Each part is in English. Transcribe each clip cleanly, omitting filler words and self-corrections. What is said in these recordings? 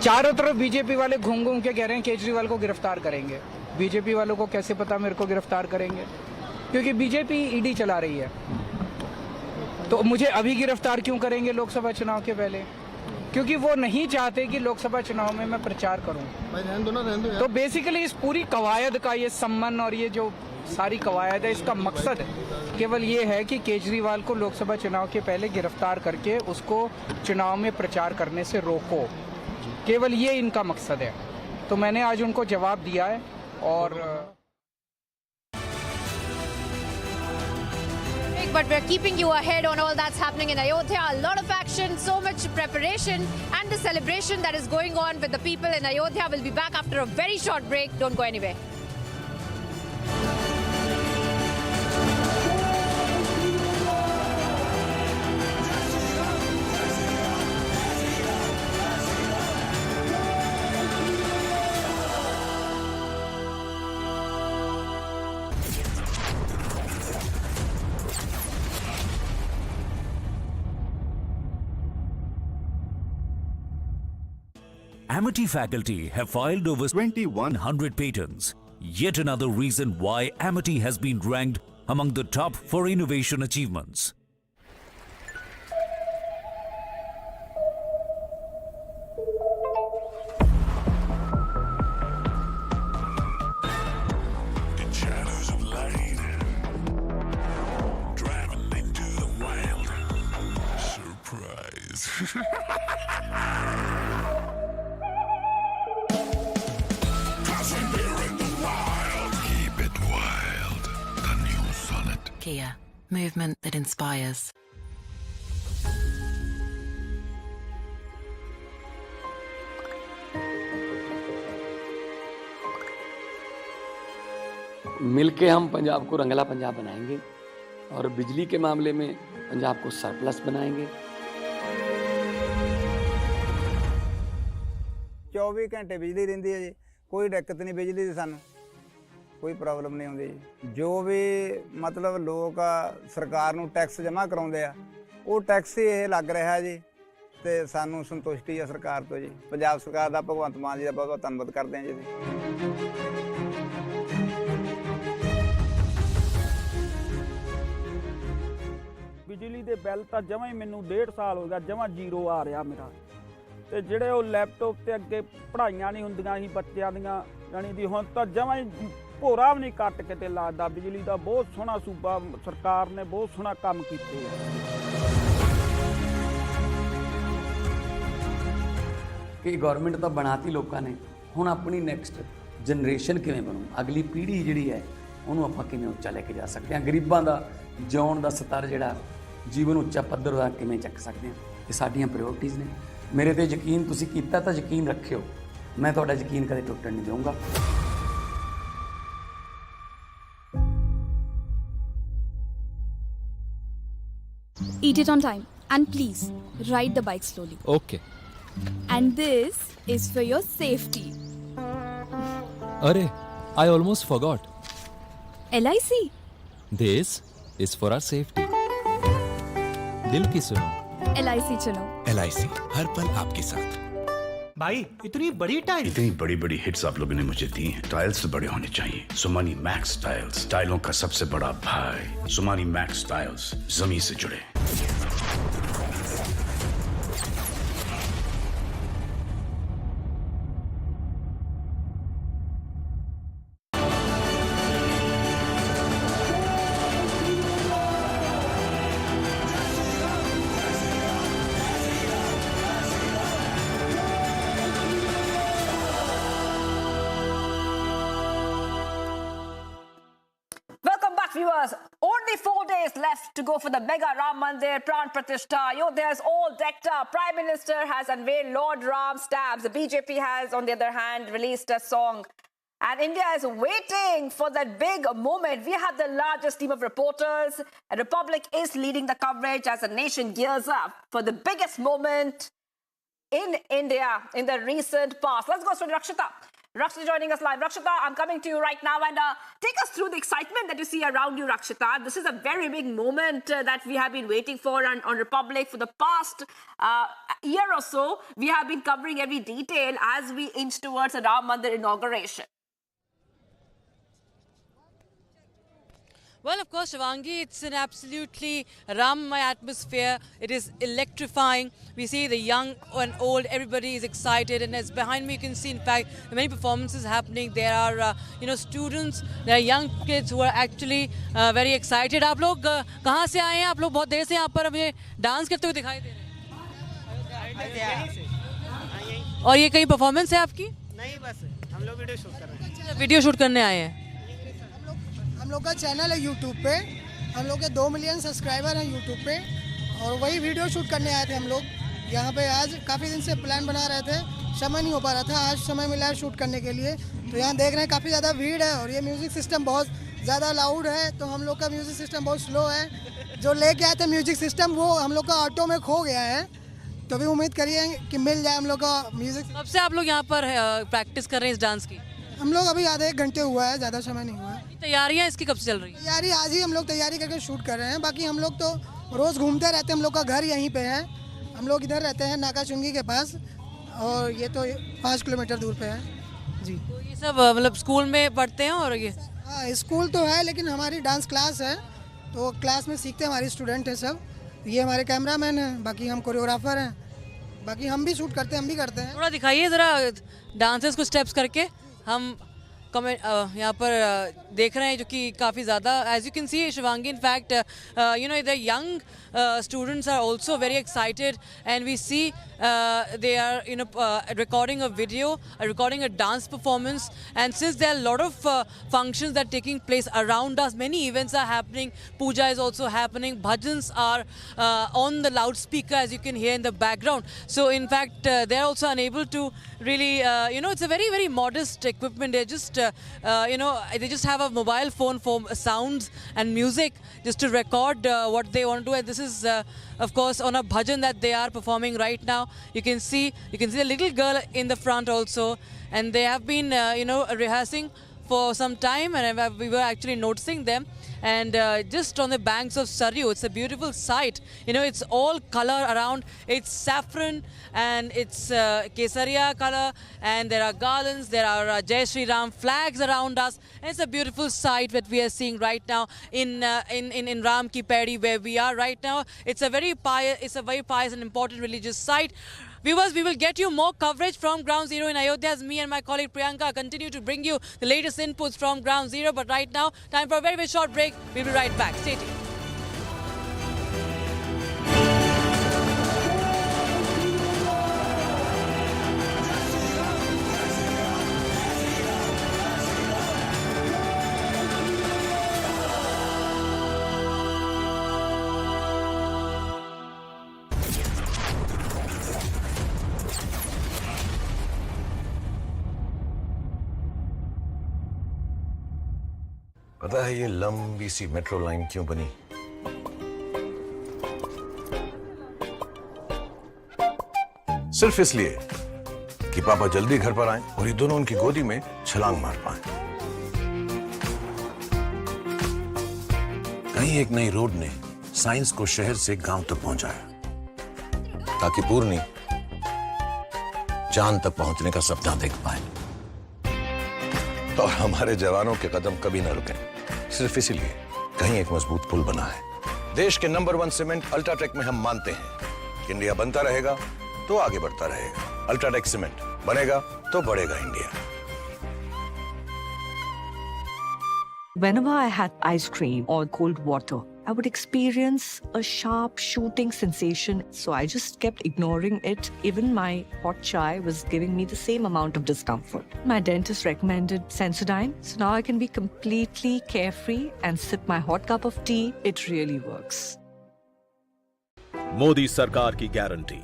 चारों तरफ बीजेपी वाले घूम घूम के कह रहे हैं केजरीवाल को गिरफ्तार करेंगे। बीजेपी वालों को कैसे पता मेरे को गिरफ्तार करेंगे? क्योंकि बीजेपी ईडी चला रही है। तो मुझे अभी गिरफ्तार क्यों करेंगे लोकसभा चुनाव के पहले? क्योंकि वो नहीं चाहते कि लोकसभा चुनाव में मैं प्रचार करूं। तो बेसिकली इस पूरी कवायद का ये सम्मन और ये जो सारी कवायद है, इसका मकसद केवल ये है कि केजरीवाल को लोकसभा चुनाव के पहले गिरफ्तार करके उसको चुनाव में प्रचार करने से रोको। केवल ये इनका मकसद है। तो मैंने आज उनको जवाब दिया है। और but we're keeping you ahead on all that's happening in Ayodhya. A lot of action, so much preparation, and the celebration that is going on with the people in Ayodhya. We'll be back after a very short break. Don't go anywhere. Amity faculty have filed over 2,100 patents. Yet another reason why Amity has been ranked among the top for innovation achievements. In shadows of light, driving into the wild. Surprise. Kia, movement that inspires. मिलके हम पंजाब को रंगला पंजाब बनाएंगे और बिजली के मामले में पंजाब को सरप्लस बनाएंगे। 24 घंटे बिजली रहिंदी है जी, कोई दिक्कत नहीं बिजली दी सानू, कोई प्रॉब्लम नहीं आउंदी जी। जो भी मतलब लोग सरकार नूं टैक्स जमा कराउंदे आ, वो टैक्स ही ये लग रहा जी, ते सानू संतुष्टि है सरकार तो जी। पंजाब सरकार दा भगवंत मान जी दा बहुत बहुत धन्नवाद करते हैं जी। बिजली दे बिल तो जमा ही मैनू 1.5 साल हो गया जमा जीरो आ रहा मेरा। ते जिहड़े वो लैपटॉप ते अगे पढ़ाइयां नहीं हुंदियां सी बच्चों दियां जानी दी हुण तां जमा ही भोरा भी नहीं कट के ते लगदा। बिजली का बहुत सोहना सूबा सरकार ने बहुत सोहना काम कीते है। कि गवर्नमेंट तो बनाती लोगों ने, हुण अपनी नैक्सट जनरेशन किवें बनू, अगली पीढ़ी जिहड़ी है उन्होंने आपां किवें उच्चा लैके जा सकते हैं, गरीबां दा जिउण दा स्तर जिहड़ा जीवन उच्चा पद्धर दा किवें चक सकते हैं। ये साडीआं प्रायोरिटीज़ ने। मेरे ते यकीन तुसीं कीता तां यकीन रखियो, मैं तुहाडा यकीन कदे टुटण नहीं दूंगा। Eat it on time and please ride the bike slowly. Okay. And this is for your safety. Arey, I almost forgot. LIC. This is for our safety. दिल की सुनो। LIC चुनो। LIC हर पल आपके साथ। भाई इतनी बड़ी टाइल, इतनी बड़ी बड़ी हिट्स आप लोगों ने मुझे दी हैं। टाइल्स तो बड़े होने चाहिए। सुमानी मैक्स टाइल्स, टाइलों का सबसे बड़ा भाई। सुमानी मैक्स टाइल्स, जमीन से जुड़े। Viewers, only 4 days left to go for the mega Ram Mandir Pran Pratishtha. Ayodhya is all decked up. Prime Minister has unveiled Lord Ram stabs. The BJP has, on the other hand, released a song. And India is waiting for that big moment. We have the largest team of reporters. And Republic is leading the coverage as the nation gears up for the biggest moment in India in the recent past. Let's go straight to Rakshita. Rakshita joining us live. Rakshita, I'm coming to you right now, and take us through the excitement that you see around you, Rakshita. This is a very big moment that we have been waiting for on Republic for the past year or so. We have been covering every detail as we inch towards a Ram Mandir inauguration. Well, of course, Shivangi, it's an absolutely Rammay atmosphere. It is electrifying. We see the young and old, everybody is excited. And as behind me, you can see, in fact, many performances happening. There are, students, there are young kids who are actually very excited. आप लोग कहाँ से आए हैं? आप लोग बहुत देर से यहाँ पर हमें डांस करते हुए दिखाई दे रहे हैं। और ये कहीं परफॉर्मेंस है आपकी? नहीं, बस हम लोग वीडियो शूट कर रहे हैं। वीडियो शूट करने आए हैं। हम लोग का चैनल है यूट्यूब पे, हम लोग के 2 मिलियन सब्सक्राइबर हैं यूट्यूब पे, और वही वीडियो शूट करने आए थे हम लोग यहाँ पे। आज काफ़ी दिन से प्लान बना रहे थे, समय नहीं हो पा रहा था, आज समय मिला है शूट करने के लिए। तो यहाँ देख रहे हैं काफ़ी ज़्यादा भीड़ है, और ये म्यूज़िक सिस्टम बहुत ज़्यादा लाउड है, तो हम लोग का म्यूज़िक सिस्टम बहुत स्लो है। जो लेके आए थे म्यूज़िक सिस्टम वो हम लोग का ऑटो में खो गया है, तो भी उम्मीद करिए कि मिल जाए हम लोग का म्यूज़िक। कब से आप लोग यहाँ पर प्रैक्टिस कर रहे हैं इस डांस की? हम लोग अभी आधे 1 घंटे हुआ है, ज़्यादा समय नहीं हुआ है। तैयारियां इसकी कब से चल रही है? तैयारी आज ही हम लोग तैयारी करके शूट कर रहे हैं। बाकी हम लोग तो रोज़ घूमते रहते हैं, हम लोग का घर यहीं पे है। हम लोग इधर रहते हैं नाका चुंगी के पास, और ये तो 5 किलोमीटर दूर पे है जी। तो ये सब मतलब स्कूल में पढ़ते हैं? और ये हाँ, स्कूल तो है, लेकिन हमारी डांस क्लास है, तो क्लास में सीखते हैं, हमारी स्टूडेंट है सब। ये हमारे कैमरामैन हैं, बाकी हम कोरियोग्राफर हैं, बाकी हम भी शूट करते हैं, हम भी करते हैं। थोड़ा दिखाइए ज़रा डांसेस को स्टेप्स करके। हम कमेंट यहाँ पर देख रहे हैं जो कि काफ़ी ज़्यादा, as you can see Shivangi, in fact the young students are also very excited, and we see they are recording a video, recording a dance performance. And since there are a lot of functions that are taking place around us, many events are happening, puja is also happening, bhajans are on the loudspeaker, as you can hear in the background. So in fact they are also unable to really it's a very, very modest equipment. They're just they just have a mobile phone for sounds and music just to record what they want to do. And this is of course on a bhajan that they are performing right now. You can see the little girl in the front also, and they have been rehearsing for some time, and we were actually noticing them. And just on the banks of Sarayu, it's a beautiful sight. It's all color around. It's saffron and it's kesaria color, and there are garlands, there are Jai Shri Ram flags around us. And it's a beautiful sight that we are seeing right now in Ram Ki Paidi, where we are right now. It's a very pious and important religious site. Viewers, we will get you more coverage from Ground Zero in Ayodhya as me and my colleague Priyanka continue to bring you the latest inputs from Ground Zero. But right now, time for a very, very short break. We'll be right back. Stay tuned. पता है ये लंबी सी metro line क्यों बनी? सिर्फ इसलिए कि पापा जल्दी घर पर आए और ये दोनों उनकी गोदी में छलांग मार पाए। कहीं एक नई रोड ने साइंस को शहर से गांव तक पहुंचाया, ताकि पूर्णी चांद तक पहुंचने का सपना देख पाए। और हमारे जवानों के कदम कभी न रुके, सिर्फ इसीलिए कहीं एक मजबूत पुल बना है। देश के नंबर 1 सीमेंट अल्ट्राटेक में हम मानते हैं कि इंडिया बनता रहेगा तो आगे बढ़ता रहेगा। अल्ट्राटेक सीमेंट बनेगा तो बढ़ेगा India. Whenever I had ice cream or cold water, I would experience a sharp shooting sensation, so I just kept ignoring it. Even my hot chai was giving me the same amount of discomfort. My dentist recommended Sensodyne, so now I can be completely carefree and sip my hot cup of tea. It really works. Modi सरकार की guarantee,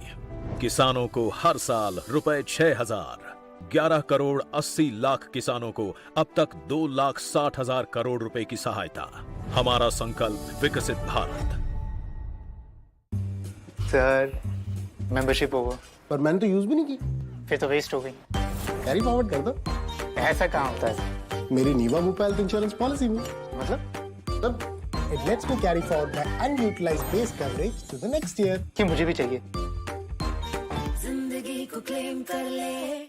किसानों को हर साल रुपए 6,000, 11 करोड़ 80 लाख किसानों को अब तक 2,60,000 करोड़ रुपए की सहायता। हमारा संकल्प विकसित भारत। सर मेंबरशिप होगा, पर मैंने तो यूज भी नहीं की। फिर तो वेस्ट हो गई। कैरी फॉरवर्ड कर दो। ऐसा कहाँ होता है? मेरी नीवा भोपाल हेल्थ इंश्योरेंस पॉलिसी में मतलब it lets me carry forward my unutilized base coverage to the next year. कि मुझे भी चाहिए. जिंदगी को क्लेम कर ले.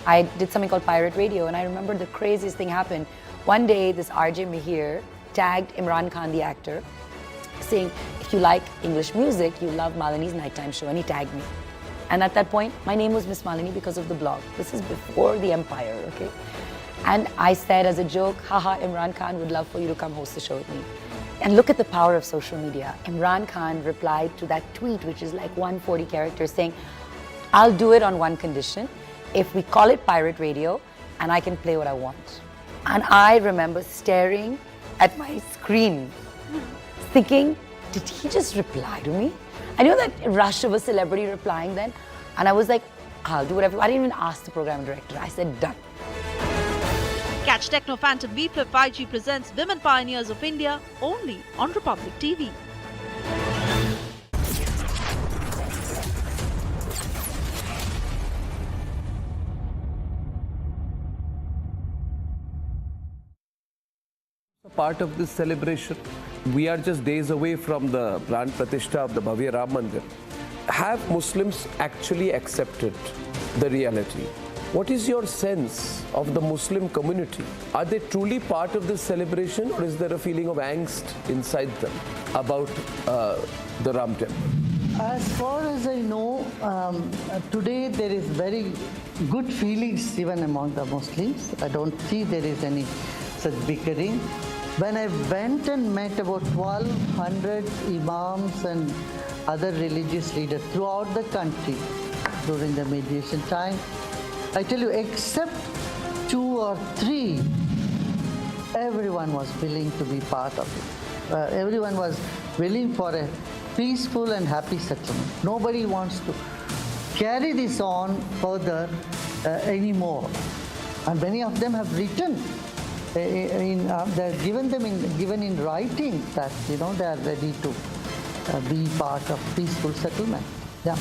I did something called Pirate Radio, and I remember the craziest thing happened. One day, this RJ Mihir tagged Imran Khan, the actor, saying, if you like English music, you love Malini's nighttime show, and he tagged me. And at that point, my name was Miss Malini because of the blog. This is before the empire, okay? And I said as a joke, haha, Imran Khan would love for you to come host the show with me. And look at the power of social media. Imran Khan replied to that tweet, which is like 140 characters, saying, I'll do it on one condition. If we call it Pirate Radio, and I can play what I want. And I remember staring at my screen, thinking, did he just reply to me? I knew that rush of a celebrity replying then, and I was like, I'll do whatever. I didn't even ask the program director. I said, done. Catch Techno Phantom V-Flip 5G presents Women Pioneers of India only on Republic TV. Part of this celebration, we are just days away from the Pran Pratishtha of the Bhavya Ram Mandir. Have Muslims actually accepted the reality? What is your sense of the Muslim community? Are they truly part of this celebration, or is there a feeling of angst inside them about the Ram temple? As far as I know, today there is very good feelings even among the Muslims. I don't see there is any such bickering. When I went and met about 1,200 imams and other religious leaders throughout the country during the mediation time, I tell you, except 2 or 3, everyone was willing to be part of it. Everyone was willing for a peaceful and happy settlement. Nobody wants to carry this on further anymore. And many of them have written. They're given in writing that they are ready to be part of peaceful settlement. Yeah.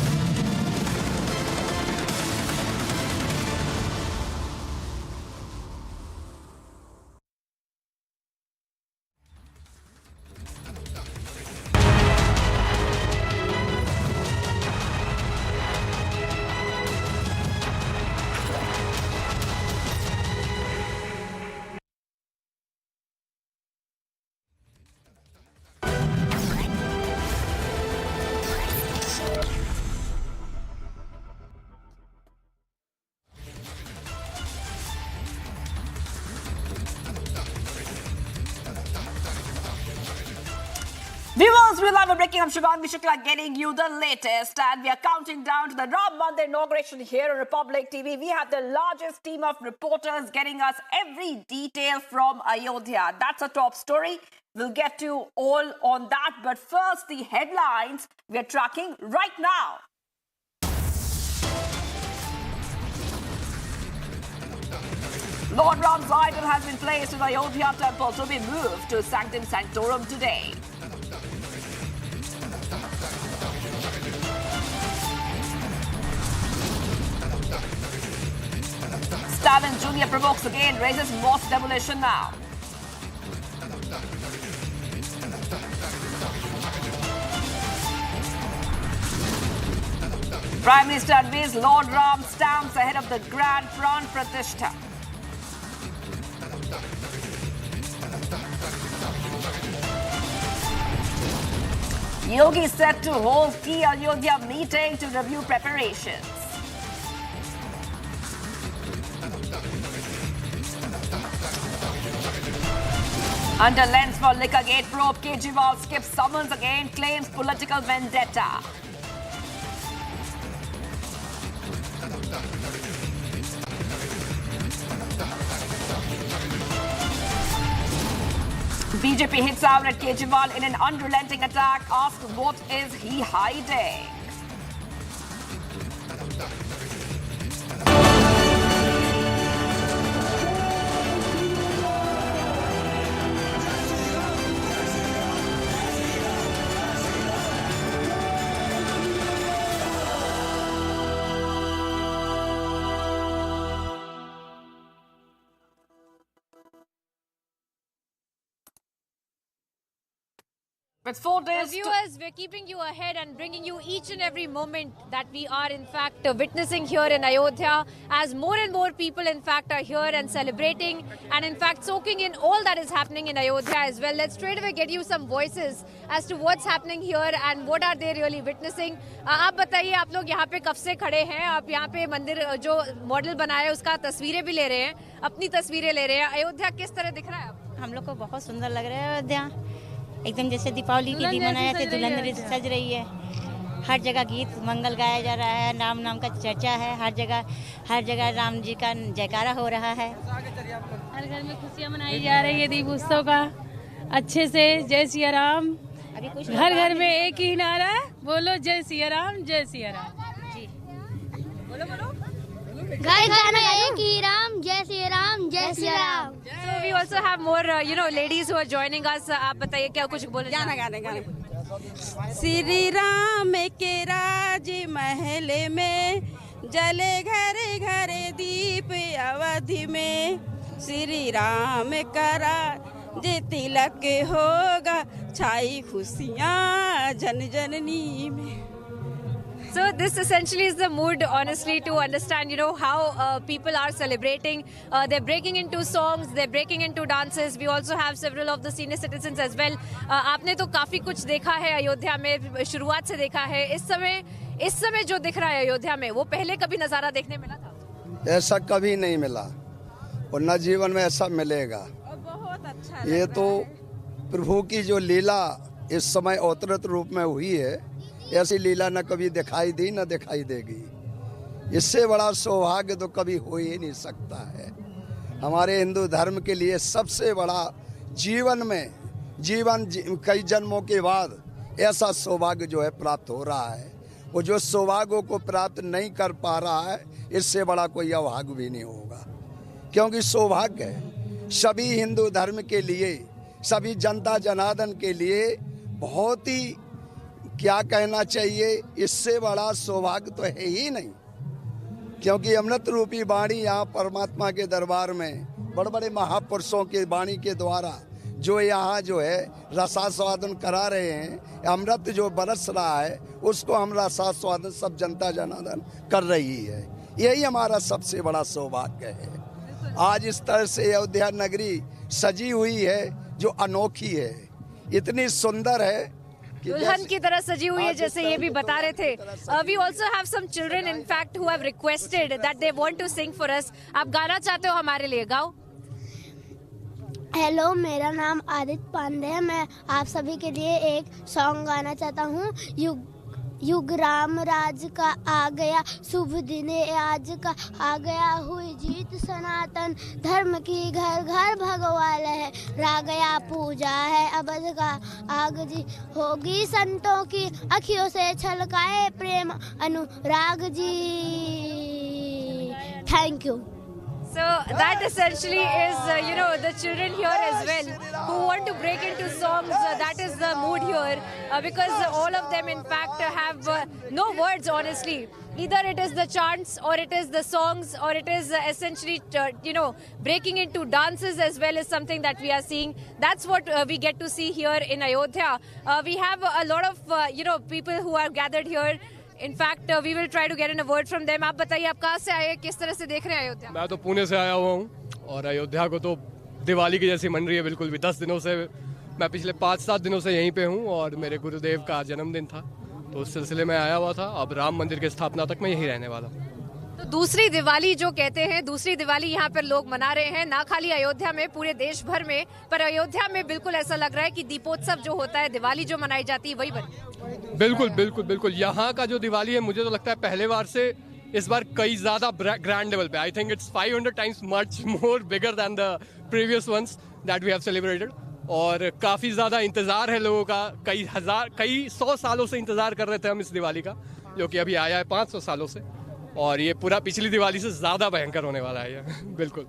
Viewers, we love a breaking up. Shivangi Shukla getting you the latest, and we are counting down to the Ram Mandir inauguration here on Republic TV. We have the largest team of reporters getting us every detail from Ayodhya. That's a top story. We'll get to all on that, but first the headlines we are tracking right now. Lord Ram's idol has been placed in Ayodhya temple to be moved to Sanctum Sanctorum today. Stalin Jr. provokes again, raises mosque demolition now. Prime Minister unveils Lord Ram stamps ahead of the Grand Pran Pratishtha. Yogi set to hold key Ayodhya meeting to review preparations. Under lens for LiquorGate probe, Kejriwal skips summons again, claims political vendetta. BJP hits out at Kejriwal in an unrelenting attack, asked what is he hiding? With 4 days viewers, we're keeping you ahead and bringing you each and every moment that we are in fact witnessing here in Ayodhya, as more and more people in fact are here and celebrating and in fact soaking in all that is happening in Ayodhya as well. Let's straight away get you some voices as to what's happening here and what are they really witnessing. आप बताइए, आप लोग यहाँ पे कब से खड़े हैं? आप यहाँ पे मंदिर जो मॉडल बनाया है उसका तस्वीरें भी ले रहे हैं, अपनी तस्वीरें ले रहे हैं। अयोध्या किस तरह दिख रहा है? हम लोग को बहुत सुंदर लग रहा है अयोध्या, एकदम जैसे दीपावली की दिन मनाया थे, दुल्हन सज रही है। हर जगह गीत मंगल गाया जा रहा है, राम नाम का चर्चा है, हर जगह राम जी का जयकारा हो रहा है। हर घर में खुशियाँ मनाई जा रही है दीप उत्सव का अच्छे से। जय सिया राम, घर घर में एक ही नारा है, बोलो जय सिया राम, जय सिया राम। जी बोलो बोलो। घर घर में एक ही राम, जय श्री राम, जय Shri Ram. So we also have more, ladies who are joining us. आप बताइए क्या कुछ बोलना? गाना। श्री राम के राज महल में जले घरे घरे दीप अवधि में, श्री राम का राज तिलक होगा, छाई खुशियाँ जन जननी में। So this essentially is the mood, honestly, to understand, how people are celebrating. They're breaking into songs, they're breaking into dances. We also have several of the senior citizens as well. आपने तो काफी कुछ देखा है अयोध्या में, शुरुआत से देखा है। इस समय जो दिख रहा है अयोध्या में, वो पहले कभी नजारा देखने मिला था? ऐसा कभी नहीं मिला और न जीवन में ऐसा मिलेगा। बहुत अच्छा ये तो प्रभु की जो लीला इस समय अवतरित रूप में हुई है, ऐसी लीला न कभी दिखाई दी न दिखाई देगी। इससे बड़ा सौभाग्य तो कभी हो ही नहीं सकता है। हमारे हिंदू धर्म के लिए सबसे बड़ा जीवन कई जन्मों के बाद ऐसा सौभाग्य जो है प्राप्त हो रहा है। वो जो सौभाग्य को प्राप्त नहीं कर पा रहा है, इससे बड़ा कोई अभाग्य भी नहीं होगा, क्योंकि सौभाग्य सभी हिंदू धर्म के लिए, सभी जनता जनार्दन के लिए बहुत ही, क्या कहना चाहिए, इससे बड़ा सौभाग्य तो है ही नहीं। क्योंकि अमृत रूपी वाणी यहाँ परमात्मा के दरबार में बड़े बड़े महापुरुषों के वाणी के द्वारा जो यहाँ जो है रसास्वादन करा रहे हैं, अमृत जो बरस रहा है उसको हम रसास्वादन सब जनता जनार्दन कर रही है। यही हमारा सबसे बड़ा सौभाग्य है। आज इस तरह से अयोध्या नगरी सजी हुई है जो अनोखी है, इतनी सुंदर है, दुल्हन की तरह सजी हुई है, जैसे ये भी बता रहे थे। We also have some children in fact who have requested that they want to sing for us. आप गाना चाहते हो हमारे लिए? गाओ। हेलो, मेरा नाम आदित्य पांडे है। मैं आप सभी के लिए एक सॉन्ग गाना चाहता हूँ। युग राम राज का आ गया, शुभ दिन आज का आ गया, हुई जीत सनातन धर्म की, घर घर भगवान है, रा गया पूजा है अवध का आग जी, होगी संतों की अखियों से छलकाए प्रेम अनुराग जी। Thank you. So that essentially is, the children here as well who want to break into songs. That is the mood here because all of them in fact have no words, honestly. Either it is the chants or it is the songs or it is essentially, breaking into dances as well is something that we are seeing. That's what we get to see here in Ayodhya. We have a lot of, people who are gathered here. In fact, we will try to get in a word from them. आप बताइए, आप कहाँ से आए, किस तरह से देख रहे हैं अयोध्या? मैं तो पुणे से आया हुआ हूँ और अयोध्या को तो दिवाली की जैसी मन रही है बिल्कुल भी। 10 दिनों से, मैं पिछले 5-7 दिनों से यहीं पे हूँ और मेरे गुरुदेव का जन्मदिन था तो उस सिलसिले में आया हुआ था। अब राम मंदिर की स्थापना तक मैं यहीं रहने वाला हूँ। तो दूसरी दिवाली जो कहते हैं, दूसरी दिवाली यहाँ पर लोग मना रहे हैं, ना खाली अयोध्या में, पूरे देश भर में। पर अयोध्या में बिल्कुल ऐसा लग रहा है कि दीपोत्सव जो होता है, दिवाली जो मनाई जाती है, वही बन। बिल्कुल यहाँ का जो दिवाली है, मुझे तो लगता है पहले बार से इस बार कई ज्यादा ग्रैंड लेवल पे। I think it's 500 times much more bigger than the previous ones that we have celebrated. और काफी ज्यादा इंतजार है लोगों का, कई 100 सालों से इंतजार कर रहे थे हम इस दिवाली का, जो कि अभी आया है 500 सालों से, और ये पूरा पिछली दिवाली से ज्यादा भयंकर होने वाला है ये। बिल्कुल।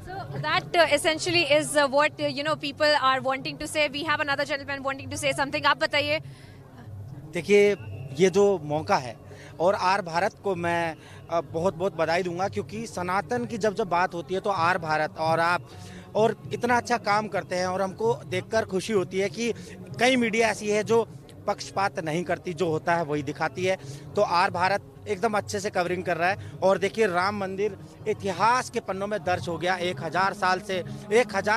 So that essentially is what people are wanting to say. We have another gentleman wanting to say something. आप बताइए। देखिए, ये जो मौका है और आर भारत को मैं बहुत बहुत बधाई दूंगा, क्योंकि सनातन की जब बात होती है तो आर भारत और आप और इतना अच्छा काम करते हैं और हमको देखकर खुशी होती है कि कई मीडिया ऐसी है जो पक्षपात नहीं करती, जो होता है वही दिखाती है। तो आर भारत एकदम अच्छे से कवरिंग कर रहा है। और देखिए राम मंदिर इतिहास के पन्नों में दर्ज हो गया। 1000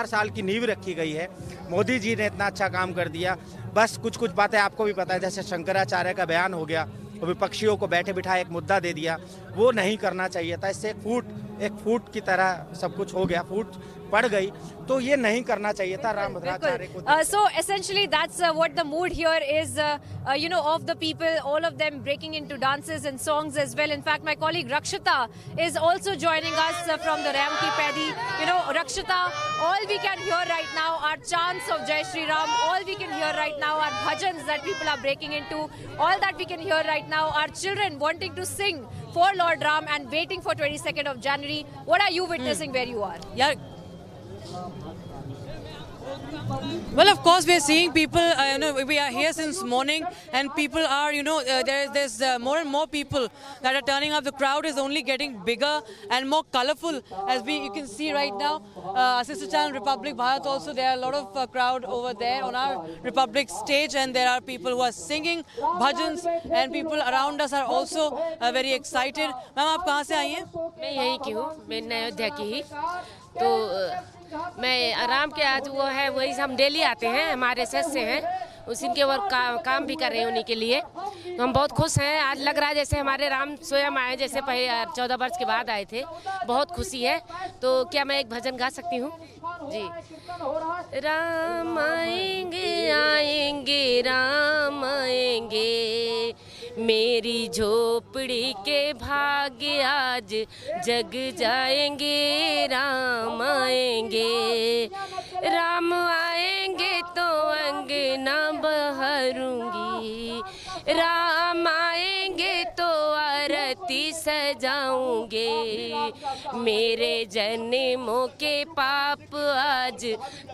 साल की नींव रखी गई है। मोदी जी ने इतना अच्छा काम कर दिया। बस कुछ बातें आपको भी पता है, जैसे शंकराचार्य का बयान हो गया, विपक्षियों को बैठे बिठाए एक मुद्दा दे दिया, वो नहीं करना चाहिए था। इससे एक फूट की तरह सब कुछ हो गया, फूट पड़ गई, तो ये नहीं करना चाहिए था राम भद्राचार्य को। So essentially that's what the mood here is, of the people, all of them breaking into dances and songs as well. In fact, my colleague Rakshita is also joining us from the Ram Ki Paidi. Rakshita, all we can hear right now are chants of Jai Shri Ram. All we can hear right now are bhajans that people are breaking into. All that we can hear right now are children wanting to sing for Lord Ram and waiting for 22nd of January. What are you witnessing where you are? Yeah. Well, of course, we are seeing people, we are here since morning and people are, there's more and more people that are turning up. The crowd is only getting bigger and more colorful, as you can see right now. Sister Channel Republic Bharat also, there are a lot of crowd over there on our Republic stage, and there are people who are singing bhajans and people around us are also very excited. Ma'am, आप कहाँ से आई हैं? मैं यहीं की हूँ, मैं अयोध्या की ही। तो मैं आराम के आज वो है, वही हम डेली आते हैं, हमारे सदस्य हैं, उसी के वर्क काम भी कर रहे हैं उन्हीं के लिए। तो हम बहुत खुश हैं। आज लग रहा है जैसे हमारे राम स्वयं आए, जैसे 14 वर्ष के बाद आए थे। बहुत खुशी है। तो क्या मैं एक भजन गा सकती हूँ? जी। राम आएंगे आएंगे राम आएंगे, मेरी झोपड़ी के भाग्य आज जग जाएंगे। राम आएंगे, राम आएंगे तो अंगना बहारूंगी, राम आएंगे तो आरती सजाऊंगे, मेरे जन्मों के पाप आज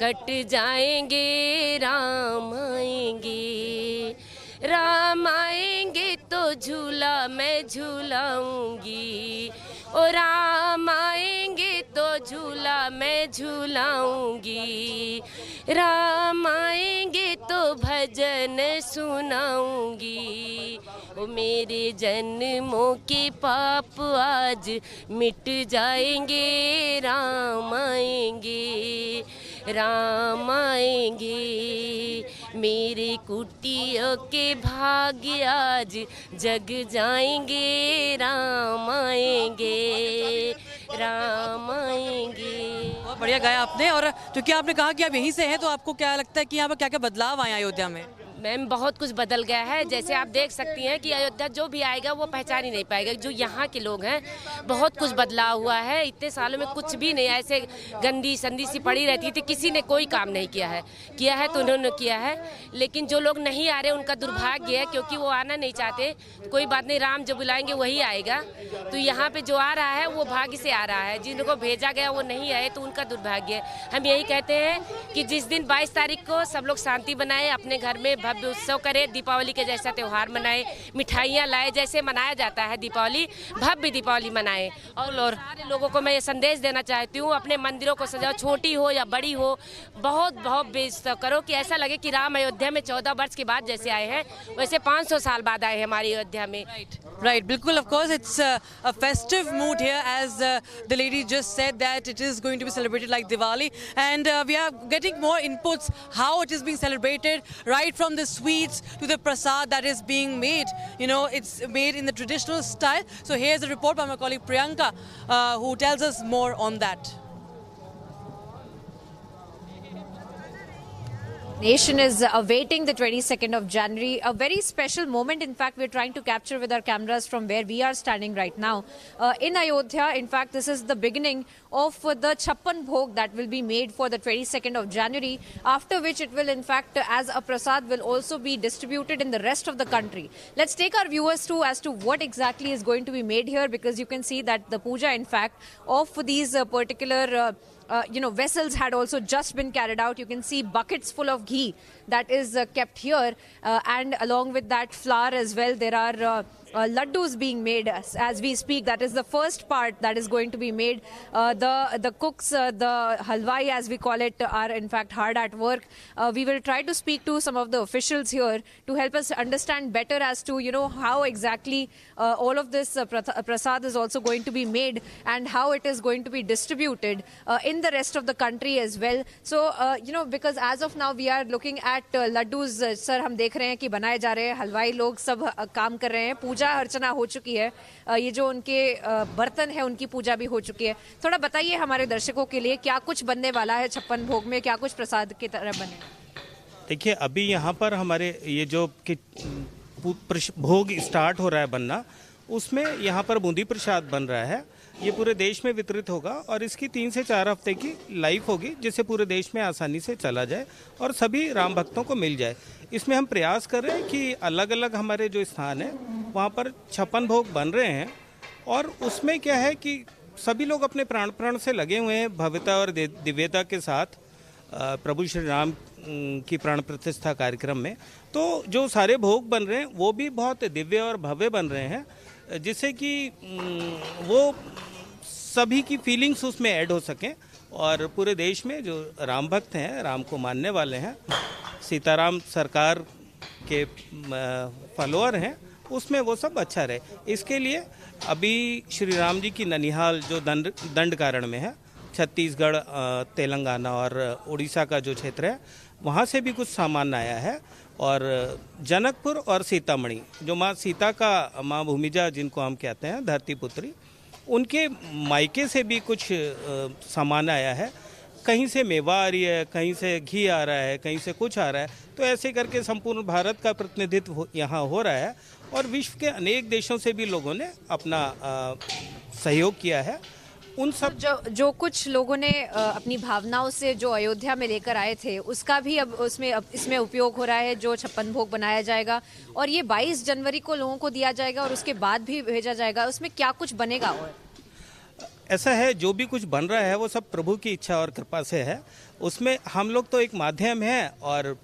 कट जाएंगे। राम आएंगे, राम आएंगे तो झूला मैं झूलाऊंगी, ओ राम आएंगे तो झूला मैं झूलाऊंगी, राम आएंगे तो भजन सुनाऊंगी, ओ मेरे जन्मों के पाप आज मिट जाएंगे। राम आएंगे, राम आएंगे, मेरे कुटियों के भाग्य आज जग जाएंगे। राम आएंगे, राम आएंगे। बहुत बढ़िया गाया आपने। और क्योंकि आपने कहा कि आप यहीं से हैं, तो आपको क्या लगता है कि यहाँ पर क्या क्या बदलाव आए अयोध्या में? मैम बहुत कुछ बदल गया है। जैसे आप देख सकती हैं कि अयोध्या जो भी आएगा वो पहचान ही नहीं पाएगा। जो यहाँ के लोग हैं, बहुत कुछ बदलाव हुआ है। इतने सालों में कुछ भी नहीं, ऐसे गंदी संदी सी पड़ी रहती थी, किसी ने कोई काम नहीं किया है तो उन्होंने किया है। लेकिन जो लोग नहीं आ रहे उनका दुर्भाग्य है, क्योंकि वो आना नहीं चाहते। कोई बात नहीं, राम जो बुलाएंगे वही आएगा। तो यहाँ पे जो आ रहा है वो भाग्य से आ रहा है, जिनको भेजा गया वो नहीं आए तो उनका दुर्भाग्य है। हम यही कहते हैं कि जिस दिन 22 तारीख को सब लोग शांति बनाए, अपने घर में भव्य उत्सव करे, दीपावली के जैसा त्यौहार मनाए, मिठाइयाँ लाए, जैसे मनाया जाता है दीपावली, भव्य दीपावली मनाए। और सारे लोगों को मैं ये संदेश देना चाहती हूँ, अपने मंदिरों को सजाओ, छोटी हो या बड़ी हो, बहुत बहुत बेइज्जत करो कि ऐसा लगे कि राम अयोध्या में 14 वर्ष के बाद जैसे आए हैं, वैसे 500 साल बाद आए हैं हमारी अयोध्या में। Right, बिल्कुल, of course it's a festive mood here, as the lady just said that it is going to be celebrated like Diwali, and we are getting more inputs how it is being celebrated, right from the sweets to the prasad that is being made. It's made in the traditional style. So here's a report by my colleague Priyanka, who tells us more on that. Nation is awaiting the 22nd of January, a very special moment. In fact, we're trying to capture with our cameras from where we are standing right now in Ayodhya. In fact, this is the beginning of the Chappan Bhog that will be made for the 22nd of January, after which it will, in fact, as a prasad, will also be distributed in the rest of the country. Let's take our viewers through as to what exactly is going to be made here, because you can see that the puja, in fact, of these particular vessels had also just been carried out. You can see buckets full of ghee that is kept here, and along with that flour as well, there are laddus being made as we speak. That is the first part that is going to be made. The cooks, the halwai as we call it, are in fact hard at work. We will try to speak to some of the officials here to help us understand better as to how exactly all of this prasad is also going to be made and how it is going to be distributed in the rest of the country as well. So because as of now we are looking at laddus, sir, हम देख रहे हैं कि बनाए जा रहे हैं, हलवाई लोग सब काम कर रहे हैं, पूजा अर्चना हो चुकी है, ये जो उनके बर्तन है उनकी पूजा भी हो चुकी है. थोड़ा बताइए हमारे दर्शकों के लिए क्या कुछ बनने वाला है 56 भोग में, क्या कुछ प्रसाद की तरह बने. देखिए अभी यहाँ पर हमारे ये जो भोग स्टार्ट हो रहा है बनना, उसमें यहाँ पर बूंदी प्रसाद बन रहा है. ये पूरे देश में वितरित होगा और इसकी 3 से 4 हफ्ते की लाइफ होगी, जिससे पूरे देश में आसानी से चला जाए और सभी राम भक्तों को मिल जाए. इसमें हम प्रयास कर रहे हैं कि अलग अलग हमारे जो स्थान है वहाँ पर 56 भोग बन रहे हैं और उसमें क्या है कि सभी लोग अपने प्राण से लगे हुए हैं भव्यता और दिव्यता के साथ प्रभु श्री राम की प्राण प्रतिष्ठा कार्यक्रम में. तो जो सारे भोग बन रहे हैं वो भी बहुत दिव्य और भव्य बन रहे हैं, जिससे कि वो सभी की फीलिंग्स उसमें ऐड हो सकें और पूरे देश में जो राम भक्त हैं, राम को मानने वाले हैं, सीताराम सरकार के फॉलोअर हैं, उसमें वो सब अच्छा रहे. इसके लिए अभी श्री राम जी की ननिहाल जो दंड कारण में है, छत्तीसगढ़, तेलंगाना और उड़ीसा का जो क्षेत्र है, वहाँ से भी कुछ सामान आया है. और जनकपुर और सीतामढ़ी, जो माँ सीता का माँ भूमिजा जिनको हम कहते हैं, धरती पुत्री, उनके मायके से भी कुछ सामान आया है. कहीं से मेवा आ रही है, कहीं से घी आ रहा है, कहीं से कुछ आ रहा है. तो ऐसे करके संपूर्ण भारत का प्रतिनिधित्व यहाँ हो रहा है और विश्व के अनेक देशों से भी लोगों ने अपना सहयोग किया है. उन सब जो कुछ लोगों ने अपनी भावनाओं से जो अयोध्या में लेकर आए थे, उसका भी अब इसमें उपयोग हो रहा है. जो 56 भोग बनाया जाएगा और ये 22 जनवरी को लोगों को दिया जाएगा और उसके बाद भी भेजा जाएगा. उसमें क्या कुछ बनेगा? और ऐसा है, जो भी कुछ बन रहा है वो सब प्रभु की इच्छा और कृपा से है. उसमें हम लोग तो एक माध्यम है और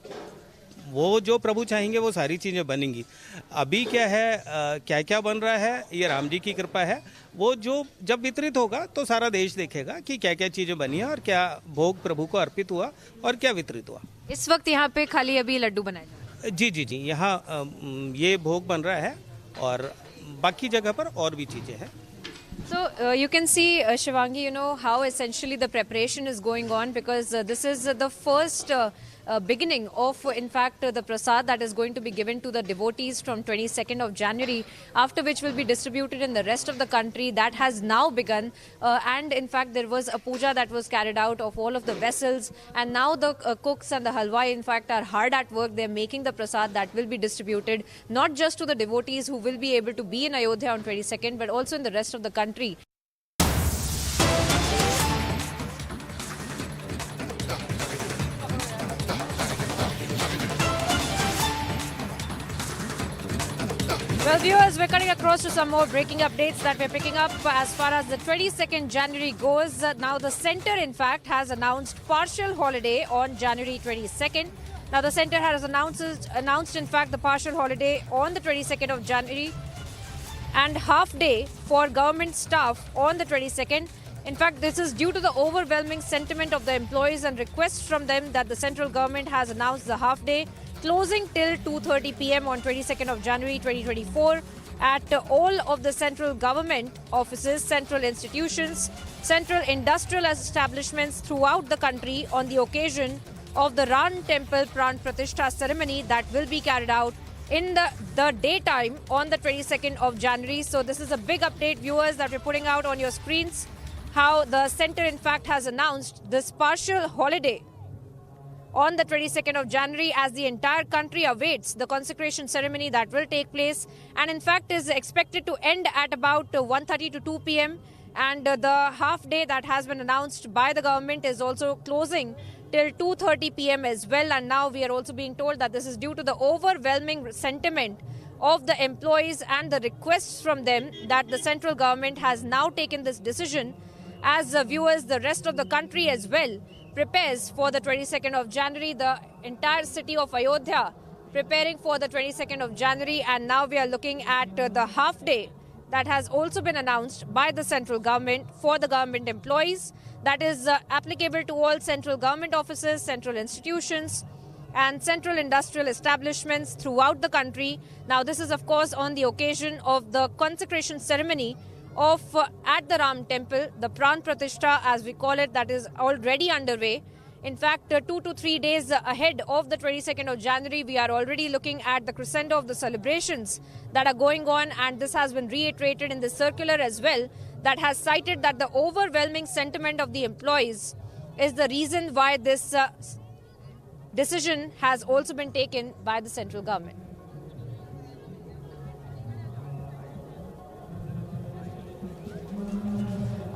वो जो प्रभु चाहेंगे वो सारी चीज़ें बनेंगी. अभी क्या है, क्या क्या बन रहा है, ये राम जी की कृपा है. वो जो जब वितरित होगा तो सारा देश देखेगा कि क्या क्या चीज़ें बनी है और क्या भोग प्रभु को अर्पित हुआ और क्या वितरित हुआ. इस वक्त यहाँ पे खाली अभी लड्डू बनाए जा रहे हैं? जी, यहाँ ये भोग बन रहा है और बाकी जगह पर और भी चीज़ें हैं. So you can see, Shivangi, how essentially the preparation is going on, because this is the first beginning of, in fact, the prasad that is going to be given to the devotees from 22nd of January, after which will be distributed in the rest of the country. That has now begun, and in fact there was a puja that was carried out of all of the vessels, and now the cooks and the halwai in fact are hard at work. They're making the prasad that will be distributed not just to the devotees who will be able to be in Ayodhya on 22nd, but also in the rest of the country. Well, viewers, we're cutting across to some more breaking updates that we're picking up as far as the 22nd January goes. Now, the centre, in fact, has announced partial holiday on January 22nd. Now, the centre has announced, in fact, the partial holiday on the 22nd of January and half day for government staff on the 22nd. In fact, this is due to the overwhelming sentiment of the employees and requests from them that the central government has announced the half day, closing till 2:30 p.m. on 22nd of January 2024 at all of the central government offices, central institutions, central industrial establishments throughout the country on the occasion of the Ram Temple Pran Pratishtha ceremony that will be carried out in the daytime on the 22nd of January. So this is a big update, viewers, that we're putting out on your screens, how the centre in fact has announced this partial holiday on the 22nd of January as the entire country awaits the consecration ceremony that will take place, and in fact is expected to end at about 1:30 to 2 p.m. And the half day that has been announced by the government is also closing till 2:30 p.m. as well. And now we are also being told that this is due to the overwhelming sentiment of the employees and the requests from them that the central government has now taken this decision. As viewers, the rest of the country as well prepares for the 22nd of January. The entire city of Ayodhya preparing for the 22nd of January, and now we are looking at the half day that has also been announced by the central government for the government employees. That is applicable to all central government offices, central institutions and central industrial establishments throughout the country. Now this is of course on the occasion of the consecration ceremony of at the Ram temple, the Pran Pratishtha as we call it, that is already underway. In fact, 2 to 3 days ahead of the 22nd of January, we are already looking at the crescendo of the celebrations that are going on, and this has been reiterated in the circular as well, that has cited that the overwhelming sentiment of the employees is the reason why this decision has also been taken by the central government.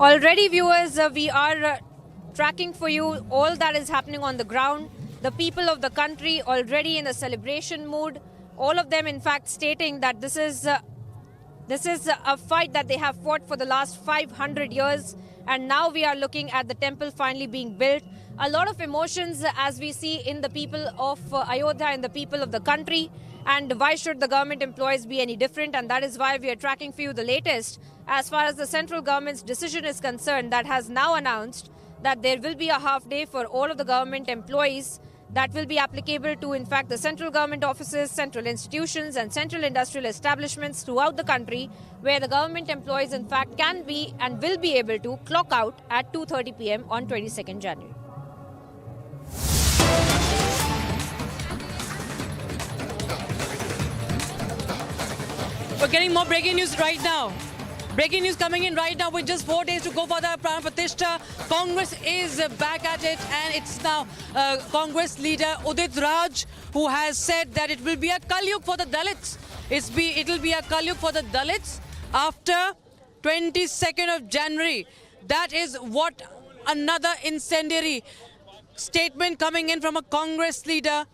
Already, viewers, we are tracking for you all that is happening on the ground. The people of the country already in a celebration mood. All of them, in fact, stating that this is a fight that they have fought for the last 500 years. And now we are looking at the temple finally being built. A lot of emotions as we see in the people of Ayodhya and the people of the country. And why should the government employees be any different? And that is why we are tracking for you the latest as far as the central government's decision is concerned, that has now announced that there will be a half day for all of the government employees that will be applicable to, in fact, the central government offices, central institutions and central industrial establishments throughout the country, where the government employees, in fact, can be and will be able to clock out at 2:30 p.m. on 22nd January. We're getting more breaking news right now. Breaking news coming in right now with just 4 days to go for the Pran Pratishtha. Congress is back at it, and it's now Congress leader Udit Raj who has said that it will be a Kalyug for the Dalits. It will be a Kalyug for the Dalits after 22nd of January. That is what another incendiary statement coming in from a Congress leader.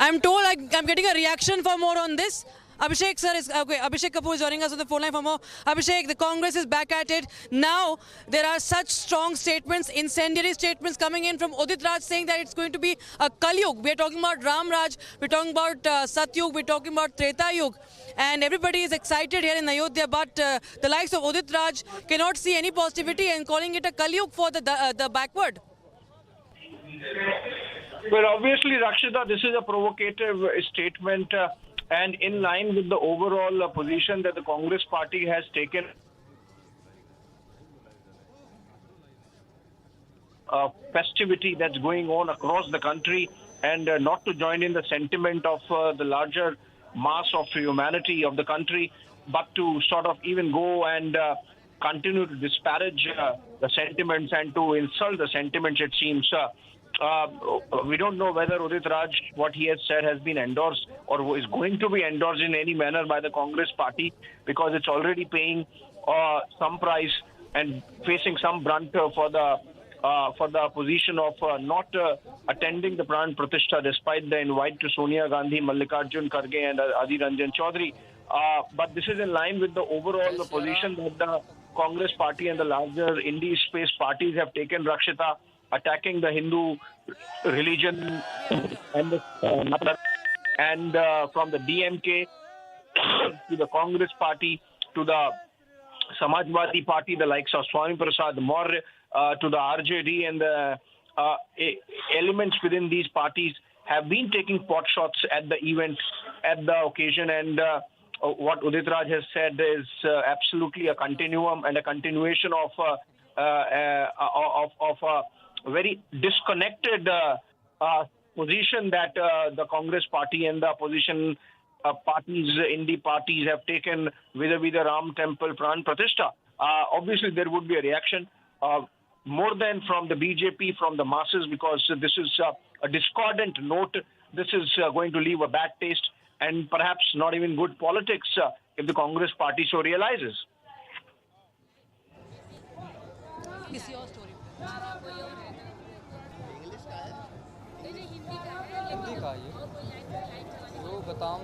I'm told I'm getting a reaction for more on this. Abhishek sir is okay. Abhishek Kapoor is joining us on the phone line for more. Abhishek, the Congress is back at it. Now there are such strong statements, incendiary statements coming in from Udit Raj saying that it's going to be a Kalyug. We're talking about Ram Raj, we're talking about Satyug, we're talking about Treta Yug. And everybody is excited here in Ayodhya, but the likes of Udit Raj cannot see any positivity and calling it a Kalyug for the backward. Well, obviously, Rakshita, this is a provocative statement and in line with the overall position that the Congress party has taken. Festivity that's going on across the country, and not to join in the sentiment of the larger mass of humanity of the country, but to sort of even go and continue to disparage the sentiments and to insult the sentiments, it seems. We don't know whether Udit Raj, what he has said, has been endorsed or is going to be endorsed in any manner by the Congress party, because it's already paying some price and facing some brunt for the position of not attending the Pran Pratishtha despite the invite to Sonia Gandhi, Mallikarjun Kharge and Adhir Ranjan Chaudhary. But this is in line with the overall position that the Congress party and the larger indie space parties have taken, Rakshita, attacking the Hindu religion and from the DMK to the Congress party to the Samajwadi party, the likes of Swami Prasad Maurya, to the RJD and the elements within these parties have been taking pot shots at the event, at the occasion, and what Udit Raj has said is absolutely a continuum and a continuation of a very disconnected position that the Congress party and the opposition parties, indie parties have taken vis-a-vis the Ram Temple Pran Pratishtha. Obviously, there would be a reaction more than from the BJP, from the masses, because this is a discordant note. This is going to leave a bad taste and perhaps not even good politics if the Congress party so realizes. Hindi का ये वो बताऊं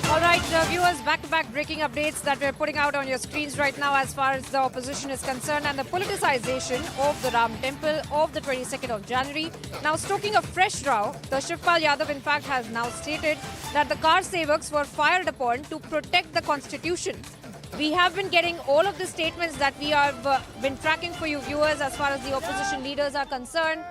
All right, viewers, back-to-back breaking updates that we're putting out on your screens right now as far as the opposition is concerned and the politicization of the Ram Temple of the 22nd of January. Now, stoking a fresh row, the Shivpal Yadav, in fact, has now stated that the car sevaks were fired upon to protect the constitution. We have been getting all of the statements that we have been tracking for you viewers as far as the opposition leaders are concerned.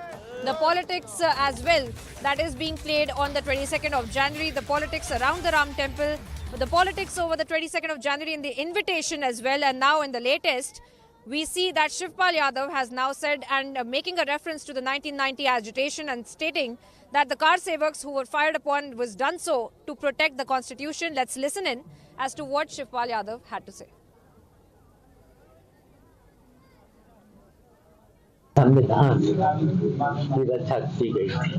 The politics as well that is being played on the 22nd of January, the politics around the Ram Temple, the politics over the 22nd of January in the invitation as well, and now in the latest, we see that Shivpal Yadav has now said and making a reference to the 1990 agitation and stating that the car sevaks who were fired upon was done so to protect the constitution. Let's listen in as to what Shivpal Yadav had to say. संविधान की रक्षा की गई थी,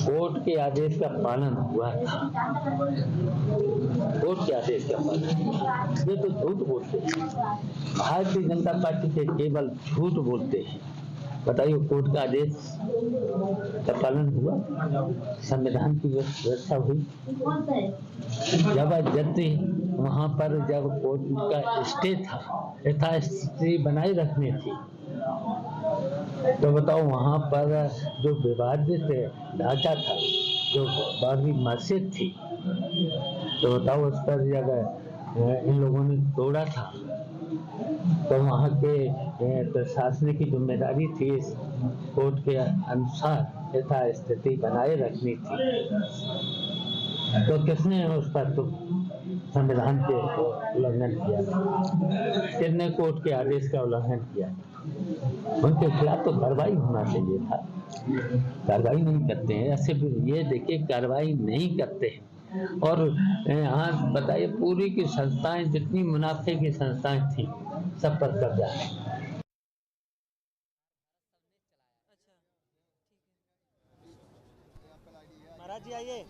court के आदेश का पालन हुआ था, कोर्ट के आदेश का पालन। ये तो झूठ बोलते हैं, भारतीय जनता पार्टी के केवल झूठ बोलते हैं। बताइए कोर्ट का आदेश का पालन हुआ, संविधान की व्यवस्था हुई। जबरदस्ती वहाँ पर जब कोर्ट का स्टे था, यथास्थिति बनाए रखनी थी, तो बताओ वहाँ पर जो विवादित ढांचा था, जो बारहवीं मस्जिद थी, तो बताओ उस पर जब इन लोगों ने तोड़ा था, तो वहाँ के प्रशासन की जिम्मेदारी थी इस कोर्ट के अनुसार यथास्थिति बनाए रखनी थी। तो किसने उस पर तो संविधान के उल्लंघन किया, किसने कोर्ट के आदेश का उल्लंघन किया? उनके खिलाफ तो कार्रवाई होना चाहिए था, कार्रवाई नहीं करते हैं। ऐसे ये देखिए कार्रवाई नहीं करते हैं। और यहाँ बताइए पूरी की संस्थाएं जितनी मुनाफे की संस्थाएं थी सब पर कब्जा है। महाराज जी आइए।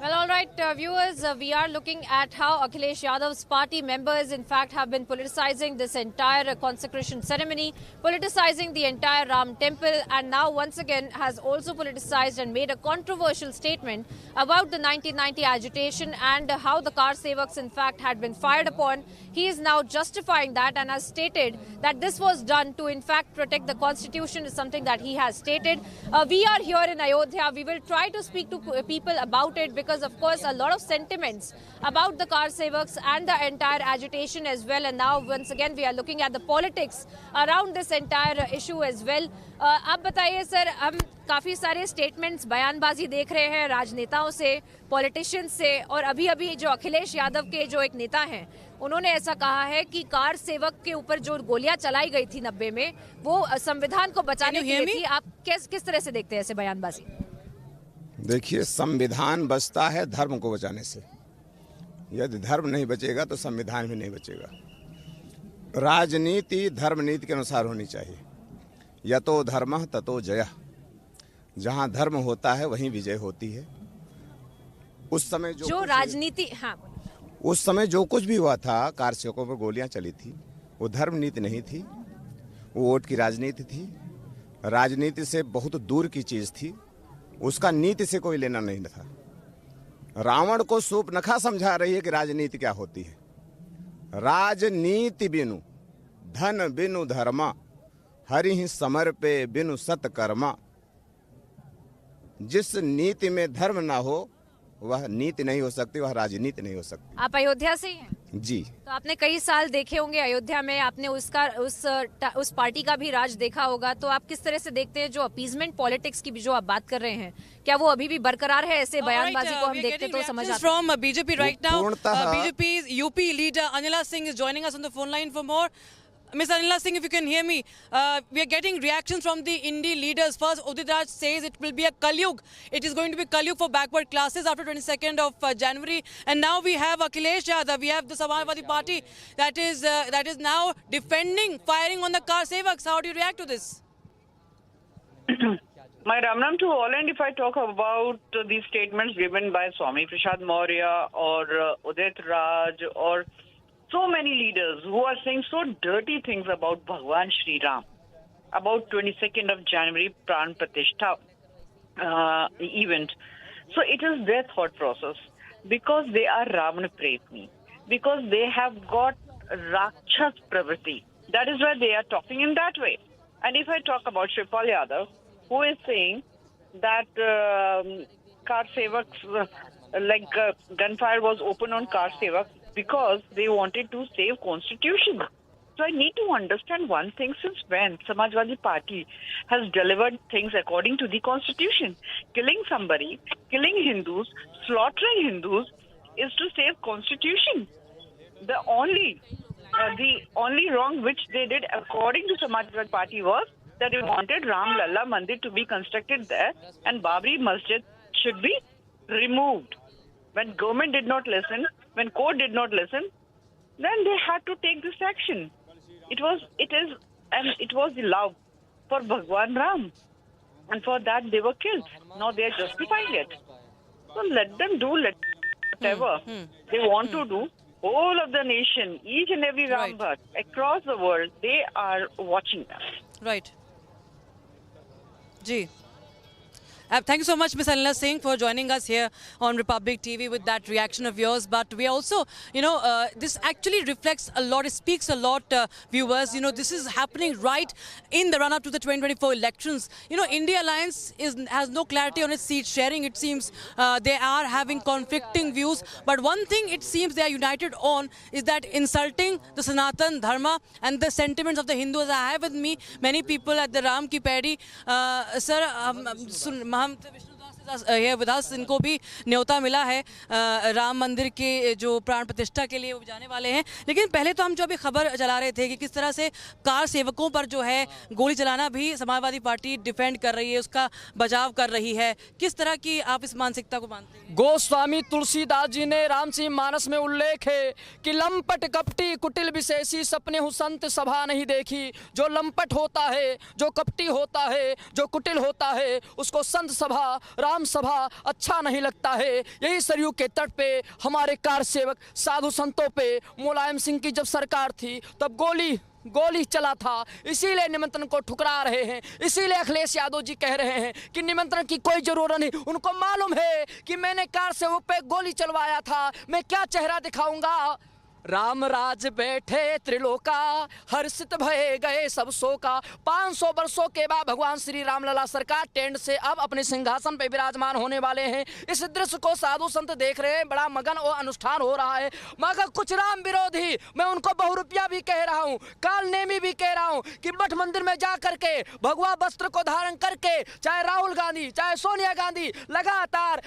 Well, all right, viewers, we are looking at how Akhilesh Yadav's party members, in fact, have been politicizing this entire consecration ceremony, politicizing the entire Ram Temple, and now once again has also politicized and made a controversial statement about the 1990 agitation and how the car sevaks, in fact, had been fired upon. He is now justifying that and has stated that this was done to, in fact, protect the constitution is something that he has stated. We are here in Ayodhya. We will try to speak to people about it because, of course, a lot of sentiments about the car sevaks and the entire agitation as well. And now, once again, we are looking at the politics around this entire issue as well. आप बताइए sir, हम काफ़ी सारे statements बयानबाजी देख रहे हैं राजनेताओं से, पॉलिटिशियंस से, और अभी जो अखिलेश यादव के जो एक नेता हैं, उन्होंने ऐसा कहा है कि कार सेवक के ऊपर जो गोलियां चलाई गई थी 90 में, वो संविधान को बचाने के लिए थी। आप किस तरह से देखते हैं ऐसे बयानबाजी? देखिए, संविधान बचता है धर्म को बचाने से। यदि धर्म नहीं बचेगा तो संविधान भी नहीं बचेगा। राजनीति धर्म नीति के अनुसार होनी चाहिए। यतो धर्मः ततो जयः। जहाँ धर्म होता है वहीं विजय होती है। उस समय जो राजनीति, हाँ, उस समय जो कुछ भी हुआ था, कार सेवकों पर गोलियां चली थी, वो धर्म नीति नहीं थी, वो वोट की राजनीति थी। राजनीति से बहुत दूर की चीज थी, उसका नीति से कोई लेना नहीं था। रावण को सूर्पनखा समझा रही है कि राजनीति क्या होती है। राजनीति बिनु धन बिनु धर्मा, हरि समर पे बिनु सत्कर्मा। जिस नीति में धर्म ना हो वह नीति नहीं हो सकती, वह राजनीति नहीं हो सकती। आप अयोध्या से ही हैं? जी। तो आपने कई साल देखे होंगे अयोध्या में, आपने उस पार्टी का भी राज देखा होगा, तो आप किस तरह से देखते हैं जो अपीजमेंट पॉलिटिक्स की भी जो आप बात कर रहे हैं, क्या वो अभी भी बरकरार है? ऐसे बयानबाजी को हम देखते तो समझ आता है। From BJP right now, BJP's UP leader Anila Singh is joining us on the phone line for more. Ms. Anila Singh, if you can hear me, we are getting reactions from the Indie leaders. First, Udit Raj says it will be a Kalyug. It is going to be Kalyug for backward classes after 22nd of January. And now we have Akhilesh Yadav. We have the Samajwadi Party that is now defending firing on the car sevaks. How do you react to this? My Ram to all, and if I talk about these statements given by Swami Prasad Maurya or Udit Raj or so many leaders who are saying so dirty things about Bhagwan Shri Ram, about 22nd of January Pran Pratishtha event. So it is their thought process because they are Ravan Premi, because they have got Rakshas Pravritti. That is why they are talking in that way. And if I talk about Shripal Yadav, who is saying that car sevaks, gunfire was open on car sevaks because they wanted to save constitution. So I need to understand one thing: since when Samajwadi Party has delivered things according to the constitution? Killing somebody, killing Hindus, slaughtering Hindus is to save constitution. The only wrong which they did according to Samajwadi Party was that they wanted Ram Lalla Mandir to be constructed there and Babri Masjid should be removed. When government did not listen, when court did not listen, then they had to take this action. It was the love for Bhagwan Ram, and for that they were killed. Now they are justifying it. So let them do whatever they want to do. All of the nation, each and every Ram Bhakt across the world, they are watching them. Right. Ji. Thank you so much, Ms. Anila Singh, for joining us here on Republic TV with that reaction of yours. But we also, this actually reflects a lot, it speaks a lot, viewers. This is happening right in the run-up to the 2024 elections. India Alliance has no clarity on its seat sharing. It seems they are having conflicting views. But one thing it seems they are united on is that insulting the Sanatan Dharma and the sentiments of the Hindus. I have with me many people at the Ram Ki Paidi. Sir, हम here with us, इनको भी न्योता मिला है राम मंदिर के जो प्राण प्रतिष्ठा के लिए वो जाने वाले हैं। लेकिन पहले तो हम जो अभी खबर चला रहे थे कि किस तरह से कार सेवकों पर जो है गोली चलाना भी समाजवादी पार्टी डिफेंड कर रही है, उसका बचाव कर रही है। किस तरह की आप इस मानसिकता को मानते हैं? गोस्वामी तुलसीदास जी ने रामसिंह मानस में उल्लेख है कि लंपट कपटी कुटिल विशेषी सपने हु संत सभा नहीं देखी। जो लंपट होता है, जो कपटी होता है, जो कुटिल होता है, उसको संत सभा राम सभा अच्छा नहीं लगता है। यही सरयू के तट पे हमारे कार सेवक साधु संतों पे मुलायम सिंह की जब सरकार थी तब गोली चला था, इसीलिए निमंत्रण को ठुकरा रहे हैं। इसीलिए अखिलेश यादव जी कह रहे हैं कि निमंत्रण की कोई जरूरत नहीं। उनको मालूम है कि मैंने कार सेवक पे गोली चलवाया था, मैं क्या चेहरा दिखाऊंगा। राम राज बैठे त्रिलोका, हर्षित भये गए सब शोका। 500 वर्षों के बाद भगवान श्री राम लला सरकार टेंट से अब अपने सिंहासन पे विराजमान होने वाले हैं। इस दृश्य को साधु संत देख रहे हैं, बड़ा मगन और अनुष्ठान हो रहा है। मगर कुछ राम विरोधी, मैं उनको बहुरुपया भी कह रहा हूँ, काल नेमी भी कह रहा हूँ कि मठ मंदिर में जा करके भगवा वस्त्र को धारण करके चाहे राहुल गांधी चाहे सोनिया गांधी लगातार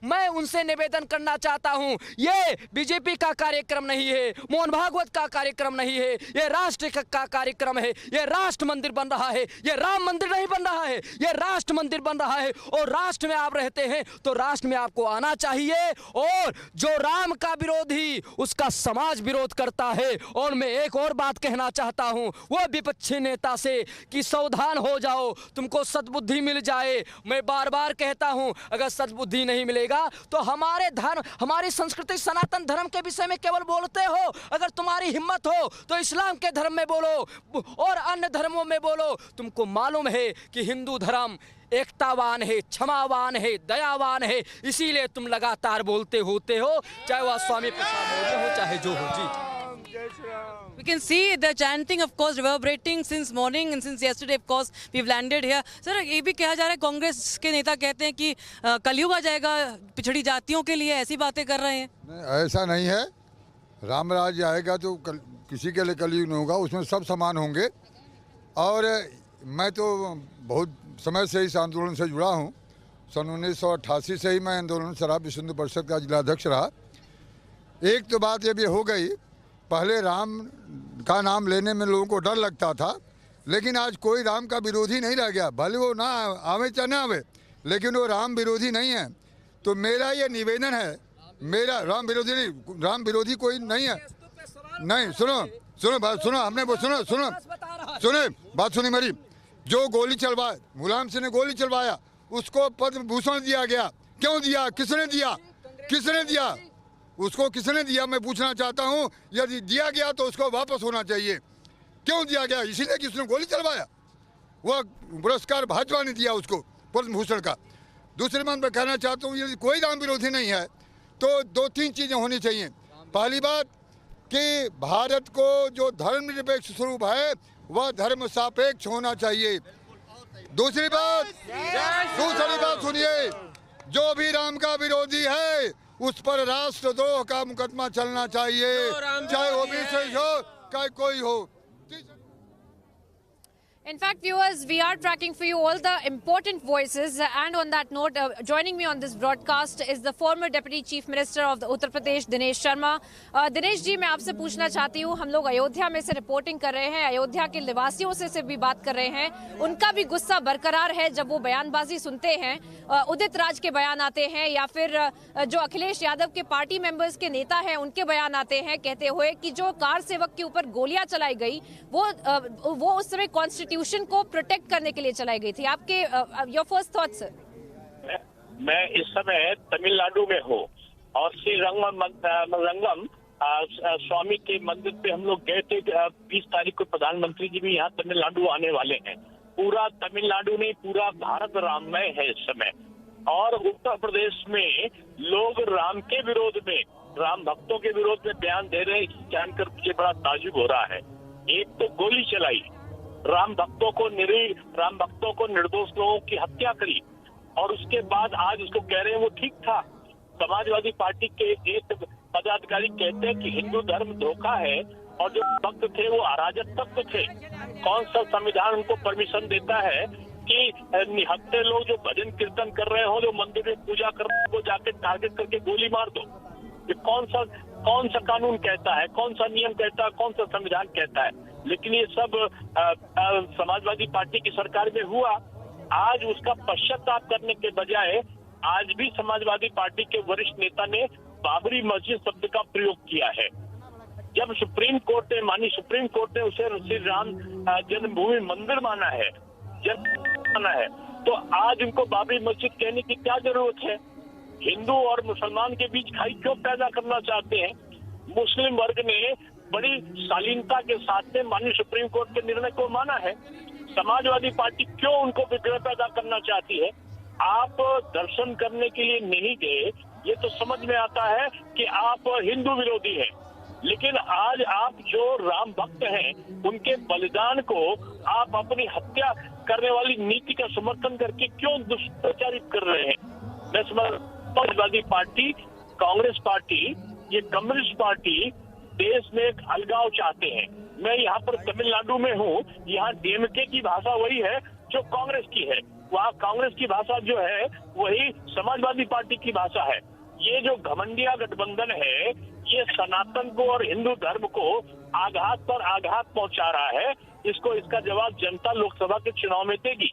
मैं उनसे निवेदन करना चाहता हूँ, ये बीजेपी का कार्यक्रम नहीं है, मोहन भागवत का कार्यक्रम नहीं है, ये राष्ट्र का कार्यक्रम है। ये राष्ट्र मंदिर बन रहा है, ये राम मंदिर नहीं बन रहा है, ये राष्ट्र मंदिर बन रहा है। और राष्ट्र में आप रहते हैं तो राष्ट्र में आपको आना चाहिए। और जो राम का विरोधी उसका समाज विरोध करता है। और मैं एक और बात कहना चाहता हूं वो विपक्षी नेता से कि सावधान हो जाओ, तुमको सद्बुद्धि मिल जाए। मैं बार बार कहता हूं अगर सद्बुद्धि नहीं मिलेगा तो हमारे धर्म, हमारी संस्कृति, सनातन धर्म के विषय में केवल बोलते हो। अगर तुम्हारी हिम्मत हो तो इस्लाम के धर्म में बोलो और अन्य धर्मों में बोलो। तुमको मालूम है कि हिंदू धर्म एकतावान है, क्षमावान है, दयावान है, इसीलिए तुम लगातार बोलते होते हो, चाहे वह स्वामी प्रसाद मौर्य हो चाहे जो हो। जी, we can see the chanting of course reverberating since morning and since yesterday of course we've landed here. Sir ये भी कहा जा रहा है, कांग्रेस के नेता कहते हैं कि कलयुग आ जाएगा पिछड़ी जातियों के लिए, ऐसी बातें कर रहे हैं। ऐसा नहीं है, राम राज्य आएगा तो किसी के लिए कलयुग नहीं होगा, उसमें सब समान होंगे। और मैं तो बहुत समय से इस आंदोलन से जुड़ा हूँ। सन 1988 से ही मैं आंदोलन शराब विश्व हिंदू परिषद का जिलाध्यक्ष रहा। एक तो बात ये भी हो गई, पहले राम का नाम लेने में लोगों को डर लगता था, लेकिन आज कोई राम का विरोधी नहीं रह गया। भले वो ना आवे चाहे ना आवे, लेकिन वो राम विरोधी नहीं है। तो मेरा ये निवेदन है, मेरा राम विरोधी नहीं, राम विरोधी कोई नहीं है। नहीं, सुनो बात सुनो, हमने वो सुनो बात सुनी मेरी। जो गोली चलवाया, मुलायम सिंह ने गोली चलवाया, उसको पद्म भूषण दिया गया। क्यों दिया? किसने दिया? किसने दिया? उसको किसने दिया? मैं पूछना चाहता हूँ। यदि दिया गया तो उसको वापस होना चाहिए। क्यों दिया गया? इसीलिए कि उसने गोली चलवाया। वह पुरस्कार भाजपा ने दिया उसको पद्म भूषण का। दूसरी बात मैं कहना चाहता हूँ, यदि कोई राम विरोधी नहीं है तो 2-3 चीज़ें होनी चाहिए। पहली बात कि भारत को जो धर्मनिरपेक्ष स्वरूप है वह धर्म सापेक्ष होना चाहिए। दूसरी बात सुनिए, जो भी राम का विरोधी है उस पर राष्ट्रद्रोह का मुकदमा चलना चाहिए, चाहे वो विशेष हो चाहे कोई हो। In fact, viewers, we are tracking for you all the important voices. And on that note, joining me on this broadcast is the former Deputy Chief Minister of the Uttar Pradesh, Dinesh Sharma. Dinesh ji, मैं आपसे पूछना चाहती हूँ, हम लोग अयोध्या में से reporting कर रहे हैं, अयोध्या के निवासियों से भी बात कर रहे हैं। उनका भी गुस्सा बरकरार है जब वो बयानबाजी सुनते हैं, उदित राज के बयान आते हैं या फिर जो अखिलेश यादव के पार्टी मेंबर्स के नेता हैं उनके बयान आते हैं कहते हुए कि जो कार सेवक के ऊपर गोलियां चलाई गई वो उस समय कॉन्स्टिट्यूशन को प्रोटेक्ट करने के लिए चलाई गई थी। आपके योर फर्स्ट थॉट्स सर? मैं इस समय तमिलनाडु में हूँ और श्री रंगम स्वामी के मंदिर पे हम लोग गए थे। 20 तारीख को प्रधानमंत्री जी भी यहाँ तमिलनाडु आने वाले हैं। पूरा तमिलनाडु नहीं, पूरा भारत राममय है इस समय। और उत्तर प्रदेश में लोग राम के विरोध में, राम भक्तों के विरोध में बयान दे रहे हैं। जानकर मुझे बड़ा ताज्जुब हो रहा है। एक तो गोली चलाई, राम भक्तों को निर्दोष लोगों की हत्या करी और उसके बाद आज उसको कह रहे हैं वो ठीक था। समाजवादी पार्टी के एक पदाधिकारी कहते हैं कि हिंदू धर्म धोखा है और जो भक्त थे वो अराजक तत्व थे। कौन सा संविधान उनको परमिशन देता है कि निहत्थे लोग जो भजन कीर्तन कर रहे हो, जो मंदिर में पूजा कर रहे हो, वो जाके टारगेट करके गोली मार दो? ये कौन सा कानून कहता है, कौन सा नियम कहता है, कौन सा संविधान कहता है? लेकिन ये सब समाजवादी पार्टी की सरकार में हुआ। आज उसका पश्चाताप करने के बजाय आज भी समाजवादी पार्टी के वरिष्ठ नेता ने बाबरी मस्जिद शब्द का प्रयोग किया है। जब सुप्रीम कोर्ट ने उसे श्री राम जन्मभूमि मंदिर माना है, तो आज उनको बाबरी मस्जिद कहने की क्या जरूरत है? हिंदू और मुसलमान के बीच खाई क्यों पैदा करना चाहते हैं? मुस्लिम वर्ग ने बड़ी शालीनता के साथ में माननीय सुप्रीम कोर्ट के निर्णय को माना है। समाजवादी पार्टी क्यों उनको विग्रह पैदा करना चाहती है? आप दर्शन करने के लिए नहीं गए, ये तो समझ में आता है कि आप हिंदू विरोधी हैं। लेकिन आज आप जो राम भक्त हैं उनके बलिदान को आप अपनी हत्या करने वाली नीति का समर्थन करके क्यों दुष्प्रचारित कर रहे हैं? मैं समाजवादी पार्टी, कांग्रेस पार्टी, ये कम्युनिस्ट पार्टी देश में एक अलगाव चाहते हैं। मैं यहाँ पर तमिलनाडु में हूँ, यहाँ डीएमके की भाषा वही है जो कांग्रेस की है, वहाँ कांग्रेस की भाषा जो है वही समाजवादी पार्टी की भाषा है। ये जो घमंडिया गठबंधन है ये सनातन को और हिंदू धर्म को आघात पर आघात पहुंचा रहा है। इसका जवाब जनता लोकसभा के चुनाव में देगी।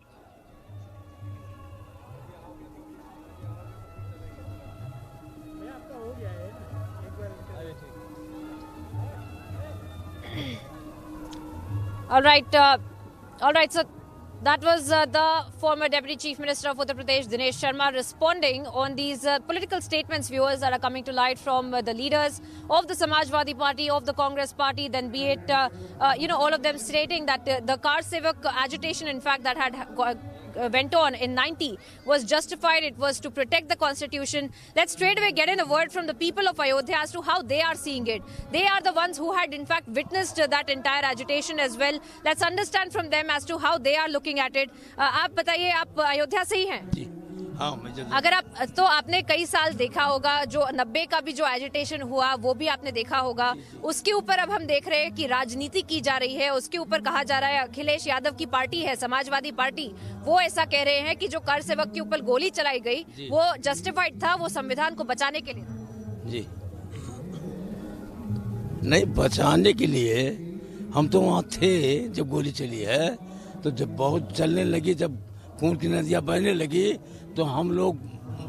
All right. So that was the former Deputy Chief Minister of Uttar Pradesh, Dinesh Sharma, responding on these political statements, viewers, that are coming to light from the leaders of the Samajwadi Party, of the Congress Party, then be it, all of them stating that the car sevak agitation, in fact, that had went on in 90 was justified. It was to protect the constitution. Let's straight away get in a word from the people of Ayodhya as to how they are seeing it. They are the ones who had in fact witnessed that entire agitation as well. Let's understand from them as to how they are looking at it. आप बताइए, आप अयोध्या से ही हैं? अगर आपने कई साल देखा होगा, जो 90 का भी जो एजिटेशन हुआ वो भी आपने देखा होगा। उसके ऊपर अब हम देख रहे हैं कि राजनीति की जा रही है। उसके ऊपर कहा जा रहा है अखिलेश यादव की पार्टी है, समाजवादी पार्टी, वो ऐसा कह रहे हैं कि जो कार सेवक के ऊपर गोली चलाई गई वो जस्टिफाइड था, वो संविधान को बचाने के लिए। जी नहीं, बचाने के लिए हम तो वहाँ थे जब गोली चली है। तो जब बहुत चलने लगी, जब खून की नदियाँ बहने लगी तो हम लोग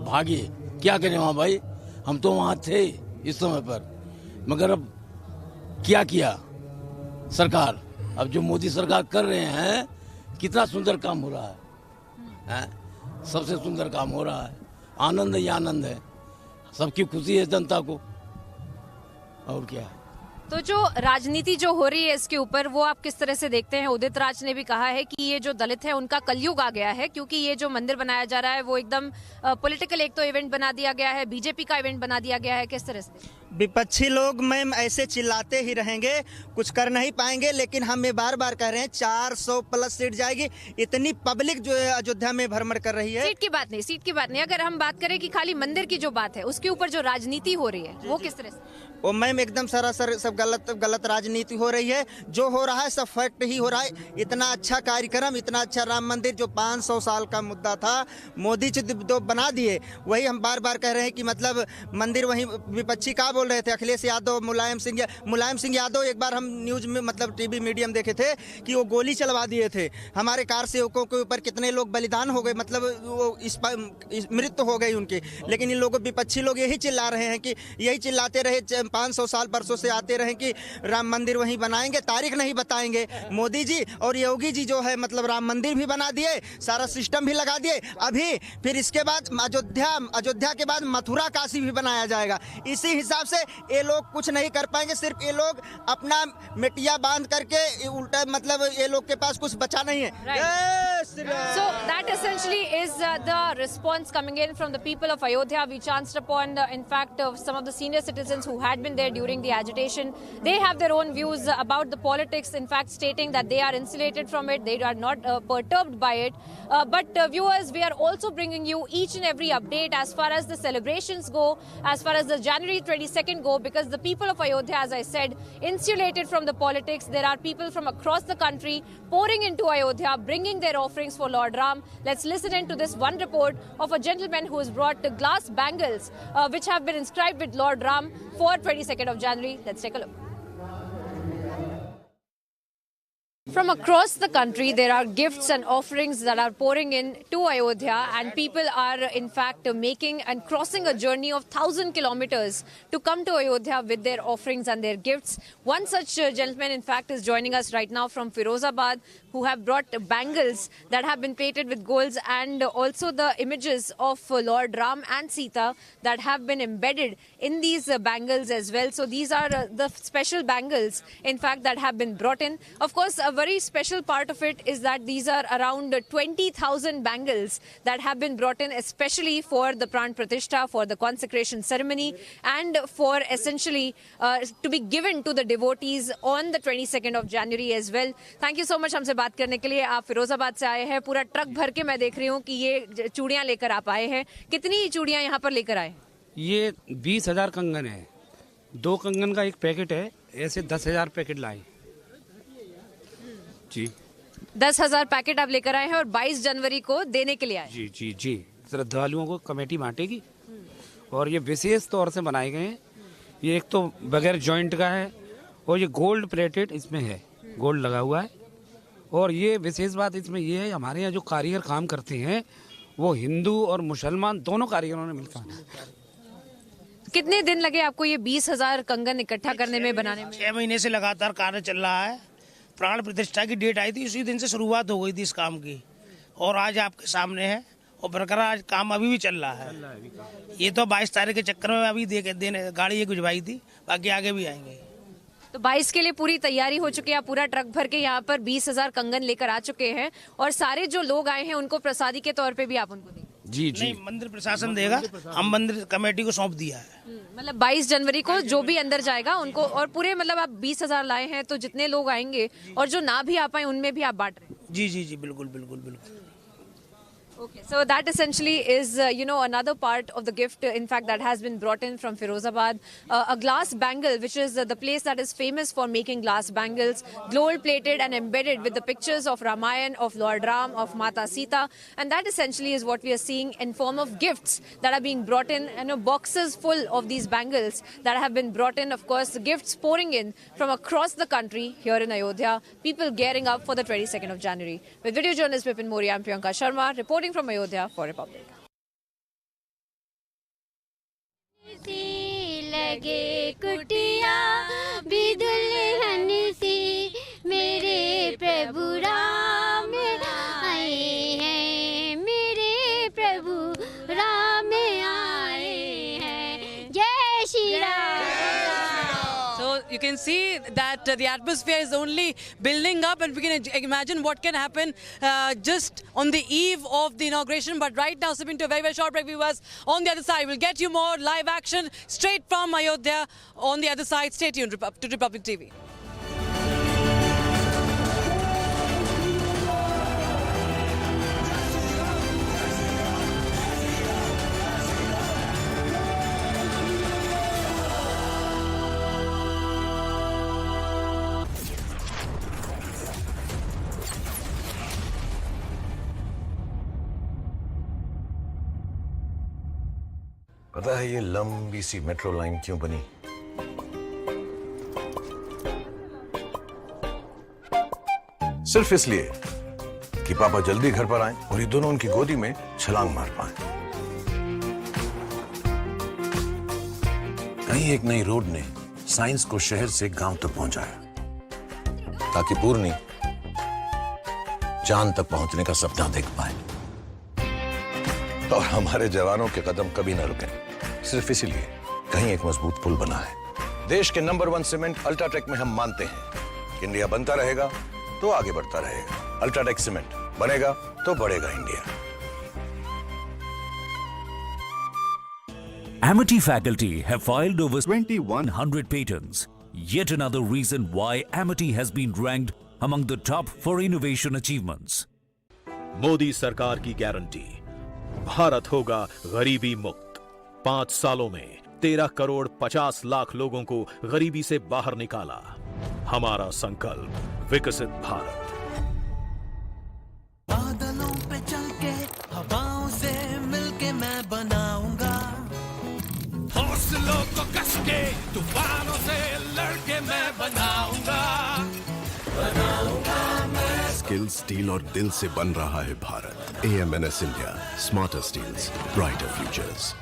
भागे। क्या करें वहाँ भाई, हम तो वहाँ थे इस समय पर। मगर अब क्या किया सरकार, अब जो मोदी सरकार कर रहे हैं कितना सुंदर काम हो रहा है, सबसे सुंदर काम हो रहा है। आनंद ही आनंद है, सबकी खुशी है जनता को, और क्या है। तो जो राजनीति जो हो रही है इसके ऊपर वो आप किस तरह से देखते हैं? उदित राज ने भी कहा है कि ये जो दलित है उनका कलयुग आ गया है, क्योंकि ये जो मंदिर बनाया जा रहा है वो एकदम पॉलिटिकल एक तो इवेंट बना दिया गया है, बीजेपी का इवेंट बना दिया गया है। किस तरह से? विपक्षी लोग मैम ऐसे चिल्लाते ही रहेंगे, कुछ कर नहीं पाएंगे, लेकिन हम ये बार बार कह रहे हैं 400 प्लस सीट जाएगी। इतनी पब्लिक जो है अयोध्या में भ्रमण कर रही है। सीट की बात नहीं, अगर हम बात करें कि खाली मंदिर की जो बात है उसके ऊपर जो राजनीति हो रही है वो किस तरह से? वो मैम एकदम सरासर सब गलत राजनीति हो रही है। जो हो रहा है सब फैक्ट ही हो रहा है। इतना अच्छा कार्यक्रम, इतना अच्छा राम मंदिर जो 500 साल का मुद्दा था, मोदी जी तो बना दिए। वही हम बार बार कह रहे हैं कि मतलब मंदिर वही विपक्षी का बोल रहे थे, अखिलेश यादव, मुलायम सिंह यादव। एक बार हम न्यूज में मतलब टीवी मीडियम देखे थे कि वो गोली चलवा दिए थे। हमारे कार सेवकों के ऊपर कितने लोग बलिदान हो गए, मतलब वो मृत्यु हो गई उनकी। लेकिन इन लोगों विपक्षी लोग यही चिल्ला रहे हैं कि यही चिल्लाते रहे 500 साल परसों से आते रहे कि राम मंदिर वहीं बनाएंगे, तारीख नहीं बताएंगे। मोदी जी और योगी जी जो है मतलब राम मंदिर भी बना दिए, सारा सिस्टम भी लगा दिए। अभी फिर इसके बाद अयोध्या के बाद मथुरा काशी भी बनाया जाएगा। इसी हिसाब से ये लोग कुछ नहीं कर पाएंगे। सिर्फ ये लोग अपना मिटिया बांध करके उल्टा, मतलब ये लोग के पास कुछ बचा नहीं है। So that essentially is the response coming in from the people of Ayodhya. We chanced upon, in fact, some of the senior citizens who had been there during the agitation. They have their own views about the politics, in fact, stating that they are insulated from it. They are not perturbed by it. But viewers, we are also bringing you each and every update as far as the celebrations go, as far as the January 22nd go, because the people of Ayodhya, as I said, insulated from the politics. There are people from across the country pouring into Ayodhya, bringing their offerings for Lord Ram. Let's listen in to this one report of a gentleman who has brought glass bangles which have been inscribed with Lord Ram for 22nd of January. Let's take a look. From across the country, there are gifts and offerings that are pouring in to Ayodhya, and people are in fact making and crossing a journey of 1,000 kilometers to come to Ayodhya with their offerings and their gifts. One such gentleman, in fact, is joining us right now from Firozabad, who have brought bangles that have been plated with golds and also the images of Lord Ram and Sita that have been embedded in these bangles as well. So these are the special bangles, in fact, that have been brought in. Of course, a very special part of it is that these are around 20,000 bangles that have been brought in especially for the Pran Pratishtha, for the consecration ceremony, and for essentially to be given to the devotees on the 22nd of January as well. Thank you so much हमसे बात करने के लिए। आप फिरोजाबाद से आए हैं, पूरा ट्रक भर के मैं देख रही हूँ कि ये चूड़ियाँ लेकर आप आए हैं। कितनी चूड़ियाँ यहाँ पर लेकर आए? ये 20,000 कंगन है। 2 कंगन का एक पैकेट है, ऐसे 10,000 पैकेट लाए जी। 10,000 पैकेट आप लेकर आए हैं और 22 जनवरी को देने के लिए आए? जी जी जी, श्रद्धालुओं को कमेटी बांटेगी और ये विशेष तौर से बनाए गए हैं। ये एक तो बगैर जॉइंट का है और ये गोल्ड प्लेटेड इसमें है, गोल्ड लगा हुआ है। और ये विशेष बात इसमें ये है, हमारे यहाँ जो कारीगर काम करते हैं वो हिंदू और मुसलमान दोनों कारीगरों ने मिलकर। कितने दिन लगे आपको ये 20,000 कंगन इकट्ठा करने में, बनाने में? 6 महीने से लगातार कार्य चल रहा है। प्राण प्रतिष्ठा की डेट आई थी, उसी दिन से शुरुआत हो गई थी इस काम की और आज आपके सामने है और बरकरार आज काम अभी भी चल रहा है। ये तो 22 तारीख के चक्कर में अभी देने गाड़ी एक भिजवाई थी, बाकी आगे भी आएंगे। तो 22 के लिए पूरी तैयारी हो चुकी है। आप पूरा ट्रक भर के यहाँ पर 20,000 कंगन लेकर आ चुके हैं और सारे जो लोग आए हैं उनको प्रसादी के तौर पे भी आप उनको देंगे? जी जी, नहीं, मंदिर प्रशासन देगा, हम मंदिर कमेटी को सौंप दिया है। मतलब 22 जनवरी को जो भी अंदर जाएगा उनको, और पूरे मतलब आप 20,000 लाए हैं तो जितने लोग आएंगे और जो ना भी आ पाए उनमें भी आप बांट रहे हैं? जी जी जी, बिल्कुल बिल्कुल बिल्कुल। Okay, so that essentially is, another part of the gift, in fact, that has been brought in from Firozabad. A glass bangle, which is the place that is famous for making glass bangles, gold-plated and embedded with the pictures of Ramayan, of Lord Ram, of Mata Sita. And that essentially is what we are seeing in form of gifts that are being brought in, boxes full of these bangles that have been brought in. Of course, the gifts pouring in from across the country here in Ayodhya. People gearing up for the 22nd of January. With video journalist Vipin Mori, I'm Priyanka Sharma, reporting from Ayodhya for Republic. लगे कुटिया भी दुल्हन सी मेरे प्रभु Ram Shri Ram. So you can see that the atmosphere is only building up, and we can imagine what can happen just on the eve of the inauguration. But right now, stepping to a very, very short break, viewers. On the other side, we'll get you more live action straight from Ayodhya. On the other side, stay tuned to Republic TV. पता है ये लंबी सी metro line क्यों बनी? सिर्फ इसलिए कि पापा जल्दी घर पर आए और ये दोनों उनकी गोदी में छलांग मार पाए। कहीं एक नई रोड ने साइंस को शहर से गांव तक पहुंचाया ताकि पूर्णी चांद तक पहुंचने का सपना देख पाए। और हमारे जवानों के कदम कभी न रुके, सिर्फ इसीलिए कहीं एक मजबूत पुल बना है। देश के नंबर 1 सीमेंट अल्ट्राटेक में हम मानते हैं कि इंडिया बनता रहेगा तो आगे बढ़ता रहेगा। अल्ट्राटेक सीमेंट बनेगा तो बढ़ेगा India. Amity faculty have filed over 2100 patents. Yet another reason why Amity has been ranked among the top for innovation achievements. Modi सरकार की गारंटी, भारत होगा गरीबी मुक्त। 5 सालों में 13 करोड़ 50 लाख लोगों को गरीबी से बाहर निकाला। हमारा संकल्प विकसित भारत। बादलों पे चल के हवाओं से मिलके मैं बनाऊंगा, हौसलों को कस के तूफानों से लड़के मैं बनाऊंगा मैं। स्किल, स्टील और दिल से बन रहा है Bharat. AMNS India, smarter steels, brighter futures.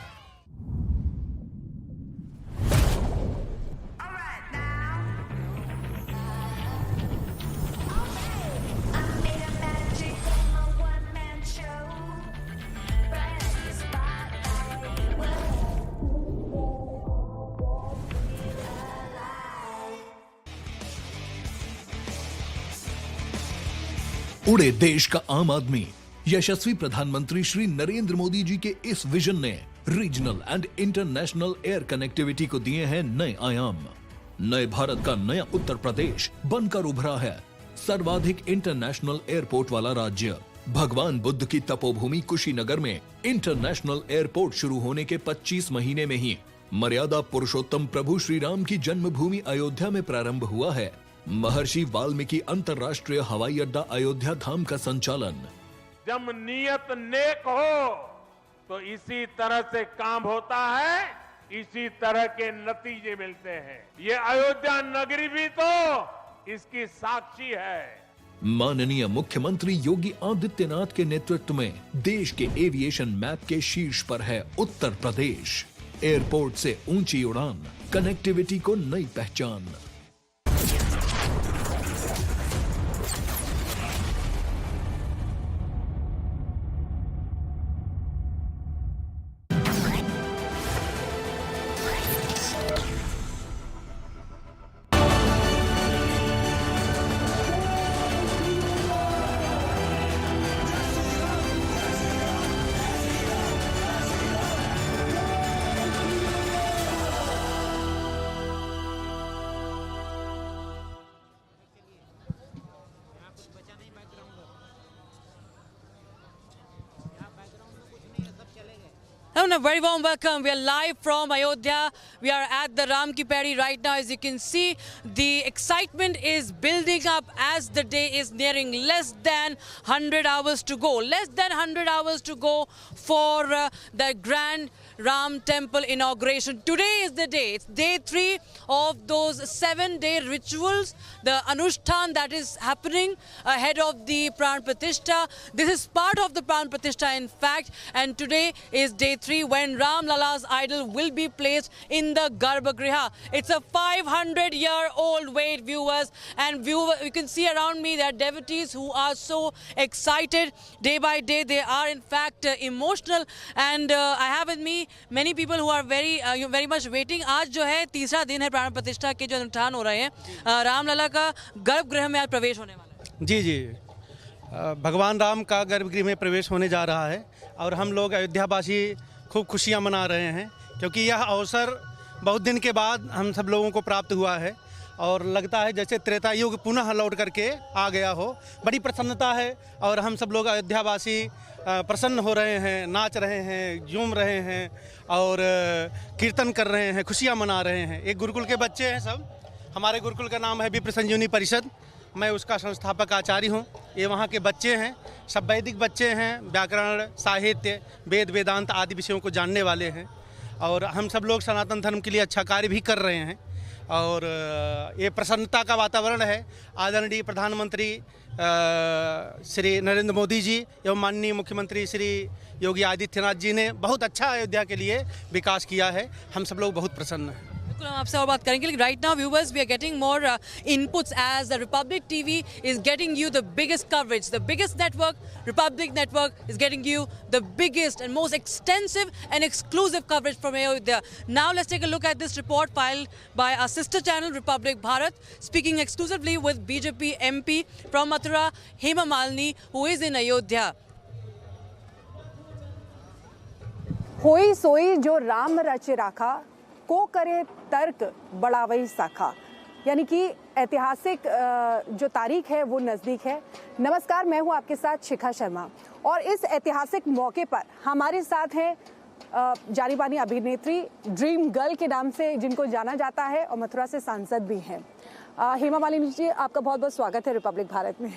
उड़े देश का आम आदमी। यशस्वी प्रधानमंत्री श्री नरेंद्र मोदी जी के इस विजन ने regional and international air connectivity को दिए हैं नए आयाम। नए भारत का नया उत्तर प्रदेश बनकर उभरा है सर्वाधिक इंटरनेशनल एयरपोर्ट वाला राज्य। भगवान बुद्ध की तपोभूमि कुशीनगर में इंटरनेशनल एयरपोर्ट शुरू होने के 25 महीने में ही मर्यादा पुरुषोत्तम प्रभु श्री राम की जन्मभूमि अयोध्या में प्रारंभ हुआ है। महर्षि वाल्मीकि अंतर्राष्ट्रीय हवाई अड्डा अयोध्या धाम का संचालन। जब नियत नेक हो तो इसी तरह से काम होता है, इसी तरह के नतीजे मिलते हैं। ये अयोध्या नगरी भी तो इसकी साक्षी है। माननीय मुख्यमंत्री योगी आदित्यनाथ के नेतृत्व में देश के एविएशन मैप के शीर्ष पर है उत्तर प्रदेश। एयरपोर्ट से ऊंची उड़ान, कनेक्टिविटी को नई पहचान। And a very warm welcome. We are live from Ayodhya. We are at the Ram Ki Paidi right now. As you can see, the excitement is building up as the day is nearing. Less than 100 hours to go. Less than 100 hours to go for the grand Ram temple inauguration. Today is the day. It's day 3 of those 7-day rituals, the Anushtan that is happening ahead of the Pran Pratishtha. This is part of the Pran Pratishtha, in fact, and today is day 3 when Ram Lala's idol will be placed in in the Garbhagriha. It's a 500-year-old wait, viewers. And you can see around me there are devotees who are so excited day by day. They are in fact emotional. And I have with me many people who are very much waiting. आज जो है तीसरा दिन है प्राण प्रतिष्ठा के जो अनुष्ठान हो रहे हैं। रामलला का गर्भगृह में आज प्रवेश होने वाला है। जी जी, भगवान राम का गर्भगृह में प्रवेश होने जा रहा है और हम लोग अयोध्यावासी खूब खुशियां मना रहे हैं क्योंकि यह अवसर बहुत दिन के बाद हम सब लोगों को प्राप्त हुआ है और लगता है जैसे त्रेता युग पुनः लौट करके आ गया हो। बड़ी प्रसन्नता है और हम सब लोग अयोध्यावासी प्रसन्न हो रहे हैं, नाच रहे हैं, झूम रहे हैं और कीर्तन कर रहे हैं, खुशियां मना रहे हैं। एक गुरुकुल के बच्चे हैं सब। हमारे गुरुकुल का नाम है विप्र संजीवनी परिषद। मैं उसका संस्थापक आचार्य हूँ। ये वहाँ के बच्चे हैं, सब वैदिक बच्चे हैं, व्याकरण, साहित्य, वेद वेदांत आदि विषयों को जानने वाले हैं और हम सब लोग सनातन धर्म के लिए अच्छा कार्य भी कर रहे हैं और ये प्रसन्नता का वातावरण है। आदरणीय प्रधानमंत्री श्री नरेंद्र मोदी जी एवं माननीय मुख्यमंत्री श्री योगी आदित्यनाथ जी ने बहुत अच्छा अयोध्या के लिए विकास किया है। हम सब लोग बहुत प्रसन्न हैं। बिल्कुल, हम आपसे और बात करेंगे। Right now viewers, we are getting more inputs as the Republic TV is getting you the biggest coverage, the biggest network, Republic network is getting you the biggest and most extensive and exclusive coverage from Ayodhya. Now let's take a look at this report filed by our sister channel Republic Bharat, speaking exclusively with BJP MP from Mathura, Hema Malini, who is in Ayodhya. होई सोई जो राम रचे राखा, को करे तर्क बढ़ावई साखा। यानी कि ऐतिहासिक जो तारीख है वो नज़दीक है। नमस्कार, मैं हूँ आपके साथ शिखा शर्मा और इस ऐतिहासिक मौके पर हमारे साथ हैं जानी मानी अभिनेत्री, ड्रीम गर्ल के नाम से जिनको जाना जाता है और मथुरा से सांसद भी हैं। हेमा मालिनी जी, आपका बहुत बहुत स्वागत है रिपब्लिक भारत में।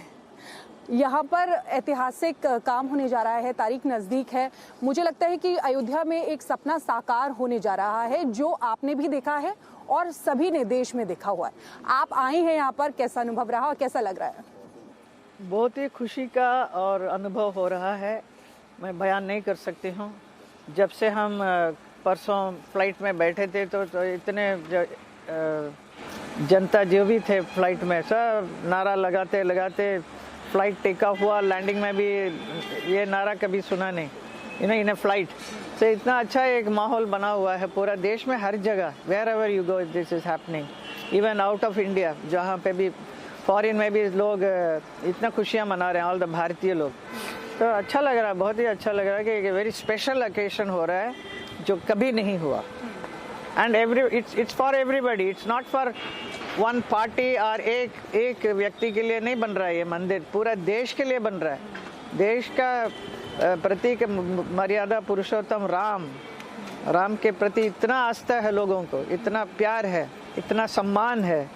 यहाँ पर ऐतिहासिक काम होने जा रहा है, तारीख नज़दीक है। मुझे लगता है कि अयोध्या में एक सपना साकार होने जा रहा है जो आपने भी देखा है और सभी ने देश में देखा हुआ है। आप आए हैं यहाँ पर, कैसा अनुभव रहा और कैसा लग रहा है? बहुत ही खुशी का और अनुभव हो रहा है, मैं बयान नहीं कर सकती हूँ। जब से हम परसों फ्लाइट में बैठे थे तो इतने जनता जो भी थे फ्लाइट में, सब नारा लगाते लगाते फ्लाइट टेक ऑफ हुआ। लैंडिंग में भी ये नारा कभी सुना नहीं इन फ्लाइट से। इतना अच्छा एक माहौल बना हुआ है पूरा देश में, हर जगह, wherever you go this is happening, even out of India, जहाँ पे भी फॉरेन में भी लोग इतना खुशियाँ मना रहे हैं, ऑल द भारतीय लोग। तो अच्छा लग रहा है, बहुत ही अच्छा लग रहा है कि एक वेरी स्पेशल ओकेशन हो रहा है जो कभी नहीं हुआ। And it's for everybody, it's not for one party और एक व्यक्ति के लिए नहीं बन रहा है ये मंदिर, पूरा देश के लिए बन रहा है। देश का प्रतीक मर्यादा पुरुषोत्तम राम के प्रति इतना आस्था है लोगों को, इतना प्यार है, इतना सम्मान है,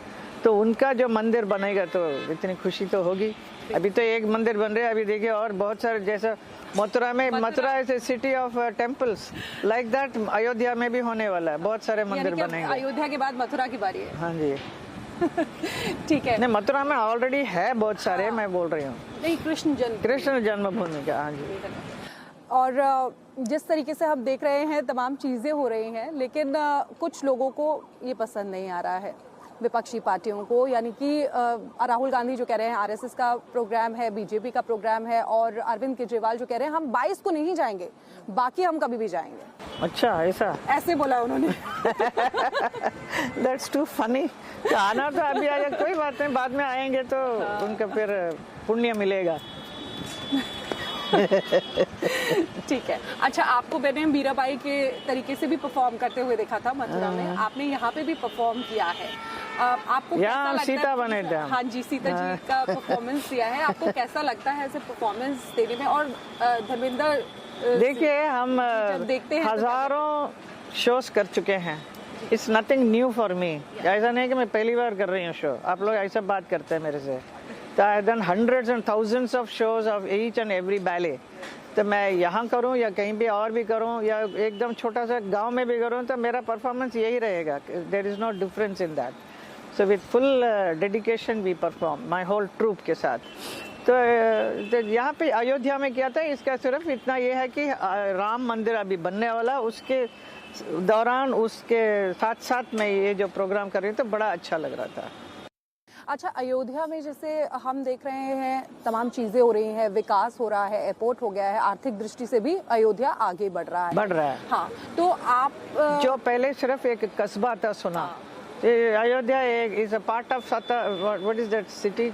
तो उनका जो मंदिर बनेगा तो इतनी खुशी तो होगी। अभी तो एक मंदिर बन रहा है, अभी देखिए और बहुत सारे, जैसा Mathura is a city of temples, like that Ayodhya में भी होने वाला है, बहुत सारे मंदिर बनेंगे। अयोध्या के बाद मथुरा की बारी है। हाँ जी ठीक है। नहीं, मथुरा में ऑलरेडी है बहुत सारे, मैं बोल रही हूँ नहीं, कृष्ण जन्मभूमि का। हाँ जी। और जिस तरीके से हम देख रहे हैं तमाम चीज़ें हो रही हैं, लेकिन कुछ लोगों को ये पसंद नहीं आ रहा है, विपक्षी पार्टियों को। यानी कि राहुल गांधी जो कह रहे हैं आरएसएस का प्रोग्राम है, बीजेपी का प्रोग्राम है, और अरविंद केजरीवाल जो कह रहे हैं हम 22 को नहीं जाएंगे, बाकी हम कभी भी जाएंगे। अच्छा, ऐसे बोला उन्होंने। That's too funny। तो आना तो अभी आ जाए, कोई बात नहीं, बाद में आएंगे तो उनका फिर पुण्य मिलेगा। ठीक है। अच्छा, आपको मैंने मीराबाई के तरीके से भी परफॉर्म करते हुए देखा था मथुरा में, आपने यहाँ पे भी परफॉर्म किया है। आपको कैसा लगता सीता है? बने थे। हाँ जी, सीता जी का परफॉर्मेंस दिया है। आपको कैसा लगता है ऐसे परफॉर्मेंस देने में? और धर्मेंद्र, देखिए हम हजारों शोज कर चुके हैं, it's nothing new for me. ऐसा नहीं कि मैं पहली बार कर रही हूँ शो, आप लोग ऐसा बात करते हैं मेरे से। तो I have done hundreds and thousands of shows of each and every ballet. तो मैं यहाँ करूँ या कहीं भी और भी करूँ या एकदम छोटा सा गांव में भी करूँ, तो मेरा परफॉर्मेंस यही रहेगा। There is no difference in that. So with full dedication we perform, my whole troupe के साथ। तो यहाँ पे अयोध्या में किया था, इसका सिर्फ इतना ये है कि राम मंदिर अभी बनने वाला, उसके दौरान उसके साथ साथ मैं ये जो प्रोग्राम कर रही हूँ तो बड़ा अच्छा लग रहा था। अच्छा, अयोध्या में जैसे हम देख रहे हैं तमाम चीजें हो रही हैं, विकास हो रहा है, एयरपोर्ट हो गया है, आर्थिक दृष्टि से भी अयोध्या आगे बढ़ रहा है। हाँ, तो आप जो पहले सिर्फ एक कस्बा था सुना, Ayodhya is a part of what is that city,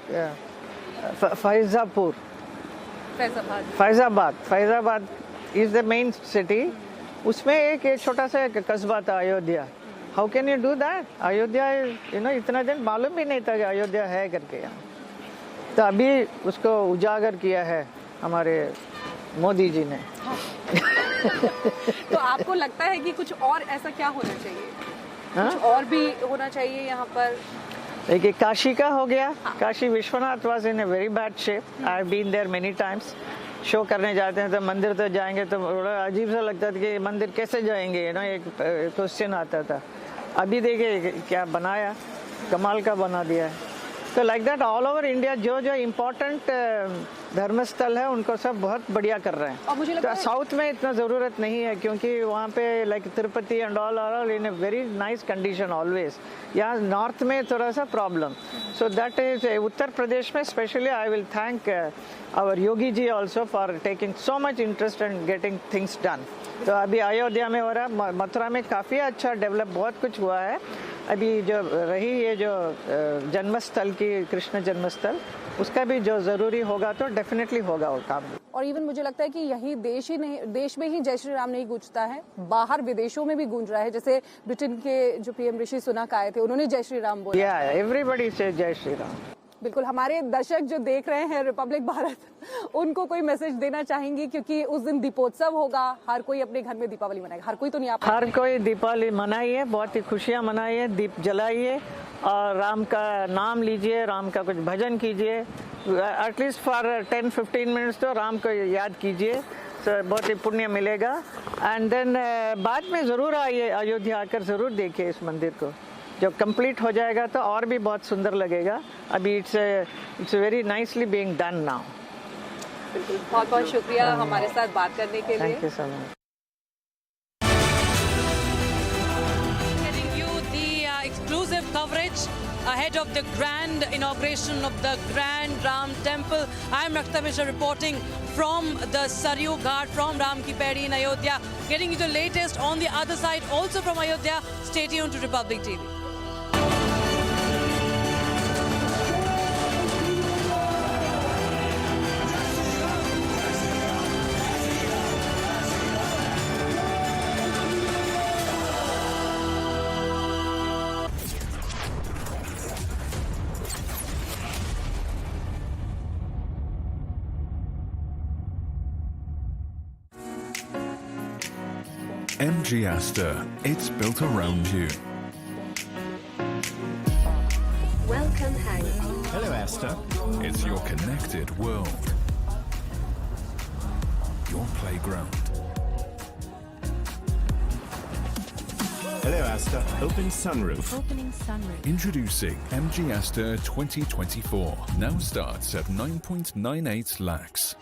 Faizabad is the main city. उसमें एक छोटा सा एक कस्बा था Ayodhya. How can you do that? Ayodhya इतना दिन मालूम भी नहीं था कि अयोध्या है करके यहाँ, तो अभी उसको उजागर किया है हमारे मोदी जी ने। तो आपको लगता है कि कुछ और ऐसा क्या होना चाहिए? कुछ और भी होना चाहिए यहाँ पर? देखिए, काशी का हो गया। Kashi Vishwanath was in a very bad shape. I have been there many times. Show करने जाते हैं तो मंदिर तो जाएंगे तो बड़ा अजीब सा लगता था कि मंदिर कैसे जाएंगे, एक क्वेश्चन आता था। अभी देखिए क्या बनाया, कमाल का बना दिया है। तो like that all over India जो इम्पोर्टेंट धर्मस्थल है उनको सब बहुत बढ़िया कर रहे हैं। और मुझे लगता है साउथ में इतना ज़रूरत नहीं है, क्योंकि वहाँ पे like Tirupati and all in a very nice condition always. यहाँ नॉर्थ में थोड़ा सा problem. So that is Uttar Pradesh में specially I will thank our Yogi ji also for taking so much interest and getting things done. तो अभी अयोध्या में हो रहा, मथुरा में काफ़ी अच्छा डेवलप बहुत कुछ हुआ है। अभी जो रही ये जो जन्मस्थल की कृष्ण जन्मस्थल, उसका भी जो ज़रूरी होगा तो डेफिनेटली होगा वो काम। और इवन मुझे लगता है कि यही देश में ही जय श्री राम नहीं गूंजता है, बाहर विदेशों में भी गूंज रहा है। जैसे ब्रिटेन के जो पीएम ऋषि सुनक आए थे, उन्होंने जय श्री राम बोला। एवरीबॉडी से जय श्री राम। बिल्कुल। हमारे दर्शक जो देख रहे हैं रिपब्लिक भारत, उनको कोई मैसेज देना चाहेंगी? क्योंकि उस दिन दीपोत्सव होगा, हर कोई अपने घर में दीपावली मनाएगा। हर कोई तो नहीं आ पाएगा। हर कोई दीपावली मनाइए, बहुत ही खुशियाँ मनाइए, दीप जलाइए और राम का नाम लीजिए, राम का कुछ भजन कीजिए। एटलीस्ट फॉर 10-15 मिनट्स तो राम को याद कीजिए, तो बहुत ही पुण्य मिलेगा। एंड देन बाद में ज़रूर आइए, अयोध्या आकर ज़रूर देखिए इस मंदिर को। जब कंप्लीट हो जाएगा तो और भी बहुत सुंदर लगेगा। अभी it's very nicely being done now. बिल्कुल, बहुत बहुत शुक्रिया हमारे साथ बात करने के लिए। Thank you so much. Exclusive coverage ahead of the grand inauguration of the Grand Ram Temple. I am Rakta Mishra reporting from the Sarayu Ghat from Ram Ki Paidi in Ayodhya, getting you the latest on the other side, also from Ayodhya. Stay tuned to Republic TV. MG Aster, it's built around you. Welcome, Hank. Hello, Aster. It's your connected world. Your playground. Hello, Aster. Open sunroof. Opening sunroof. Introducing MG Aster 2024. Now starts at 9.98 lakhs.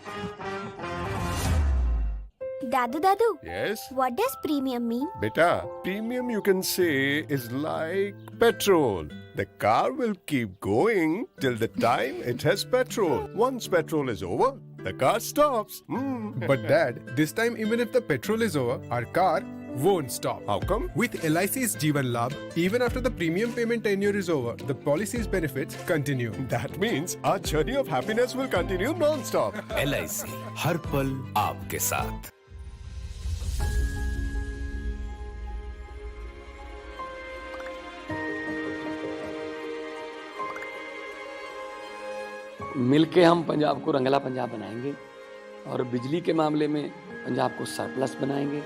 Dadu, Yes? what does premium mean? Beta, premium you can say is like petrol. The car will keep going till the time it has petrol. Once petrol is over, the car stops. But Dad, this time even if the petrol is over, our car won't stop. How come? With LIC's Jeevan Labh, even after the premium payment tenure is over, the policy's benefits continue. That means our journey of happiness will continue non-stop. LIC, हर पल आपके साथ। मिलके हम पंजाब को रंगला पंजाब बनाएंगे और बिजली के मामले में पंजाब को सरप्लस बनाएंगे।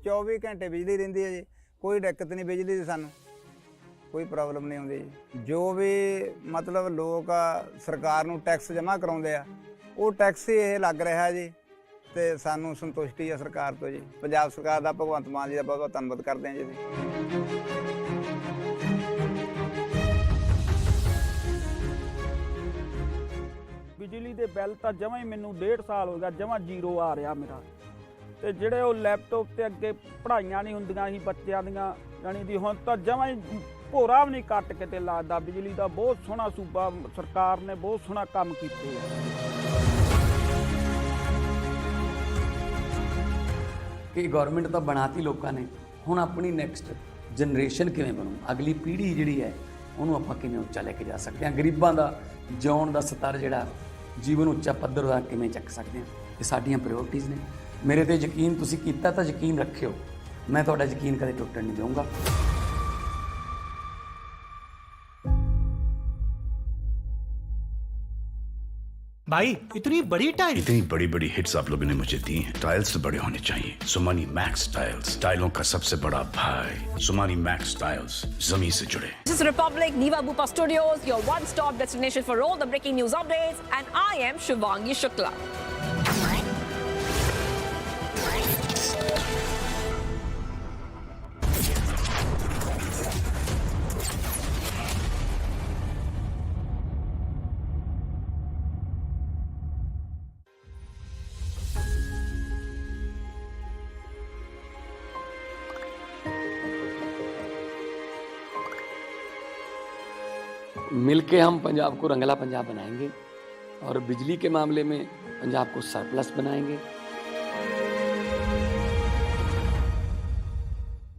24 घंटे बिजली रहिंदी है जी, कोई दिक्कत नहीं बिजली दी, सानू कोई प्रॉब्लम नहीं आउंदी जी। जो भी मतलब लोग सरकार नू टैक्स जमा कराउंदे आ, वो टैक्स ही ये लग रहा जी, ते सानू संतुष्टि है सरकार तो जी। पंजाब सरकार दा, भगवंत मान जी दा बहुत बहुत धन्नवाद करते हैं जी। ਬਿਜਲੀ ਦੇ ਬਿੱਲ ਤਾਂ ਜਮਾਂ ਹੀ ਮੈਨੂੰ 1.5 ਸਾਲ ਹੋ ਗਿਆ ਜਮਾਂ ਜ਼ੀਰੋ ਆ ਰਿਹਾ ਮੇਰਾ ਤੇ ਜਿਹੜੇ ਉਹ ਲੈਪਟਾਪ ਤੇ ਅੱਗੇ ਪੜ੍ਹਾਈਆਂ ਨਹੀਂ ਹੁੰਦੀਆਂ ਸੀ ਬੱਚਿਆਂ ਦੀਆਂ ਜਾਣੀ ਦੀ ਹੁਣ ਤਾਂ ਜਮਾਂ ਹੀ ਭੋਰਾ ਵੀ ਨਹੀਂ ਕੱਟ ਕੇ ਤੇ ਲੱਗਦਾ ਬਿਜਲੀ ਦਾ ਬਹੁਤ ਸੋਹਣਾ ਸੂਬਾ ਸਰਕਾਰ ਨੇ ਬਹੁਤ ਸੋਹਣਾ ਕੰਮ ਕੀਤੇ ਆ ਕਿ ਗਵਰਨਮੈਂਟ ਤਾਂ ਬਣਾਤੀ ਲੋਕਾਂ ਨੇ ਹੁਣ ਆਪਣੀ ਨੈਕਸਟ ਜਨਰੇਸ਼ਨ ਕਿਵੇਂ ਬਣੂ ਅਗਲੀ ਪੀੜ੍ਹੀ ਜਿਹੜੀ ਹੈ ਉਹਨੂੰ ਆਪਾਂ ਕਿਵੇਂ ਉੱਚਾ ਲੈ ਕੇ ਜਾ ਸਕਦੇ ਹਾਂ ਗਰੀਬਾਂ ਦਾ ਜਿਉਣ ਦਾ ਸਤਰ ਜਿਹੜਾ ਜੀਵਨ ਉੱਚਾ ਪੱਧਰ ਦਾ ਕਿਵੇਂ ਚੱਕ ਸਕਦੇ ਹਾਂ ਇਹ ਸਾਡੀਆਂ ਪ੍ਰਾਇਓਰਟੀਜ਼ ਨੇ ਮੇਰੇ ਤੇ ਯਕੀਨ ਤੁਸੀਂ ਕੀਤਾ ਤਾਂ ਯਕੀਨ ਰੱਖਿਓ ਮੈਂ ਤੁਹਾਡਾ ਯਕੀਨ ਕਦੇ ਟੁੱਟਣ ਨਹੀਂ ਦਊਂਗਾ भाई इतनी बड़ी हिट्स आप लोगों ने मुझे दी हैं टाइल्स तो बड़े होने चाहिए सुमानी मैक्स टाइल्स टाइलों का सबसे बड़ा भाई सुमानी मैक्स टाइल्स जमीन से जुड़े This is Republic Niva Bupa Studios, your one-stop destination for all the breaking news updates, and I am Shivangi Shukla. मिलके हम पंजाब को रंगला पंजाब बनाएंगे और बिजली के मामले में पंजाब को सरप्लस बनाएंगे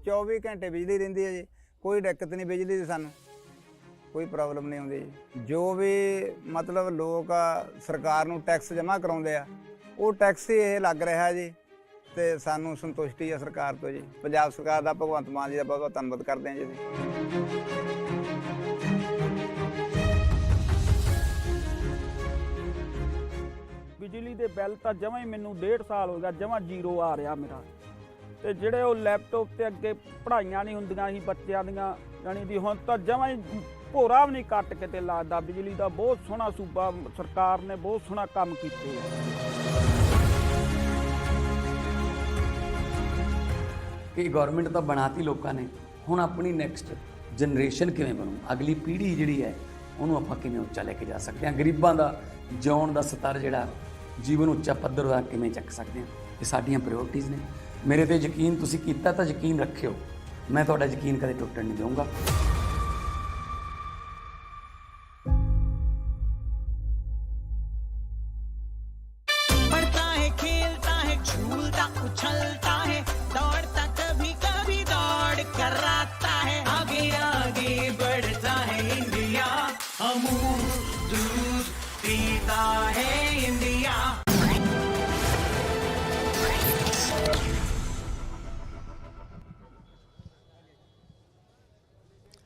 24 ਘੰਟੇ ਬਿਜਲੀ ਰਹਿੰਦੀ ਹੈ ਜੀ ਕੋਈ ਦਿੱਕਤ ਨਹੀਂ ਬਿਜਲੀ ਦੀ ਸਾਨੂੰ ਕੋਈ ਪ੍ਰੋਬਲਮ ਨਹੀਂ ਆਉਂਦੀ ਜੀ ਜੋ ਵੀ ਮਤਲਬ ਲੋਕ ਸਰਕਾਰ ਨੂੰ ਟੈਕਸ ਜਮ੍ਹਾਂ ਕਰਾਉਂਦੇ ਆ ਉਹ ਟੈਕਸ ਹੀ ਇਹ ਲੱਗ ਰਿਹਾ ਜੀ ਤੇ ਸਾਨੂੰ ਸੰਤੁਸ਼ਟੀ ਹੈ ਸਰਕਾਰ ਤੋਂ ਜੀ ਪੰਜਾਬ ਸਰਕਾਰ ਦਾ ਭਗਵੰਤ ਮਾਨ ਜੀ ਦਾ ਬਹੁਤ ਬਹੁਤ ਧੰਨਵਾਦ ਕਰਦੇ ਹਾਂ ਜੀ ਬਿਜਲੀ ਦੇ ਬਿੱਲ ਤਾਂ ਜਮਾਂ ਹੀ ਮੈਨੂੰ 1.5 ਸਾਲ ਹੋ ਗਿਆ ਜਮਾਂ ਜ਼ੀਰੋ ਆ ਰਿਹਾ ਮੇਰਾ ਤੇ ਜਿਹੜੇ ਉਹ ਲੈਪਟਾਪ ਤੇ ਅੱਗੇ ਪੜ੍ਹਾਈਆਂ ਨਹੀਂ ਹੁੰਦੀਆਂ ਸੀ ਬੱਚਿਆਂ ਦੀਆਂ ਜਾਣੀ ਦੀ ਹੁਣ ਤਾਂ ਜਮਾਂ ਹੀ ਭੋਰਾ ਵੀ ਨਹੀਂ ਕੱਟ ਕੇ ਤੇ ਲੱਗਦਾ ਬਿਜਲੀ ਦਾ ਬਹੁਤ ਸੋਹਣਾ ਸੂਬਾ ਸਰਕਾਰ ਨੇ ਬਹੁਤ ਸੋਹਣਾ ਕੰਮ ਕੀਤੇ ਆ ਕਿ ਗਵਰਨਮੈਂਟ ਤਾਂ ਬਣਾਤੀ ਲੋਕਾਂ ਨੇ ਹੁਣ ਆਪਣੀ ਨੈਕਸਟ ਜਨਰੇਸ਼ਨ ਕਿਵੇਂ ਬਣੂ ਅਗਲੀ ਪੀੜ੍ਹੀ ਜਿਹੜੀ ਹੈ ਉਹਨੂੰ ਆਪਾਂ ਕਿਵੇਂ ਉੱਚਾ ਲੈ ਕੇ ਜਾ ਸਕਦੇ ਹਾਂ ਗਰੀਬਾਂ ਦਾ ਜਿਉਣ ਦਾ ਸਤਰ ਜਿਹੜਾ ਜੀਵਨ ਉੱਚਾ ਪੱਧਰ ਦਾ ਕਿਵੇਂ ਚੱਕ ਸਕਦੇ ਹਾਂ ਇਹ ਸਾਡੀਆਂ ਪ੍ਰਾਇਓਰਟੀਜ਼ ਨੇ ਮੇਰੇ ਤੇ ਯਕੀਨ ਤੁਸੀਂ ਕੀਤਾ ਤਾਂ ਯਕੀਨ ਰੱਖਿਓ ਮੈਂ ਤੁਹਾਡਾ ਯਕੀਨ ਕਦੇ ਟੁੱਟਣ ਨਹੀਂ ਦਊਂਗਾ पढ़ता है खेलता है झूलता उछलता है दौड़ता कभी कभी दौड़ कराता है आगे आगे बढ़ता है इंडिया अमूल दूध पीता है India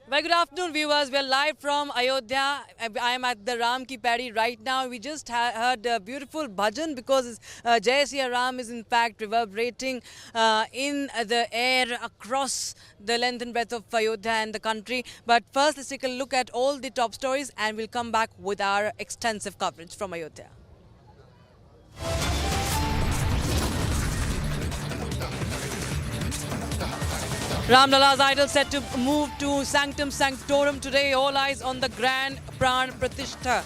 Very good afternoon, viewers. We are live from Ayodhya. I am at the Ram Ki Paidi right now. We just heard a beautiful bhajan because Jai Siya Ram is in fact reverberating in the air across the length and breadth of Ayodhya and the country. But first, let's take a look at all the top stories and we'll come back with our extensive coverage from Ayodhya. Ram Lala's idol set to move to Sanctum Sanctorum today. All eyes on the grand Pran Pratishtha.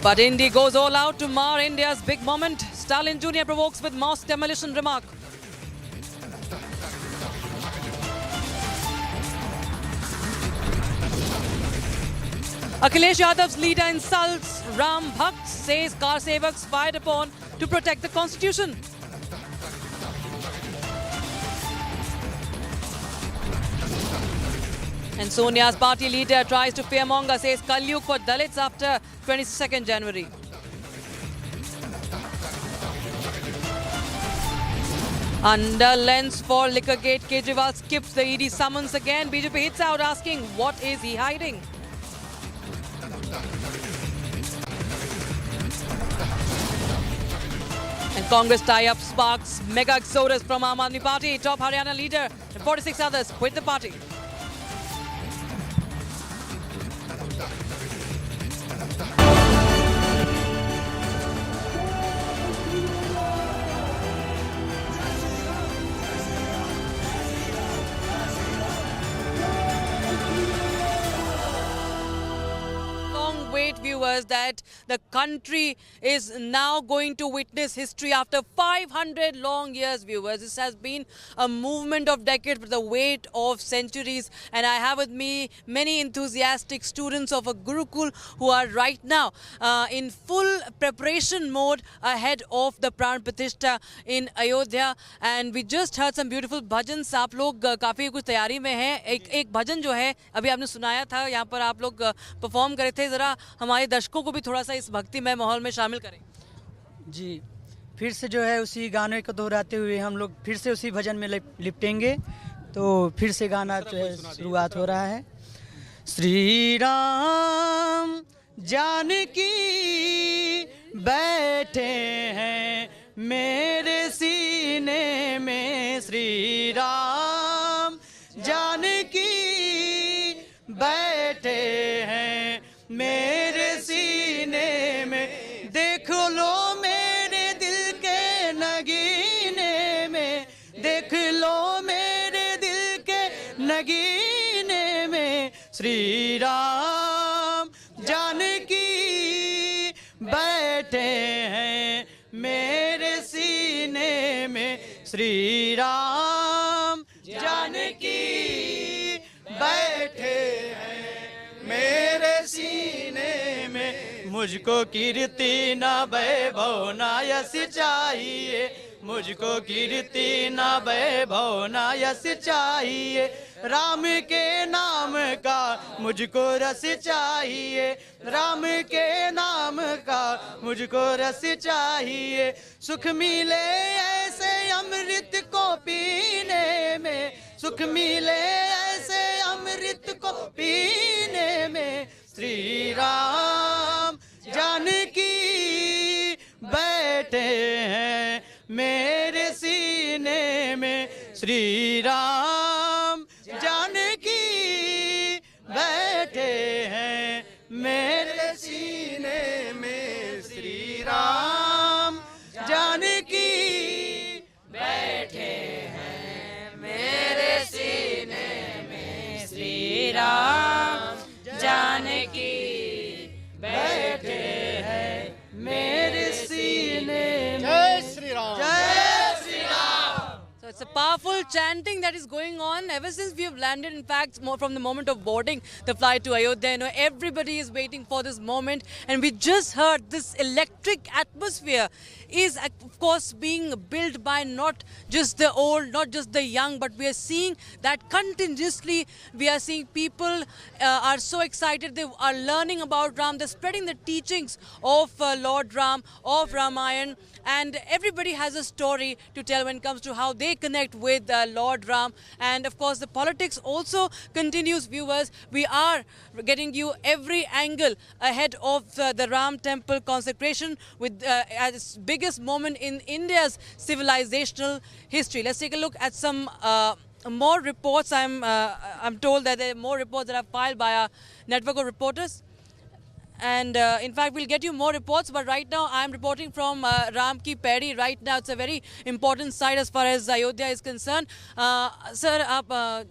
But Indy goes all out to mar India's big moment. Stalin Jr. provokes with mosque demolition remark. Akhilesh Yadav's leader insults Ram Bhakts, says car sevaks fired upon to protect the constitution. And Sonia's party leader tries to fearmonger, says Kalyug for Dalits after 22nd January. Under lens for LiquorGate, Kejriwal skips the ED summons again. BJP hits out asking, what is he hiding? And Congress tie-up sparks mega exodus from Aam Aadmi Party. Top Haryana leader and 46 others quit the party. viewers, that the country is now going to witness history after 500 long years, viewers. This has been a movement of decades, but the weight of centuries. And I have with me many enthusiastic students of a Gurukul who are right now in full preparation mode ahead of the Pran Pratishtha in Ayodhya. And we just heard some beautiful bhajans. आप लोग काफ़ी कुछ तैयारी में हैं. एक भजन जो है अभी आपने सुनाया था, यहाँ पर आप लोग परफॉर्म करे थे. ज़रा हमारे दर्शकों को भी थोड़ा सा इस भक्तिमय माहौल में शामिल करें. जी, फिर से जो है उसी गाने को दोहराते हुए हम लोग फिर से उसी भजन में लिपटेंगे. तो फिर से गाना जो है शुरुआत हो रहा है. श्री राम जानकी बैठे हैं मेरे सीने में. श्री राम जानकी बैठे हैं मेरे सीने में. देख लो मेरे दिल के नगीने में. देख लो मेरे दिल के नगीने में. श्री राम जानकी बैठे हैं मेरे सीने में. श्री राम जानकी बैठे हैं मेरे सीने में. मुझको कीर्ति न वैभव न यश चाहिए. मुझको कीर्ति न वैभव न यश चाहिए. राम के नाम का मुझको रस चाहिए. राम के नाम का मुझको रस चाहिए. सुख मिले ऐसे अमृत को पीने में. सुख मिले ऐसे अमृत को पीने में. श्री राम जानकी बैठे हैं मेरे सीने में. श्री राम जानकी बैठे हैं मेरे सीने में. श्री राम जानकी बैठे हैं मेरे सीने में. श्री राम जानकी बैठे हैं मेरे सीने में. जय श्री राम. जय Shri Ram. So it's a powerful chanting that is going on ever since we have landed. In fact, more from the moment of boarding the flight to Ayodhya, you know, everybody is waiting for this moment. And we just heard this electric atmosphere is of course being built by not just the old, not just the young, but we are seeing that continuously. We are seeing people are so excited. They are learning about Ram. They're spreading the teachings of Lord Ram, of Ramayan. And everybody has a story to tell when it comes to how they connect with Lord Ram. And of course, the politics also continues, viewers. We are getting you every angle ahead of the Ram temple consecration with as biggest moment in India's civilizational history. Let's take a look at some more reports. I'm told that there are more reports that are filed by our network of reporters. And in fact, we'll get you more reports. But right now, I'm reporting from Ram Ki Paidi. Right now, it's a very important site as far as Ayodhya is concerned. Sir,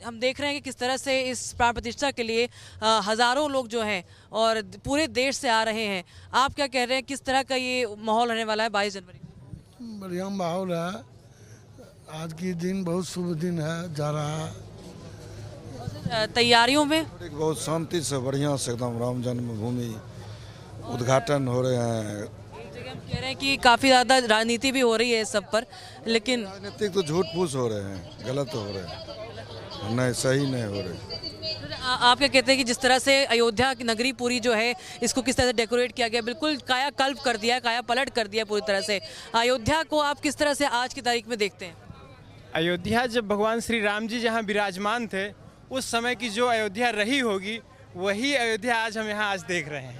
हम देख रहे हैं कि किस तरह से इस प्राण प्रतिष्ठा के लिए हज़ारों लोग जो हैं और पूरे देश से आ रहे हैं. आप क्या कह रहे हैं, किस तरह का ये माहौल रहने वाला है 22 जनवरी? बढ़िया माहौल है. आज की दिन बहुत शुभ दिन है जा रहा है. तैयारियों में बहुत शांति से बढ़िया से एकदम राम जन्मभूमि उद्घाटन हो रहे हैं. कह रहे हैं कि काफ़ी ज़्यादा राजनीति भी हो रही है सब पर, लेकिन राजनीतिक तो झूठ फूस हो रहे हैं, गलत हो रहे हैं, नहीं सही नहीं हो रहे. आप क्या कहते हैं कि जिस तरह से अयोध्या की नगरी पूरी जो है इसको किस तरह से डेकोरेट किया गया, बिल्कुल काया कल्प कर दिया, काया पलट कर दिया पूरी तरह से. अयोध्या को आप किस तरह से आज की तारीख में देखते हैं? अयोध्या जब भगवान श्री राम जी जहाँ विराजमान थे उस समय की जो अयोध्या रही होगी वही अयोध्या आज हम यहाँ आज देख रहे हैं.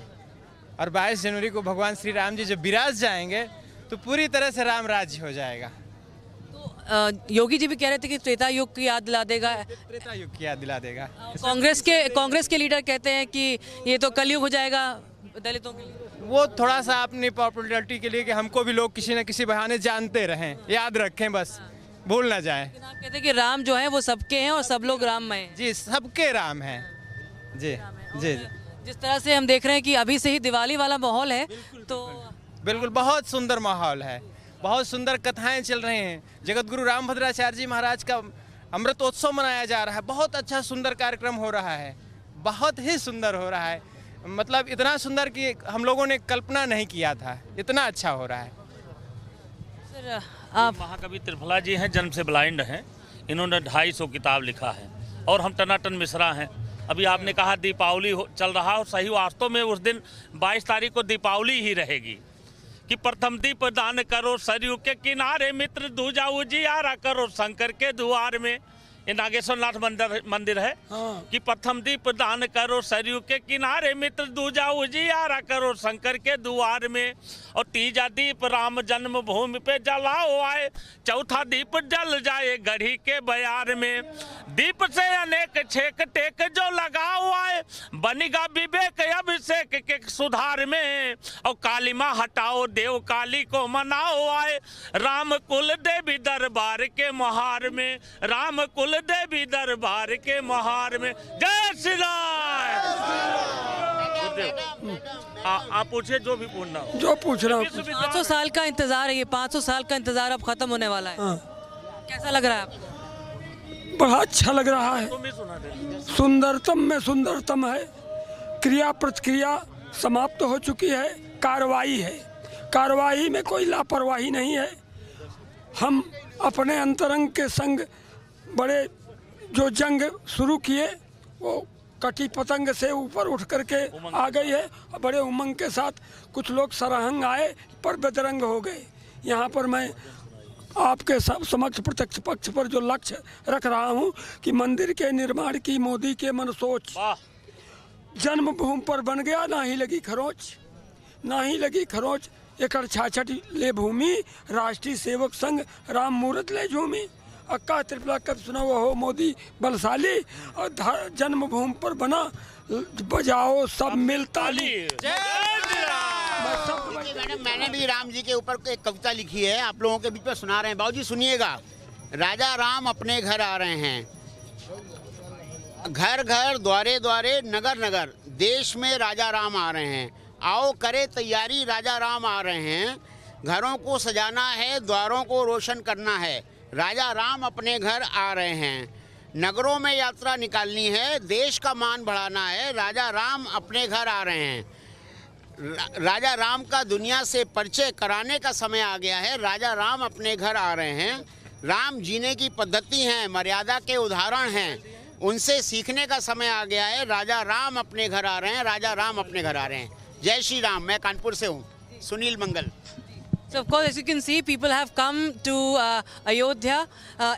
और 22 जनवरी को भगवान श्री राम जी जब विराज जाएंगे तो पूरी तरह से राम राज्य हो जाएगा. तो योगी जी भी कह रहे थे कि त्रेता युग की याद दिला देगा. त्रेता युग की याद दिला देगा. कांग्रेस के लीडर कहते हैं कि ये तो कलयुग हो जाएगा दलितों के लिए. वो थोड़ा सा अपनी पॉपुलैरिटी के लिए कि हमको भी लोग किसी न किसी बहाने जानते रहें, याद रखें, बस भूल ना जाए. आप कहते हैं कि राम जो है वो सबके हैं और सब लोग राम में हैं. जी, सबके राम हैं. जी जी. जिस तरह से हम देख रहे हैं कि अभी से ही दिवाली वाला माहौल है, तो बिल्कुल बहुत सुंदर माहौल है, बहुत सुंदर कथाएं चल रही हैं। जगत गुरु रामभद्राचार्य जी महाराज का अमृतोत्सव मनाया जा रहा है, बहुत अच्छा सुंदर कार्यक्रम हो रहा है, बहुत ही सुंदर हो रहा है, मतलब इतना सुंदर कि हम लोगों ने कल्पना नहीं किया था, इतना अच्छा हो रहा है। सर आप महाकवि त्रिफला जी हैं, जन्म से ब्लाइंड हैं, इन्होंने 250 किताब लिखा है और हम टनाटन मिश्रा हैं। अभी आपने कहा दीपावली चल रहा और सही वास्तव में उस दिन 22 तारीख को दीपावली ही रहेगी कि प्रथम दीप दान करो सरयू के किनारे, मित्र दूजा उजियारा करो शंकर के द्वार में। ये नागेश्वर नाथ मंदिर है कि प्रथम दीप दान करो सरयू के किनारे, मित्र दूजा उजियारा करो शंकर के द्वार में। और तीजा दीप राम जन्मभूमि पे जलाओ आए, चौथा दीप जल जाए गढ़ी के बयार में। दीप से अनेक छेक टेक जो लगाओ आए, बनिगा विवेक अभिषेक के सुधार में। और काली माँ हटाओ देव काली को मनाओ आए, राम कुल देवी दरबार के महार में, राम कुल देवी दरबार के महार में। जय श्री राम। आप पूछिए जो भी पूछना हो। जो पूछ रहा हूँ। 500 साल का इंतजार है, ये 500 साल का इंतजार अब खत्म होने वाला है। कैसा लग रहा है आपको? बड़ा अच्छा लग रहा है, सुंदरतम में सुंदरतम है। क्रिया प्रतिक्रिया समाप्त हो चुकी है, कार्रवाई है, कार्रवाई में कोई लापरवाही नहीं है। हम अपने अंतरंग के संग बड़े जो जंग शुरू किए वो कटी पतंग से ऊपर उठ करके आ गई है। बड़े उमंग के साथ कुछ लोग सरहंग आए पर बेदरंग हो गए। यहाँ पर मैं आपके सब समक्ष प्रत्यक्ष पक्ष पर जो लक्ष्य रख रहा हूँ कि मंदिर के निर्माण की मोदी के मनसोच जन्मभूमि पर बन गया, ना ही लगी खरोच, ना ही लगी खरोच। एकड़ 66 ले भूमि, राष्ट्रीय सेवक संघ राम मूर्त ले झूमी। अक्का त्रिफला कब सुना वो हो मोदी बलशाली, और जन्मभूमि पर बना बजाओ सब मिल ताली। मैडम मैंने भी राम जी के ऊपर एक कविता लिखी है, आप लोगों के बीच में सुना रहे हैं। बाबूजी सुनिएगा। राजा राम अपने घर आ रहे हैं, घर घर द्वारे द्वारे नगर नगर, देश में राजा राम आ रहे हैं। आओ करे तैयारी, राजा राम आ रहे हैं। घरों को सजाना है, द्वारों को रोशन करना है, राजा राम अपने घर आ रहे हैं। नगरों में यात्रा निकालनी है, देश का मान बढ़ाना है, राजा राम अपने घर आ रहे हैं। राजा राम का दुनिया से परिचय कराने का समय आ गया है, राजा राम अपने घर आ रहे हैं। राम जीने की पद्धति हैं, मर्यादा के उदाहरण हैं, उनसे सीखने का समय आ गया है, राजा राम अपने घर आ रहे हैं, राजा राम अपने घर आ रहे हैं। जय श्री राम। मैं कानपुर से हूँ, सुनील मंगल। So of course, as you can see, people have come to Ayodhya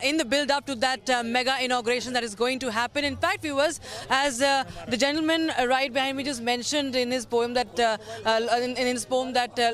in the build-up to that mega inauguration that is going to happen. In fact, viewers, as the gentleman right behind me just mentioned in his poem that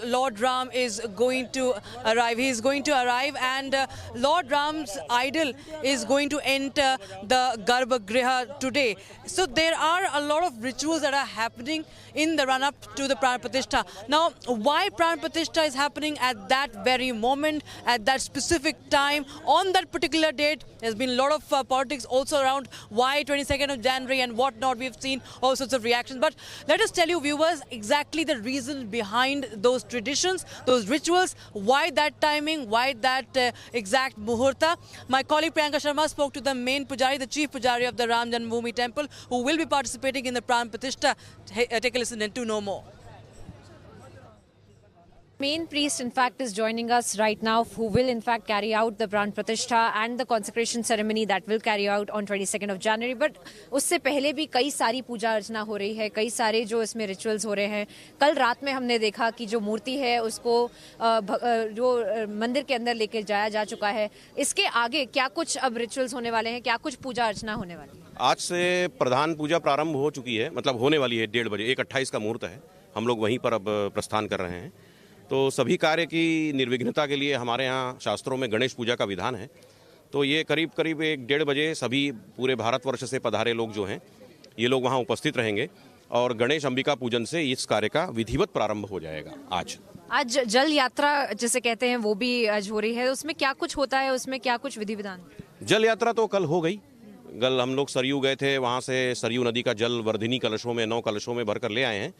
Lord Ram is going to arrive. He is going to arrive, and Lord Ram's idol is going to enter the Garbhagriha today. So there are a lot of rituals that are happening in the run-up to the Pran Pratishtha. Now, why Pran Pratishtha is happening at that very moment, at that specific time, on that particular date? There's been a lot of politics also around why 22nd of January and whatnot. We've seen all sorts of reactions. But let us tell you, viewers, exactly the reason behind those traditions, those rituals, why that timing, why that exact muhurta. My colleague Priyanka Sharma spoke to the main pujari, the chief pujari of the Ram Janmabhoomi temple, who will be participating in the Pran Pratishtha. Take a listen and to know more. Main priest, in fact, is joining us right now, who will, in fact, carry out the Pran Pratishtha and the consecration ceremony that will carry out on 22nd of January. But उससे पहले भी कई सारी पूजा अर्चना हो रही है, कई सारे जो इसमें रिचुअल्स हो रहे हैं। कल रात में हमने देखा कि जो मूर्ति है उसको जो मंदिर के अंदर लेकर जाया जा चुका है। इसके आगे क्या कुछ अब रिचुअल्स होने वाले हैं, क्या कुछ पूजा अर्चना होने वाली है? आज से प्रधान पूजा प्रारंभ हो चुकी है, मतलब होने वाली है 1:30 बजे। 1:28 का मुहूर्त है, हम लोग वहीं पर अब प्रस्थान कर रहे हैं। तो सभी कार्य की निर्विघ्नता के लिए हमारे यहाँ शास्त्रों में गणेश पूजा का विधान है। तो ये करीब 1:30 बजे सभी पूरे भारतवर्ष से पधारे लोग जो हैं ये लोग वहाँ उपस्थित रहेंगे और गणेश अंबिका पूजन से इस कार्य का विधिवत प्रारंभ हो जाएगा। आज जल यात्रा जिसे कहते हैं वो भी आज हो रही है, उसमें क्या कुछ होता है, उसमें क्या कुछ विधि विधान? जल यात्रा तो कल हो गई, कल हम लोग सरयू गए थे, वहाँ से सरयू नदी का जल वर्धिनी कलशों में 9 कलशों में भर कर ले आए हैं।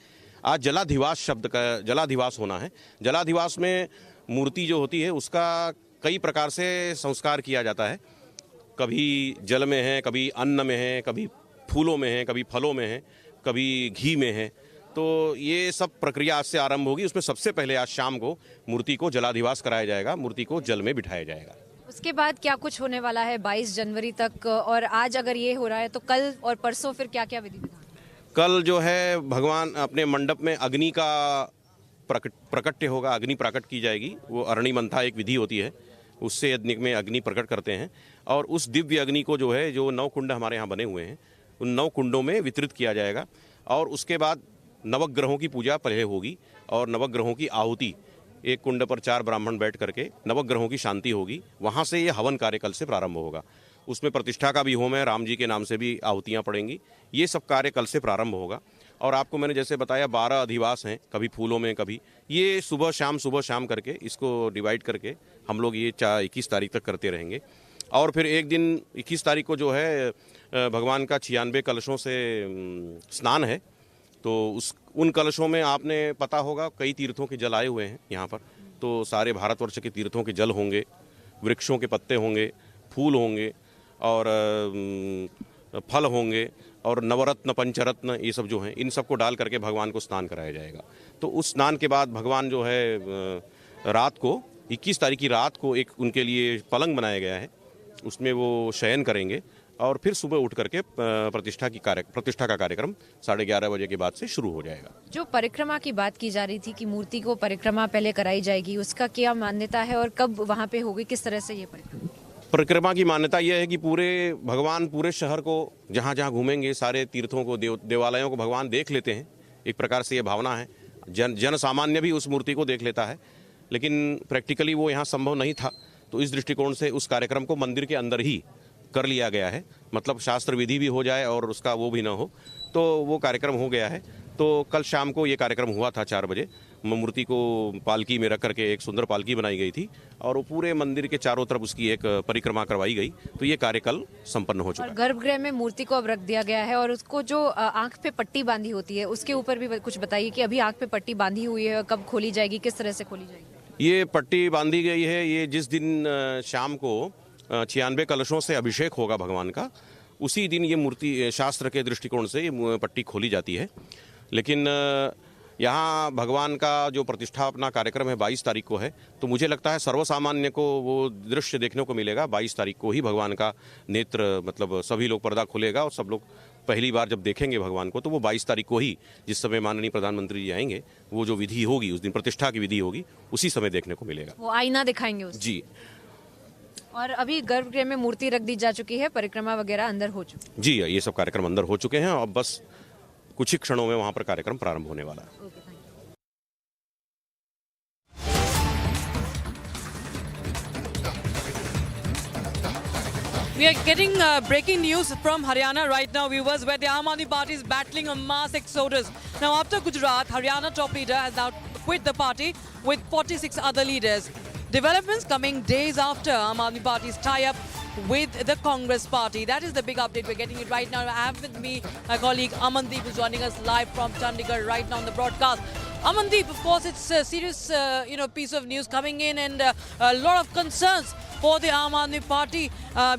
आज जलाधिवास शब्द का जलाधिवास होना है। जलाधिवास में मूर्ति जो होती है उसका कई प्रकार से संस्कार किया जाता है। कभी जल में है, कभी अन्न में है, कभी फूलों में है, कभी फलों में है, कभी घी में है। तो ये सब प्रक्रिया आज से आरंभ होगी। उसमें सबसे पहले आज शाम को मूर्ति को जलाधिवास कराया जाएगा, मूर्ति को जल में बिठाया जाएगा। उसके बाद क्या कुछ होने वाला है 22 जनवरी तक, और आज अगर ये हो रहा है तो कल और परसों फिर क्या क्या विधि विधान? कल जो है भगवान अपने मंडप में अग्नि का प्रकट्य होगा, अग्नि प्राकट की जाएगी। वो अरणि मंथा एक विधि होती है, उससे यज्ञ में अग्नि प्रकट करते हैं और उस दिव्य अग्नि को जो है, जो 9 कुंड हमारे यहाँ बने हुए हैं, उन 9 कुंडों में वितरित किया जाएगा। और उसके बाद नवग्रहों की पूजा पहले होगी और नवग्रहों की आहुति, एक कुंड पर 4 ब्राह्मण बैठ करके नवग्रहों की शांति होगी। वहाँ से ये हवन कार्य कल से प्रारंभ होगा। उसमें प्रतिष्ठा का भी होम है, राम जी के नाम से भी आहुतियाँ पड़ेंगी। ये सब कार्य कल से प्रारंभ होगा। और आपको मैंने जैसे बताया 12 अधिवास हैं, कभी फूलों में, कभी ये सुबह शाम करके इसको डिवाइड करके हम लोग ये 21 तारीख तक करते रहेंगे। और फिर एक दिन 21 तारीख को जो है भगवान का 96 कलशों से स्नान है। तो उन कलशों में आपने पता होगा कई तीर्थों के जल आए हुए हैं यहाँ पर। तो सारे भारतवर्ष के तीर्थों के जल होंगे, वृक्षों के पत्ते होंगे, फूल होंगे और फल होंगे और नवरत्न पंचरत्न ये सब जो हैं, इन सबको डाल करके भगवान को स्नान कराया जाएगा। तो उस स्नान के बाद भगवान जो है रात को 21 तारीख की रात को एक उनके लिए पलंग बनाया गया है, उसमें वो शयन करेंगे और फिर सुबह उठ करके प्रतिष्ठा का कार्यक्रम 11:30 बजे के बाद से शुरू हो जाएगा। जो परिक्रमा की बात की जा रही थी कि मूर्ति को परिक्रमा पहले कराई जाएगी, उसका क्या मान्यता है और कब वहाँ पे होगी, किस तरह से ये परिक्रमा की मान्यता यह है कि भगवान पूरे शहर को जहाँ जहाँ घूमेंगे सारे तीर्थों को, देवालयों को भगवान देख लेते हैं। एक प्रकार से ये भावना है। जन सामान्य भी उस मूर्ति को देख लेता है, लेकिन प्रैक्टिकली वो यहाँ संभव नहीं था। तो इस दृष्टिकोण से उस कार्यक्रम को मंदिर के अंदर ही कर लिया गया है, मतलब शास्त्र विधि भी हो जाए और उसका वो भी ना हो, तो वो कार्यक्रम हो गया है। तो कल शाम को ये कार्यक्रम हुआ था 4 बजे। मूर्ति को पालकी में रख करके एक सुंदर पालकी बनाई गई थी और वो पूरे मंदिर के चारों तरफ उसकी एक परिक्रमा करवाई गई। तो ये कार्य कल संपन्न हो चुका है। गर्भगृह में मूर्ति को अब रख दिया गया है और उसको जो आंख पे पट्टी बांधी होती है उसके ऊपर भी कुछ बताइए कि अभी आंख पे पट्टी बांधी हुई है, कब खोली जाएगी, किस तरह से खोली जाएगी? ये पट्टी बांधी गई है, ये जिस दिन शाम को 96 कलशों से अभिषेक होगा भगवान का, उसी दिन ये मूर्ति शास्त्र के दृष्टिकोण से ये पट्टी खोली जाती है। लेकिन यहाँ भगवान का जो प्रतिष्ठापना कार्यक्रम है 22 तारीख को है, तो मुझे लगता है सर्वसामान्य को वो दृश्य देखने को मिलेगा। 22 तारीख को ही भगवान का नेत्र, मतलब सभी लोग पर्दा खुलेगा और सब लोग पहली बार जब देखेंगे भगवान को, तो वो 22 तारीख को ही, जिस समय माननीय प्रधानमंत्री जी आएंगे, वो जो विधि होगी उस दिन प्रतिष्ठा की विधि होगी, उसी समय देखने को मिलेगा। वो आईना दिखाएंगे उसको। जी। और अभी गर्भगृह में मूर्ति रख दी जा चुकी है, परिक्रमा वगैरह अंदर हो चुकी है? जी, ये सब कार्यक्रम अंदर हो चुके हैं और बस कुछ ही क्षणों में वहां पर कार्यक्रम प्रारंभ होने वाला है। We are getting breaking news from Haryana right now, viewers, where the Aam Aadmi Party is battling a mass exodus. Now, after Gujarat, Haryana top leader has now quit the party with 46 other leaders. Developments coming days after Aam Aadmi Party's tie-up with the Congress party. That is the big update. We're getting it right now. I have with me my colleague Amandeep, who's joining us live from Chandigarh right now on the broadcast. Amandeep, of course, it's a serious, piece of news coming in, and a lot of concerns for the Aam Aadmi Party.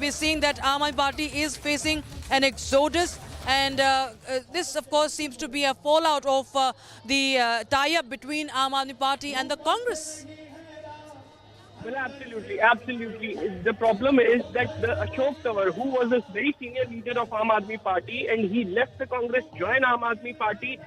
We're seeing that Aam Aadmi Party is facing an exodus, and this, of course, seems to be a fallout of the tie-up between Aam Aadmi Party and the Congress. Well, absolutely. The problem is that the Ashok Tawar, who was a very senior leader of Aam Aadmi Party, and he left the Congress, joined Aam Aadmi Party.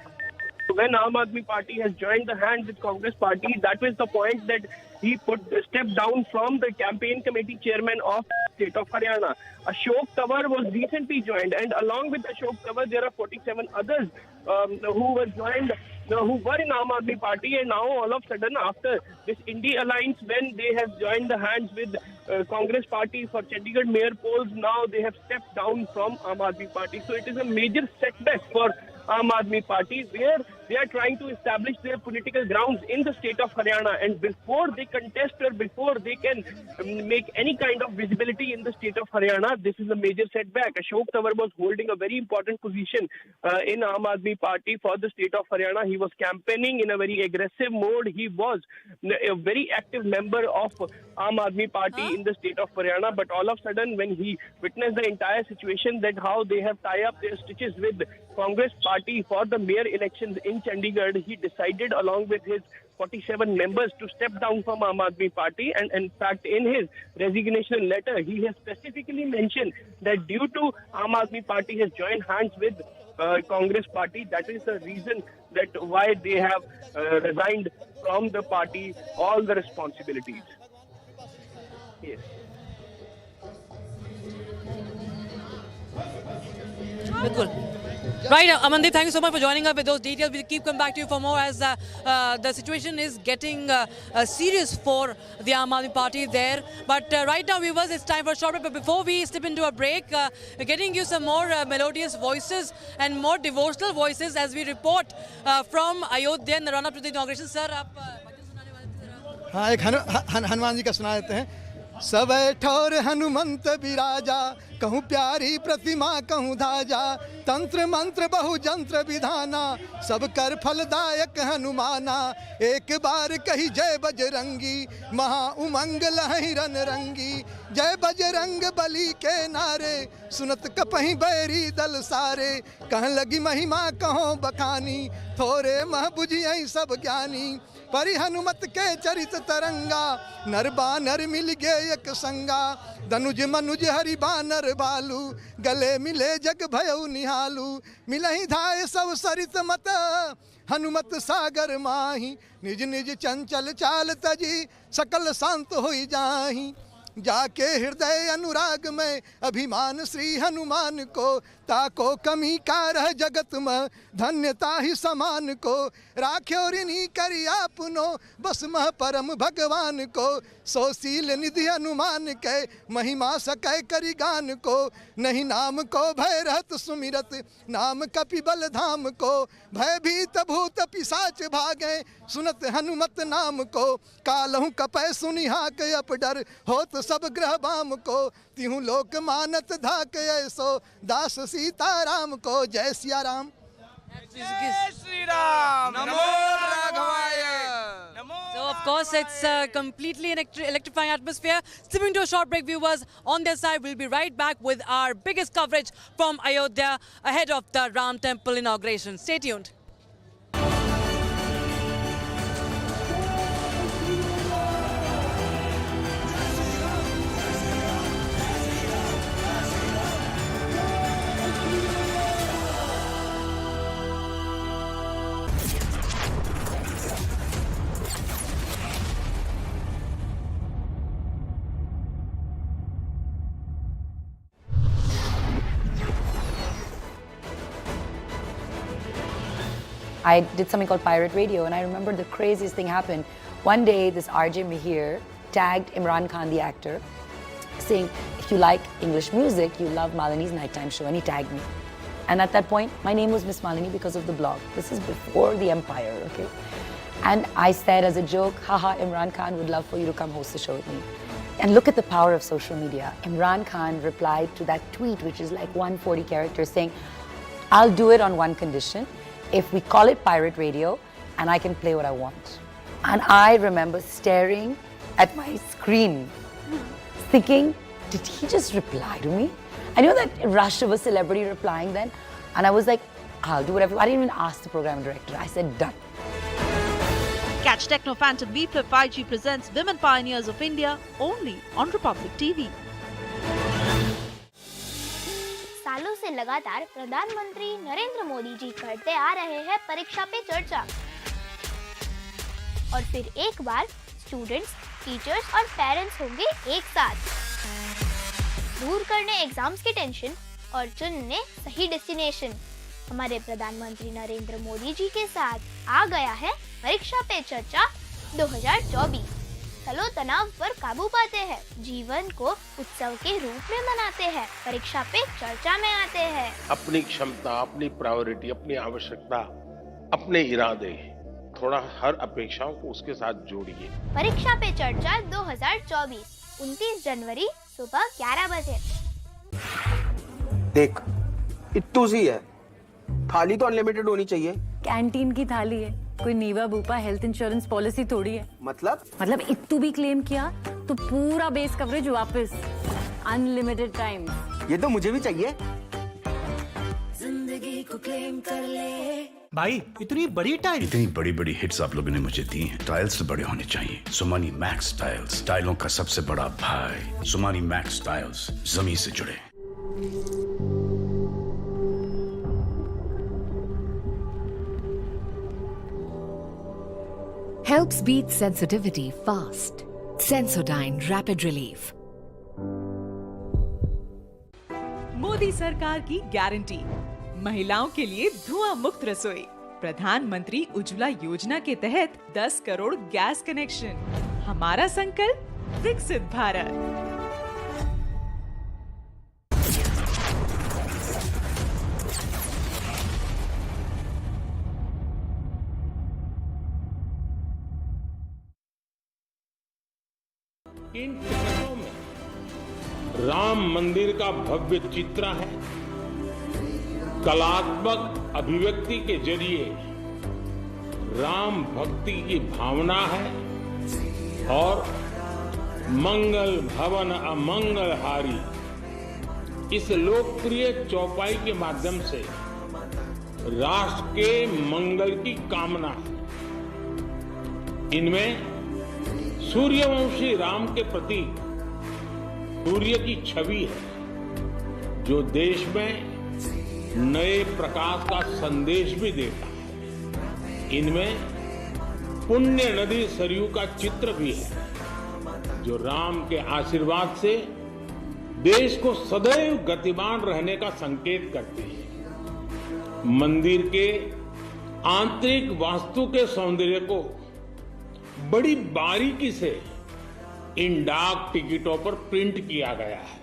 When Aam Aadmi Party has joined the hand with Congress Party, that was the point that he stepped down from the campaign committee chairman of the state of Haryana. Ashok Tawar was recently joined, and along with Ashok Tawar, there are 47 others who were joined, who were in Aam Aadmi Party, and now all of a sudden, after this Indie Alliance, when they have joined the hands with Congress Party for Chandigarh mayor polls, now they have stepped down from Aam Aadmi Party. So it is a major setback for Aam Aadmi Party, where They are trying to establish their political grounds in the state of Haryana, and before they contest or before they can make any kind of visibility in the state of Haryana, this is a major setback. Ashok Tawar was holding a very important position in Aam Aadmi Party for the state of Haryana. He was campaigning in a very aggressive mode. He was a very active member of Aam Aadmi Party in the state of Haryana, but all of a sudden when he witnessed the entire situation, that how they have tied up their stitches with Congress Party for the mayor elections in Chandigarh, he decided along with his 47 members to step down from Aam Aadmi Party. And in fact, in his resignation letter, he has specifically mentioned that due to Aam Aadmi Party has joined hands with Congress Party, that is the reason that why they have resigned from the party all the responsibilities. Yes. Gurukul. Right, Mandir, thank you so much for joining us with those details. We'll keep coming back to you for more as the situation is getting serious for the Aam Aadmi Party there. But right now, viewers, it's time for a short break. But before we step into a break, we're getting you some more melodious voices and more devotional voices as we report from Ayodhya in the run-up to the inauguration. Sir, आप हाँ, एक हनुमान जी का सुना देते हैं। सब ठौर हनुमंत विराजा, कहूँ प्यारी प्रतिमा कहूँ धाजा, तंत्र मंत्र बहु जंत्र विधाना, सब कर फलदायक हनुमाना, एक बार कही जय बजरंगी, महा उमंग लहई रन रंगी, जय बजरंग बली के नारे, सुनत कपहीं बैरी दल सारे, कह लगी महिमा कहो बखानी, थोरे मह बुझियई सब ज्ञानी, परि हनुमत के चरित तरंगा, नर बानर मिल गए एक संगा, धनुज मनुज हरि बानर बालू, गले मिले जग भयउ निहालू, मिलहि धाय सब सरित मत, हनुमत सागर माही, निज निज चंचल चाल तजी, सकल शांत होई जाही, जाके हृदय अनुराग में अभिमान श्री हनुमान को, ताको कमी का रह जगत में धन्यता ही समान को, राख्यो ऋणी करी आपनो बस मह परम भगवान को, सोशील निधि हनुमान के महिमा सकै करी गान को, नहीं नाम को भय रहत सुमिरत, नाम कपिबल धाम को, भयभीत भूत पिशाच भागे, सुनत हनुमत नाम को, कालहु कपै सुनिहा के अपडर, होत सब ग्रह बाम को, तिहु लोक मानत धाक ऐसो, दास सीताराम को। जय सिया राम। जय श्री राम, नमो राघवाय। So of course it's completely an electrifying atmosphere. Stepping to a short break, viewers. On their side, we'll be right back with our biggest coverage from Ayodhya ahead of the Ram Temple inauguration. Stay tuned. I did something called Pirate Radio, and I remember the craziest thing happened. One day, this RJ Mihir tagged Imran Khan, the actor, saying, if you like English music, you love Malini's nighttime show, and he tagged me. And at that point, my name was Miss Malini because of the blog. This is before the empire, okay? And I said as a joke, haha, Imran Khan would love for you to come host the show with me. And look at the power of social media. Imran Khan replied to that tweet, which is like 140 characters, saying, I'll do it on one condition. If we call it Pirate Radio, and I can play what I want. And I remember staring at my screen, thinking, did he just reply to me? I knew that rush of a celebrity replying then, and I was like, I'll do whatever. I didn't even ask the program director. I said, done. Catch Techno Phantom B Flip 5G presents Women Pioneers of India only on Republic TV. सालों से लगातार प्रधानमंत्री नरेंद्र मोदी जी करते आ रहे हैं परीक्षा पे चर्चा, और फिर एक बार स्टूडेंट्स, टीचर्स और पेरेंट्स होंगे एक साथ, दूर करने एग्जाम्स की टेंशन और चुनने सही डेस्टिनेशन। हमारे प्रधानमंत्री नरेंद्र मोदी जी के साथ आ गया है परीक्षा पे चर्चा 2024। चलो तनाव पर काबू पाते हैं, जीवन को उत्सव के रूप में मनाते हैं, परीक्षा पे चर्चा में आते हैं। अपनी क्षमता, अपनी प्रायोरिटी, अपनी आवश्यकता अपने इरादे, थोड़ा हर अपेक्षाओं को उसके साथ जोड़िए। परीक्षा पे चर्चा 2024 29 जनवरी सुबह 11 बजे। देख, इत्तू सी है, थाली तो अनलिमिटेड होनी चाहिए। कैंटीन की थाली है, कोई नीवा बूपा हेल्थ इंश्योरेंस पॉलिसी थोड़ी है। मतलब इत्तू भी क्लेम किया तो पूरा बेस कवरेज वापस, अनलिमिटेड टाइम। ये तो मुझे भी चाहिए। जिंदगी को क्लेम कर ले। भाई इतनी बड़ी बड़ी हिट्स आप लोगों ने मुझे दी हैं। टाइल्स तो बड़े होने चाहिए। सुमानी मैक्स टाइल्स, टाइलों का सबसे बड़ा भाई। सुमानी मैक्स टाइल्स, जमीन से जुड़े। Helps beat sensitivity fast. Sensodyne Rapid Relief. Modi सरकार की गारंटी, महिलाओं के लिए धुआं मुक्त रसोई। प्रधानमंत्री उज्ज्वला योजना के तहत 10 करोड़ गैस कनेक्शन। हमारा संकल्प विकसित भारत। इन टिकटों में राम मंदिर का भव्य चित्र है। कलात्मक अभिव्यक्ति के जरिए राम भक्ति की भावना है और मंगल भवन अमंगलहारी इस लोकप्रिय चौपाई के माध्यम से राष्ट्र के मंगल की कामना है। इनमें सूर्यवंशी राम के प्रति सूर्य की छवि है, जो देश में नए प्रकाश का संदेश भी देता है। इनमें पुण्य नदी सरयू का चित्र भी है, जो राम के आशीर्वाद से देश को सदैव गतिमान रहने का संकेत करते हैं। मंदिर के आंतरिक वास्तु के सौंदर्य को बड़ी बारीकी से इन डाक टिकटों पर प्रिंट किया गया है।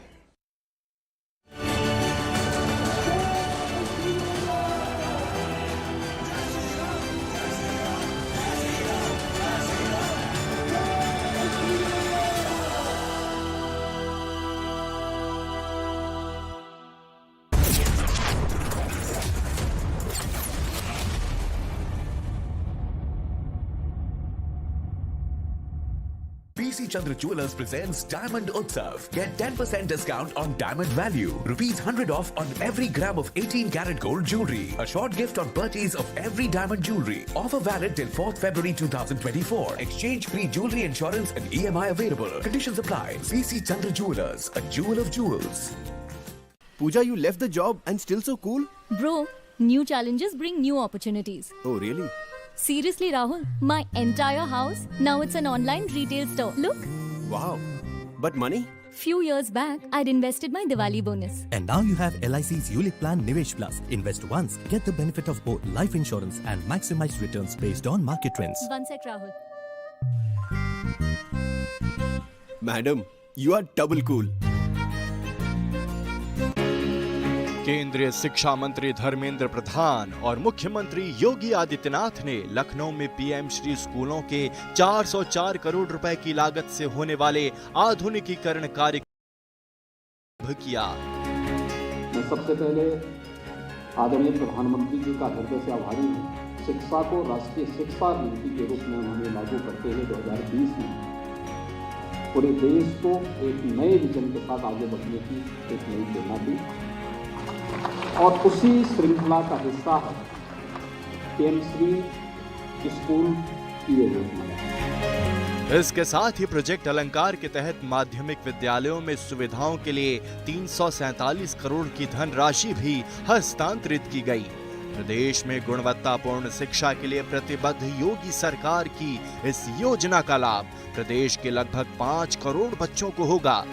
PC Chandra Jewelers presents Diamond Utsav. Get 10% discount on diamond value. ₹100 off on every gram of 18 karat gold jewelry. A short gift on purchase of every diamond jewelry. Offer valid till 4th February 2024. Exchange free jewelry insurance and EMI available. Conditions apply. PC Chandra Jewelers, a jewel of jewels. Pooja, you left the job and still so cool? Bro, new challenges bring new opportunities. Oh, really? Seriously, Rahul, my entire house, now it's an online retail store. Look. Wow. But money? Few years back, I'd invested my Diwali bonus. And now you have LIC's ULIP plan Nivesh Plus. Invest once, get the benefit of both life insurance and maximized returns based on market trends. One sec, Rahul. Madam, you are double cool. केंद्रीय शिक्षा मंत्री धर्मेंद्र प्रधान और मुख्यमंत्री योगी आदित्यनाथ ने लखनऊ में PM Shri स्कूलों के 404 करोड़ रुपए की लागत से होने वाले आधुनिकीकरण कार्य किया। मैं सबसे पहले आदरणीय प्रधानमंत्री जी का हृदय से आभारी हूँ। शिक्षा को राष्ट्रीय शिक्षा नीति के रूप में उन्होंने लागू करते हुए 2020 में पूरे देश को एक नए विजन के साथ आगे बढ़ने की एक नई प्रेरणा दी और उसी श्रृंखला का हिस्सा है पीएम श्री स्कूल की योजना। इसके साथ ही प्रोजेक्ट अलंकार के तहत माध्यमिक विद्यालयों में सुविधाओं के लिए 347 करोड़ की धनराशि भी हस्तांतरित की गई। प्रदेश में गुणवत्तापूर्ण शिक्षा के लिए प्रतिबद्ध योगी सरकार की इस योजना का लाभ प्रदेश के लगभग 5 करोड़ बच्चों को होगा।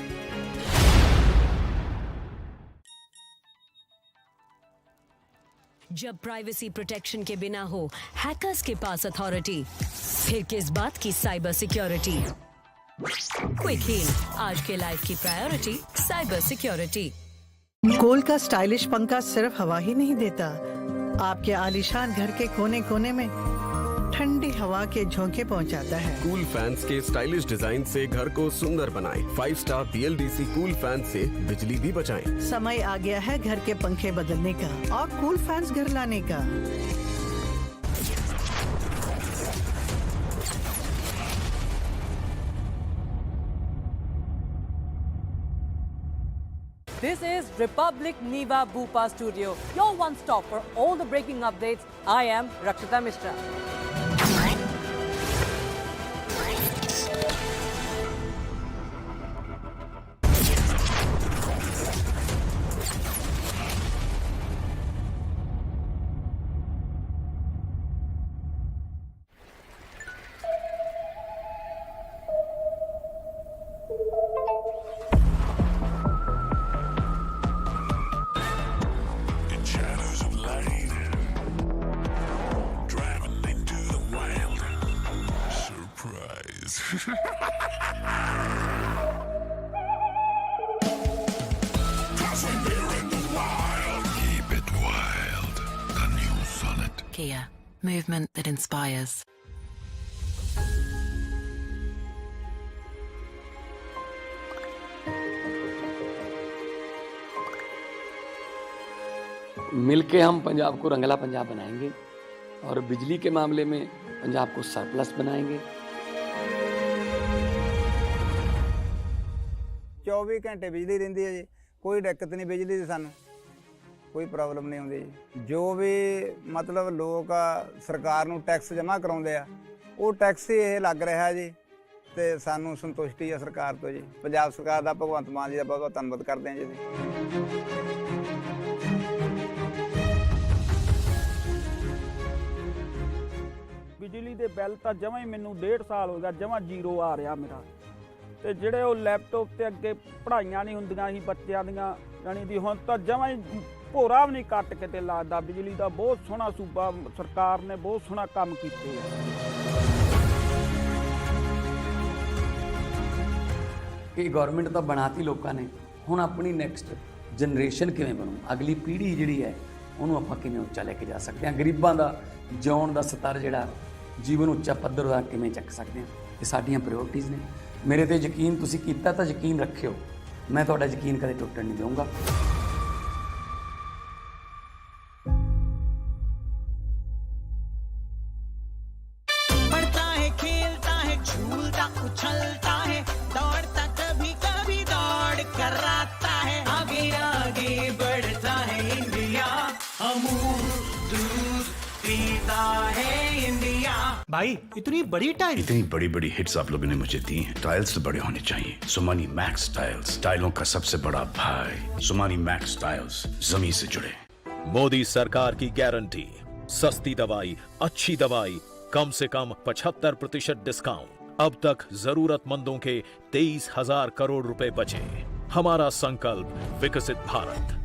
जब प्राइवेसी प्रोटेक्शन के बिना हो हैकर्स के पास अथॉरिटी, फिर किस बात की साइबर सिक्योरिटी। क्विक हील, आज के लाइफ की प्रायोरिटी साइबर सिक्योरिटी। गोल्ड का स्टाइलिश पंखा सिर्फ हवा ही नहीं देता, आपके आलीशान घर के कोने कोने में ठंडी हवा के झोंके पहुंचाता है। कूल फैंस के स्टाइलिश डिजाइन से घर को सुंदर बनाएं। 5 स्टार BLDC कूल फैन से बिजली भी बचाएं। समय आ गया है घर के पंखे बदलने का और कूल फैंस घर लाने का। This is Republic Niva Bhupa Studio, your one stop for all the breaking updates. I am Rakshita Mishra. Kia, movement that inspires. मिलके हम पंजाब को रंगला पंजाब बनाएंगे और बिजली के मामले में पंजाब को सरप्लस बनाएंगे। 24 घंटे बिजली रहिंदी है जी, कोई दिक्कत नहीं बिजली दी, सानू कोई प्रॉब्लम नहीं आउंदी जी। जो भी मतलब लोग सरकार नूं टैक्स जमा कराउंदे आ, वो टैक्स ही ये लग रहा जी, ते सानू संतुष्टि है सरकार तो जी। पंजाब सरकार दा भगवंत मान जी दा बहुत बहुत धन्नवाद करते हैं जी। बिजली दे बिल तो जमा ही मैनू 1.5 साल हो गया जमा जीरो आ रहा मेरा। ਤੇ ਜਿਹੜੇ ਉਹ ਲੈਪਟਾਪ ਤੇ ਅੱਗੇ ਪੜ੍ਹਾਈਆਂ ਨਹੀਂ ਹੁੰਦੀਆਂ ਸੀ ਬੱਚਿਆਂ ਦੀਆਂ ਜਾਨੀ ਦੀ ਹੁਣ ਤਾਂ ਜਮਾਂ ਹੀ ਭੋਰਾ ਵੀ ਨਹੀਂ ਕੱਟ ਕੇ ਤੇ ਲੱਗਦਾ। ਬਿਜਲੀ ਦਾ ਬਹੁਤ ਸੋਹਣਾ ਸੂਬਾ ਸਰਕਾਰ ਨੇ ਬਹੁਤ ਸੋਹਣਾ ਕੰਮ ਕੀਤੇ ਆ। ਇਹ ਗਵਰਨਮੈਂਟ ਤਾਂ ਬਣਾਤੀ ਲੋਕਾਂ ਨੇ, ਹੁਣ ਆਪਣੀ ਨੈਕਸਟ ਜਨਰੇਸ਼ਨ ਕਿਵੇਂ ਬਣੂ, ਅਗਲੀ ਪੀੜ੍ਹੀ ਜਿਹੜੀ ਹੈ ਉਹਨੂੰ ਆਪਾਂ ਕਿਵੇਂ ਉੱਚਾ ਲੈ ਕੇ ਜਾ ਸਕਦੇ ਹਾਂ, ਗਰੀਬਾਂ ਦਾ ਜਿਉਣ ਦਾ ਸਤਰ ਜਿਹੜਾ ਜੀਵਨ ਉੱਚਾ ਪੱਧਰ ਦਾ ਕਿਵੇਂ ਚੱਕ ਸਕਦੇ ਹਾਂ, ਇਹ ਸਾਡੀਆਂ ਪ੍ਰਾਇਓਰਟੀਜ਼ ਨੇ। मेरे ते यकीन तुसी कीता तो यकीन रखियो, मैं तुहाडा यकीन कदे टुटण नहीं दूंगा। पढ़ता है, खेलता है, झूलता उछलता है, दौड़ता कभी कभी दौड़ कर आता है। आगे आगे बढ़ता है इंडिया, अमूल दूध पीता है इंडिया। भाई इतनी बड़ी टाइल, इतनी बड़ी बड़ी हिट्स आप लोगों ने मुझे दी हैं। टाइल्स तो बड़े होने चाहिए। सुमानी मैक्स टाइल्स, टाइलों का सबसे बड़ा भाई। सुमानी मैक्स टाइल्स, जमीन से जुड़े। मोदी सरकार की गारंटी, सस्ती दवाई, अच्छी दवाई, कम से कम 75% डिस्काउंट। अब तक जरूरतमंदों के 23,000 करोड़ रुपए बचे। हमारा संकल्प विकसित Bharat.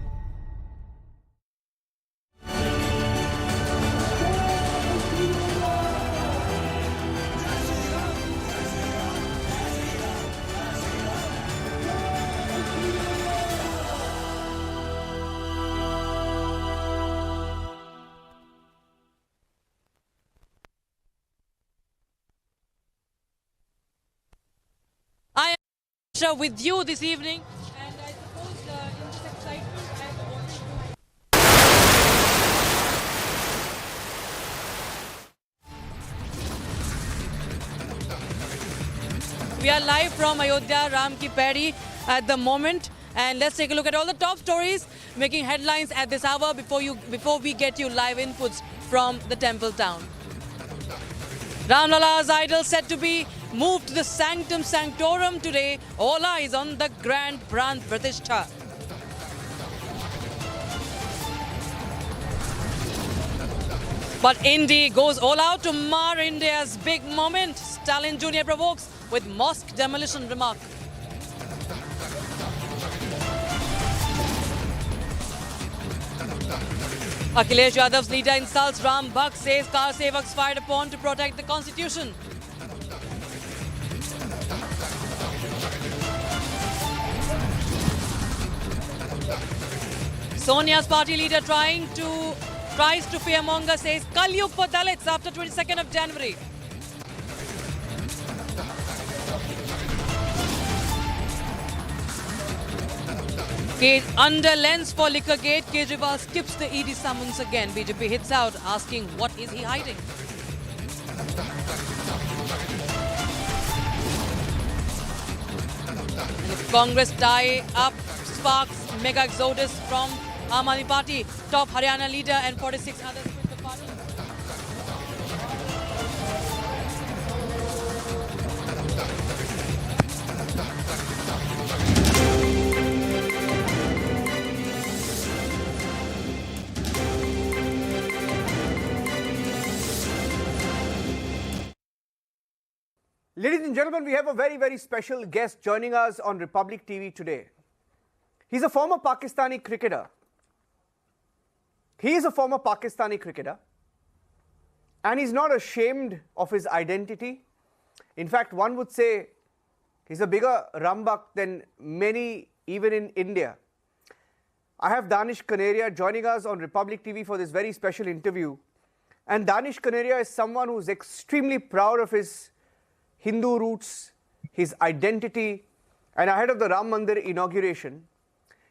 With you this evening, and I suppose in this excitement we are live from Ayodhya, Ram Ki Paidi at the moment, and let's take a look at all the top stories making headlines at this hour before we get you live inputs from the temple town. Ram Lala's idol set to be moved to the Sanctum Sanctorum today. All eyes on the Grand Pran Pratishtha. But Indy goes all out to mar India's big moment. Stalin Jr. provokes with mosque demolition remark. Akhilesh Yadav's leader insults Ram Bhakt, says car sevaks fired upon to protect the constitution. Sonia's party leader trying to tries to fearmonger, says Kalyug for Dalits after 22nd of January. Under lens for LiquorGate, Kejriwal skips the ED summons again. BJP hits out, asking what is he hiding? Congress tie-up sparks mega exodus from Aam Aadmi Party. Top Haryana leader and 46 others quit the party. Ladies and gentlemen, we have a very, very special guest joining us on Republic TV today. He's a former Pakistani cricketer. He is a former Pakistani cricketer. And he's not ashamed of his identity. In fact, one would say he's a bigger rambak than many, even in India. I have Danish Kaneria joining us on Republic TV for this very special interview. And Danish Kaneria is someone who's extremely proud of his Hindu roots, his identity, and ahead of the Ram Mandir inauguration,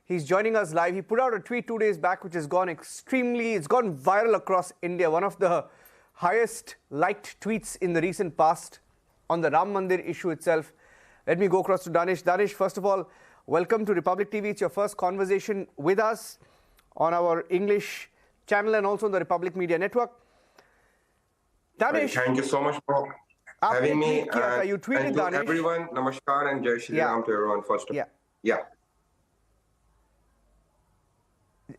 he's joining us live. He put out a tweet 2 days back which has gone it's gone viral across India, one of the highest liked tweets in the recent past on the Ram Mandir issue itself. Let me go across to Danish. Danish, first of all, welcome to Republic TV. It's your first conversation with us on our English channel and also on the Republic Media Network. Danish. Thank you so much for having me. You tweeted, and to Danish. Everyone, namaskar and Jai Shri Ram to everyone first. Yeah.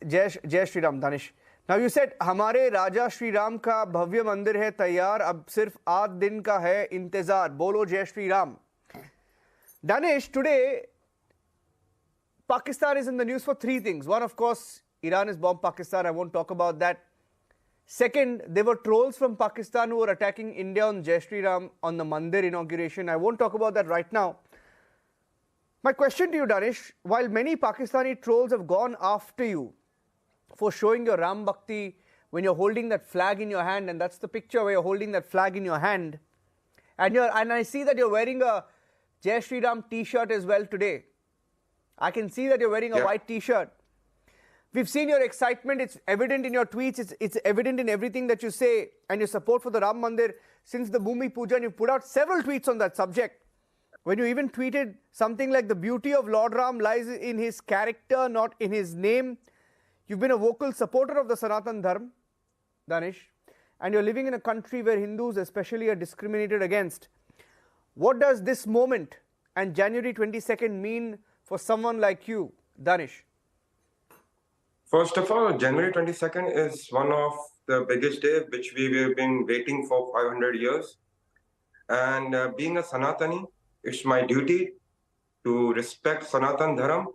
Jai Shri Ram, Danish. Now you said, हमारे राजा श्री राम का भव्य मंदिर है तैयार, अब सिर्फ 8 दिन का है इंतजार, बोलो जय Shri Ram. Danish, today, Pakistan is in the news for 3 things. One, of course, Iran has bombed Pakistan. I won't talk about that. Second, there were trolls from Pakistan who were attacking India on Jai Shri Ram on the Mandir inauguration. I won't talk about that right now. My question to you, Danish, while many Pakistani trolls have gone after you for showing your Ram Bhakti when you're holding that flag in your hand, and that's the picture where you're holding that flag in your hand, and I see that you're wearing a Jai Shri Ram t-shirt as well today. I can see that you're wearing a white t-shirt. We've seen your excitement. It's evident in your tweets. It's evident in everything that you say and your support for the Ram Mandir since the Bhumi Puja. And you've put out several tweets on that subject. When you even tweeted something like the beauty of Lord Ram lies in his character, not in his name. You've been a vocal supporter of the Sanatan Dharma, Danish. And you're living in a country where Hindus especially are discriminated against. What does this moment and January 22nd mean for someone like you, Danish? First of all, January 22nd is one of the biggest days which we have been waiting for 500 years. And being a Sanatani, it's my duty to respect Sanatan Dharam.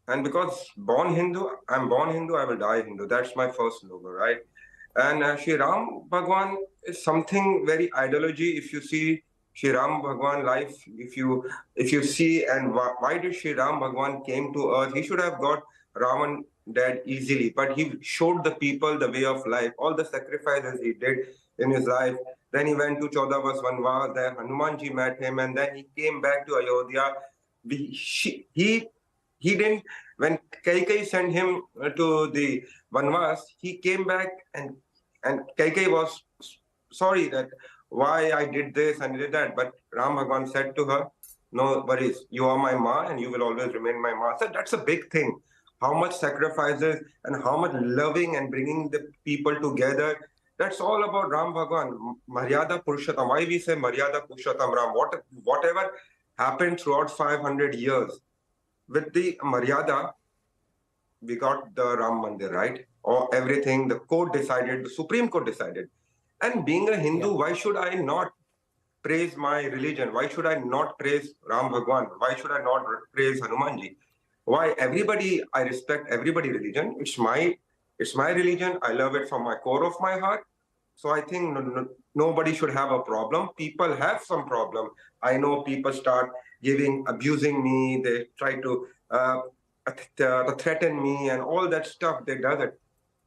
And because born Hindu, I'm born Hindu, I will die Hindu. That's my first logo, right? And Shri Ram Bhagwan is something very ideology. If you see Shri Ram Bhagwan life, if you see and why did Shri Ram Bhagwan came to earth, he should have got Ravan dead easily, but he showed the people the way of life, all the sacrifices he did in his life. Then he went to 14 verse Vanvas, then Hanumanji met him, and then he came back to Ayodhya. He didn't, when Kaikai sent him to the Vanvas, he came back and Kaikai was sorry that why I did this and did that, but Ram Bhagwan said to her, no worries, you are my ma and you will always remain my ma. So that's a big thing. How much sacrifices and how much loving and bringing the people together. That's all about Ram Bhagwan. Maryada Purushottam. Why we say Maryada Purushottam Ram? Whatever happened throughout 500 years, with the Maryada, we got the Ram Mandir, right? Or everything, the court decided, the Supreme Court decided. And being a Hindu, why should I not praise my religion? Why should I not praise Ram Bhagwan? Why should I not praise Hanumanji? Why I respect everybody religion. It's my religion. I love it from my core of my heart. So I think nobody should have a problem. People have some problem. I know people start abusing me. They try to threaten me and all that stuff. They do it.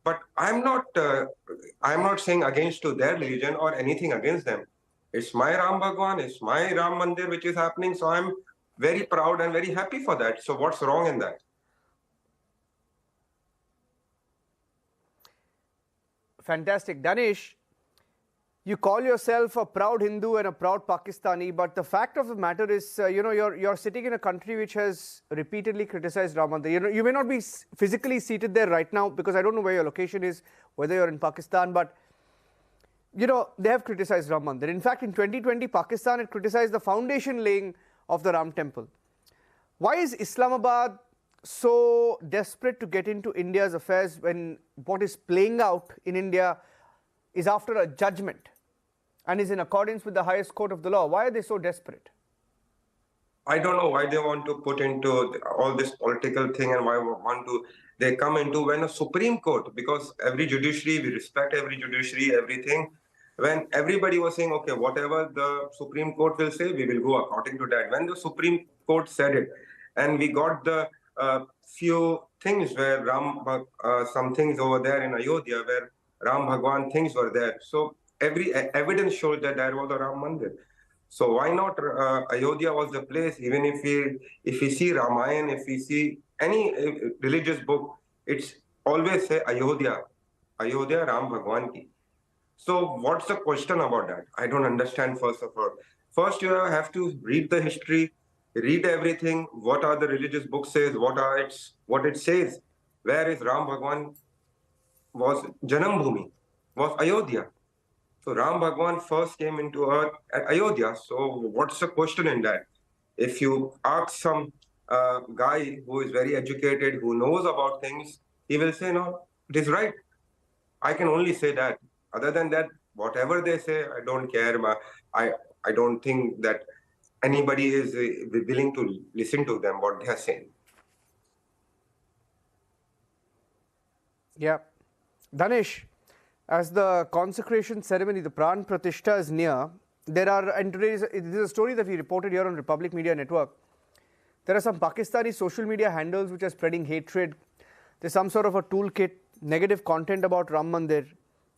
But I'm not saying against to their religion or anything against them. It's my Ram Bhagwan, it's my Ram Mandir which is happening. So I'm very proud and very happy for that. So what's wrong in that? Fantastic. Danish, you call yourself a proud Hindu and a proud Pakistani, but the fact of the matter is, you're sitting in a country which has repeatedly criticized Ram Mandir. You may not be physically seated there right now because I don't know where your location is, whether you're in Pakistan, but they have criticized Ram Mandir. In fact, in 2020, Pakistan had criticized the foundation laying of the Ram Temple. Why is Islamabad so desperate to get into India's affairs when what is playing out in India is after a judgment and is in accordance with the highest court of the law? Why are they so desperate? I don't know why they want to put into all this political thing and why they come into when a Supreme Court, because every judiciary, we respect every judiciary, everything. When everybody was saying, okay, whatever the Supreme Court will say, we will go according to that. When the Supreme Court said it, and we got the few things where some things over there in Ayodhya where Ram Bhagwan things were there. So every evidence showed that there was a Ram Mandir. So why not Ayodhya was the place? Even if we see Ramayana, if we see any religious book, it's always say Ayodhya Ram Bhagwan ki. So what's the question about that? I don't understand. First of all, first you have to read the history, read everything. What are the religious books says? What it says? Where is Ram Bhagwan was Janam Bhumi, was Ayodhya. So Ram Bhagwan first came into earth at Ayodhya. So what's the question in that? If you ask some guy who is very educated, who knows about things, he will say, no, it is right. I can only say that. Other than that, whatever they say, I don't care. I don't think that anybody is willing to listen to them, what they are saying. Yeah. Danish, as the consecration ceremony, the Pran Pratishtha is near, and today this is a story that we reported here on Republic Media Network. There are some Pakistani social media handles which are spreading hatred. There's some sort of a toolkit, negative content about Ram Mandir.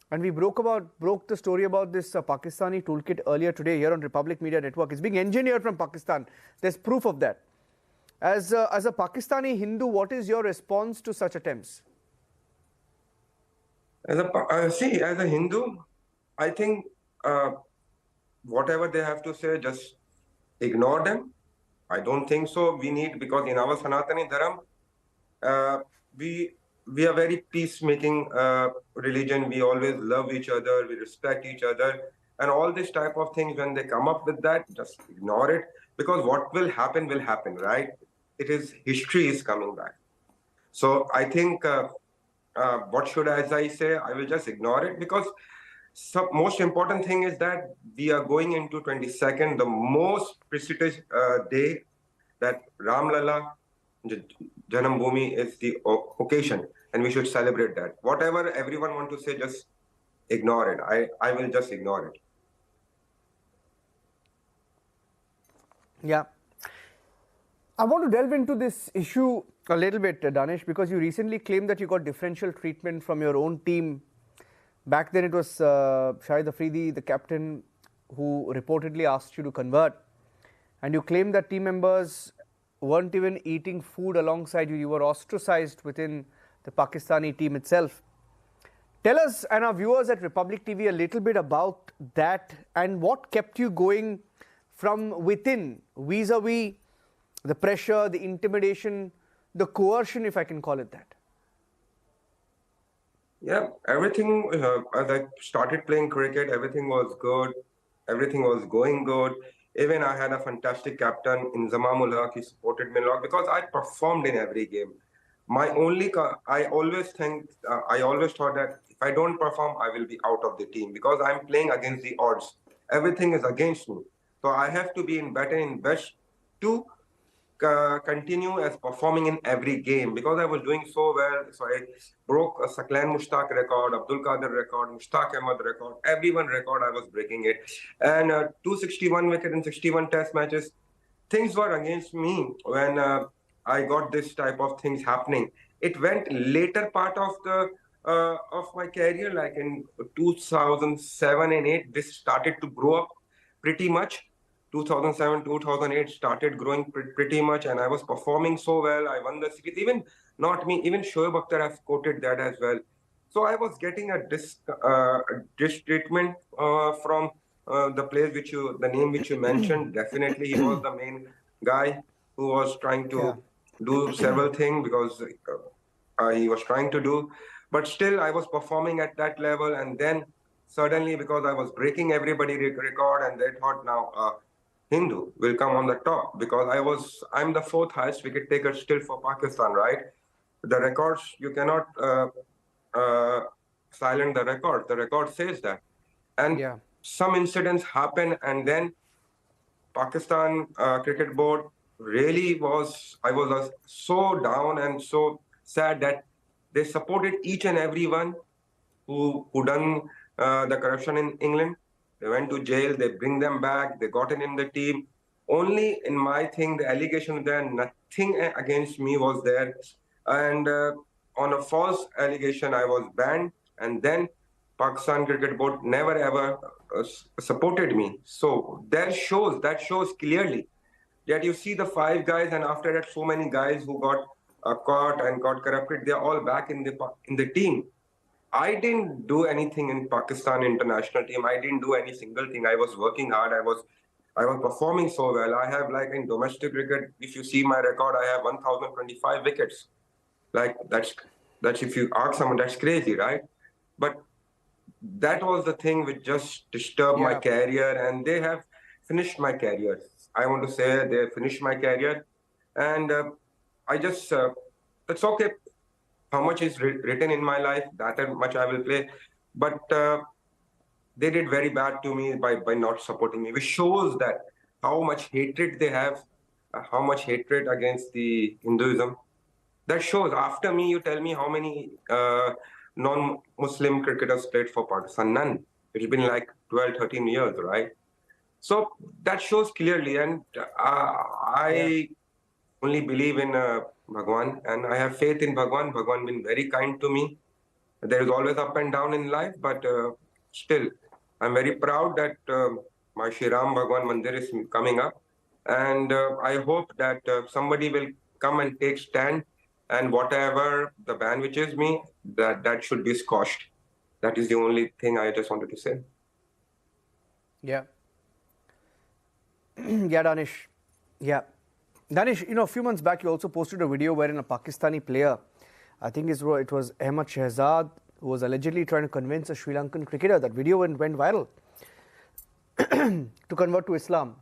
And we broke the story about this Pakistani toolkit earlier today here on Republic Media Network. It's being engineered from Pakistan. There's proof of that. As a Pakistani Hindu, what is your response to such attempts? As a Hindu, I think whatever they have to say, just ignore them. I don't think so. We need, because in our Sanatani Dharam, we are very peacemaking religion. We always love each other. We respect each other. And all this type of things, when they come up with that, just ignore it. Because what will happen, right? It is, history is coming back. So I think, what should I say? I will just ignore it, because most important thing is that we are going into 22nd, the most prestigious day, that Ram Lala Janam Bhumi is the occasion, and we should celebrate that. Whatever everyone want to say, just ignore it. I will just ignore it. Yeah. I want to delve into this issue a little bit, Danish, because you recently claimed that you got differential treatment from your own team. Back then it was Shahid Afridi, the captain, who reportedly asked you to convert. And you claimed that team members weren't even eating food alongside you. You were ostracized within the Pakistani team itself. Tell us and our viewers at Republic TV a little bit about that and what kept you going from within, vis-a-vis the pressure, the intimidation, the coercion, if I can call it that. Yeah, everything, as I started playing cricket, everything was good. Everything was going good. Even I had a fantastic captain in Zamamul Haq. He supported me a lot because I performed in every game. I always thought that if I don't perform, I will be out of the team because I'm playing against the odds. Everything is against me. So I have to be in better in best to continue as performing in every game because I was doing so well. So I broke a Saklan Mushtaq record, Abdul Qadir record, Mushtaq Ahmad record, everyone record I was breaking it. And 261 wicket in 61 test matches. Things were against me when I got this type of things happening. It went later part of the of my career, like in 2007 and 8, this started to grow up pretty much. 2007, 2008 started growing pretty much, and I was performing so well. I won the series. Even not me, even Shoaib Akhtar has quoted that as well. So I was getting a treatment from the name which you mentioned. Definitely, he was the main guy who was trying to do several things because he was trying to do. But still, I was performing at that level, and then suddenly, because I was breaking everybody record, and they thought now Hindu will come on the top because I'm the fourth highest wicket taker still for Pakistan, right? The records, you cannot silent the record. The record says that. And some incidents happen, and then Pakistan Cricket Board really I was so down and so sad that they supported each and everyone who done the corruption in England. They went to jail, they bring them back, they got in the team. Only in my thing, the allegation there, nothing against me was there. And on a false allegation, I was banned. And then Pakistan Cricket Board never ever supported me. So that shows clearly that you see the 5 guys, and after that, so many guys who got caught and got corrupted, they're all back in the team. I didn't do anything in Pakistan international team. I didn't do any single thing. I was working hard. I was performing so well. I have, like, in domestic cricket, if you see my record, I have 1,025 wickets. Like, that's if you ask someone, that's crazy, right? But that was the thing which just disturbed my career, and they have finished my career. I want to say they finished my career, and I just, it's okay. How much is written in my life, that much I will play. But they did very bad to me by not supporting me, which shows that how much hatred they have, how much hatred against the Hinduism. That shows. After me, you tell me how many non-Muslim cricketers played for Pakistan. None. It's been like 12, 13 years, right? So that shows clearly. And I only believe in Bhagwan, and I have faith in Bhagwan. Bhagwan been very kind to me. There is always up and down in life, but still, I'm very proud that my Shri Ram Bhagwan Mandir is coming up. And I hope that somebody will come and take stand, and whatever the ban which is me, that should be squashed. That is the only thing I just wanted to say. Yeah. Yeah, Danish. Yeah. Danish, a few months back, you also posted a video wherein a Pakistani player, I think it was Ahmed Shehzad, who was allegedly trying to convince a Sri Lankan cricketer. That video went viral to convert to Islam.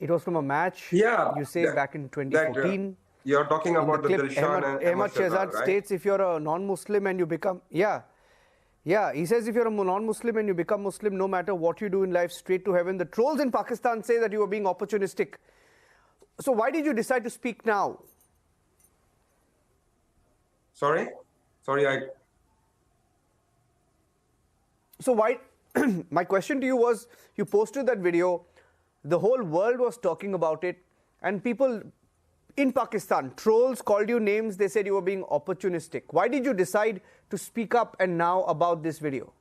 It was from a match, you say, back in 2014. You're talking about the Dilshan and Ahmed Shehzad right? states if you're a non-Muslim and you become... Yeah, he says if you're a non-Muslim and you become Muslim, no matter what you do in life, straight to heaven. The trolls in Pakistan say that you are being opportunistic. So why did you decide to speak now? Sorry, So why... My question to you was, you posted that video, the whole world was talking about it, and people in Pakistan, trolls called you names, they said you were being opportunistic. Why did you decide to speak up and now about this video?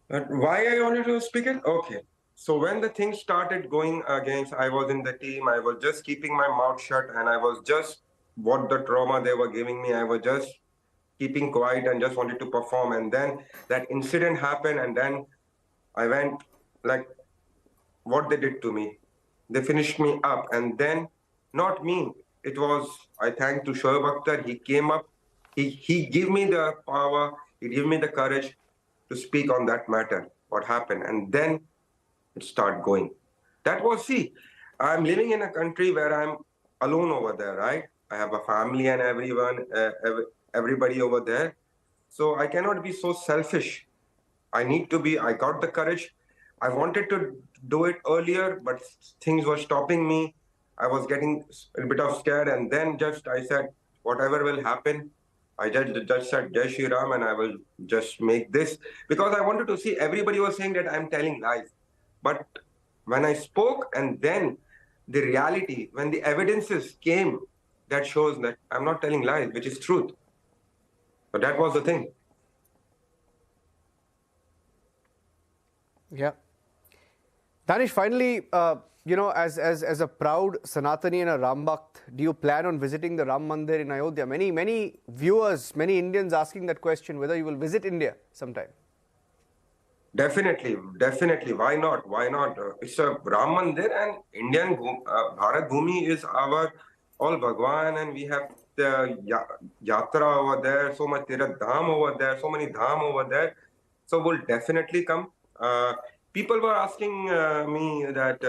Why I wanted to speak it? Okay. So when the things started going against, I was in the team, I was just keeping my mouth shut, and I was just, what the trauma they were giving me, I was just keeping quiet and just wanted to perform. And then that incident happened, and then I went like, what they did to me. They finished me up, and then not me. It was, I thank to Shoaib Akhtar. He came up, he gave me the power, he gave me the courage to speak on that matter, what happened. And then it started going. That was, see, I'm living in a country where I'm alone over there, right? I have a family and everybody over there. So I cannot be so selfish. I got the courage. I wanted to do it earlier, but things were stopping me. I was getting a bit of scared, and then I said, whatever will happen, I just said, Jai Shri Ram, and I will just make this. Because I wanted to see, everybody was saying that I'm telling lies. But when I spoke, and then the reality, when the evidences came, that shows that I'm not telling lies, which is truth. So that was the thing. Yeah. Danish, finally, as a proud Sanatani and a Ram Bhakt, do you plan on visiting the Ram Mandir in Ayodhya? Many viewers, many Indians asking that question, whether you will visit India sometime. Definitely. Why not? It's a Ram Mandir, and Indian Bharat Bhumi is our all Bhagwan, and we have the Yatra over there, so much Tirat Dham over there, so many Dham over there. So we'll definitely come. People were asking me that,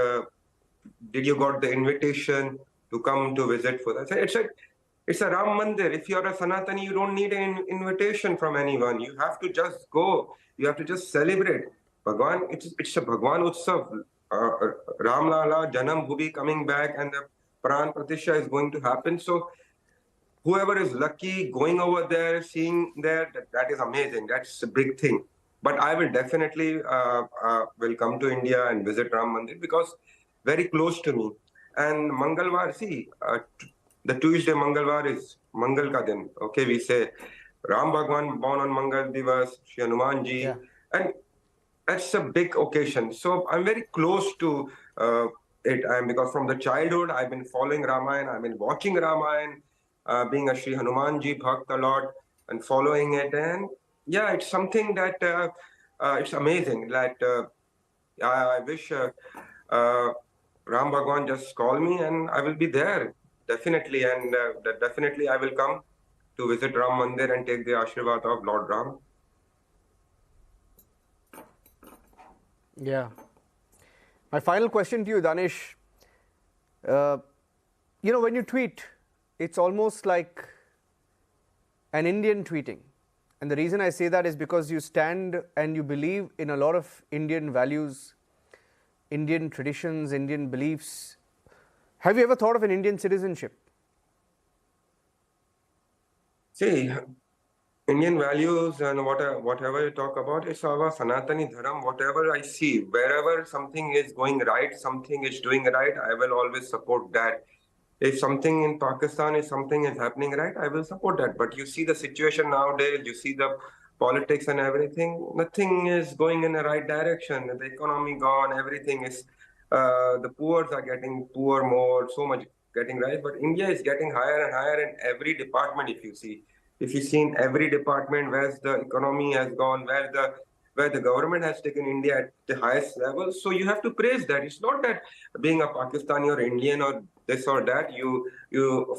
did you got the invitation to come to visit for that? It's a Ram Mandir. If you're a Sanatani, you don't need an invitation from anyone. You have to just go. You have to just celebrate. Bhagwan, it's a Bhagwan Utsav. Ram Lala, Janam Bhubi coming back, and the Pran Pratisha is going to happen. So whoever is lucky going over there, seeing there, that is amazing. That's a big thing. But I will definitely will come to India and visit Ram Mandir, because very close to me. And Mangalwar, see, the Tuesday Mangalwar is Mangal Ka Din. Okay, we say Ram Bhagwan born on Mangal Divas, Shri Hanuman Ji, and that's a big occasion. So I'm very close to it. Because from the childhood I've been following Ramayana, I've been watching Ramayana, being a Shri Hanuman Ji Bhakt a lot and following it. And yeah, it's something that it's amazing. That I wish Ram Bhagwan just call me and I will be there, definitely. And definitely I will come to visit Ram Mandir and take the Ashirwad of Lord Ram. Yeah. My final question to you, Danish. When you tweet, it's almost like an Indian tweeting. And the reason I say that is because you stand and you believe in a lot of Indian values, Indian traditions, Indian beliefs. Have you ever thought of an Indian citizenship? See, Indian values and whatever you talk about, it's our Sanatani Dharam. Whatever I see, wherever something is going right, something is doing right, I will always support that. If something in Pakistan, if something is happening right, I will support that. But you see the situation nowadays, you see the politics and everything, nothing is going in the right direction. The economy gone, everything is, the poor are getting poor more, so much getting right. But India is getting higher and higher in every department, if you see. If you see in every department where the economy has gone, where the government has taken India at the highest level. So you have to praise that. It's not that being a Pakistani or Indian or this or that, you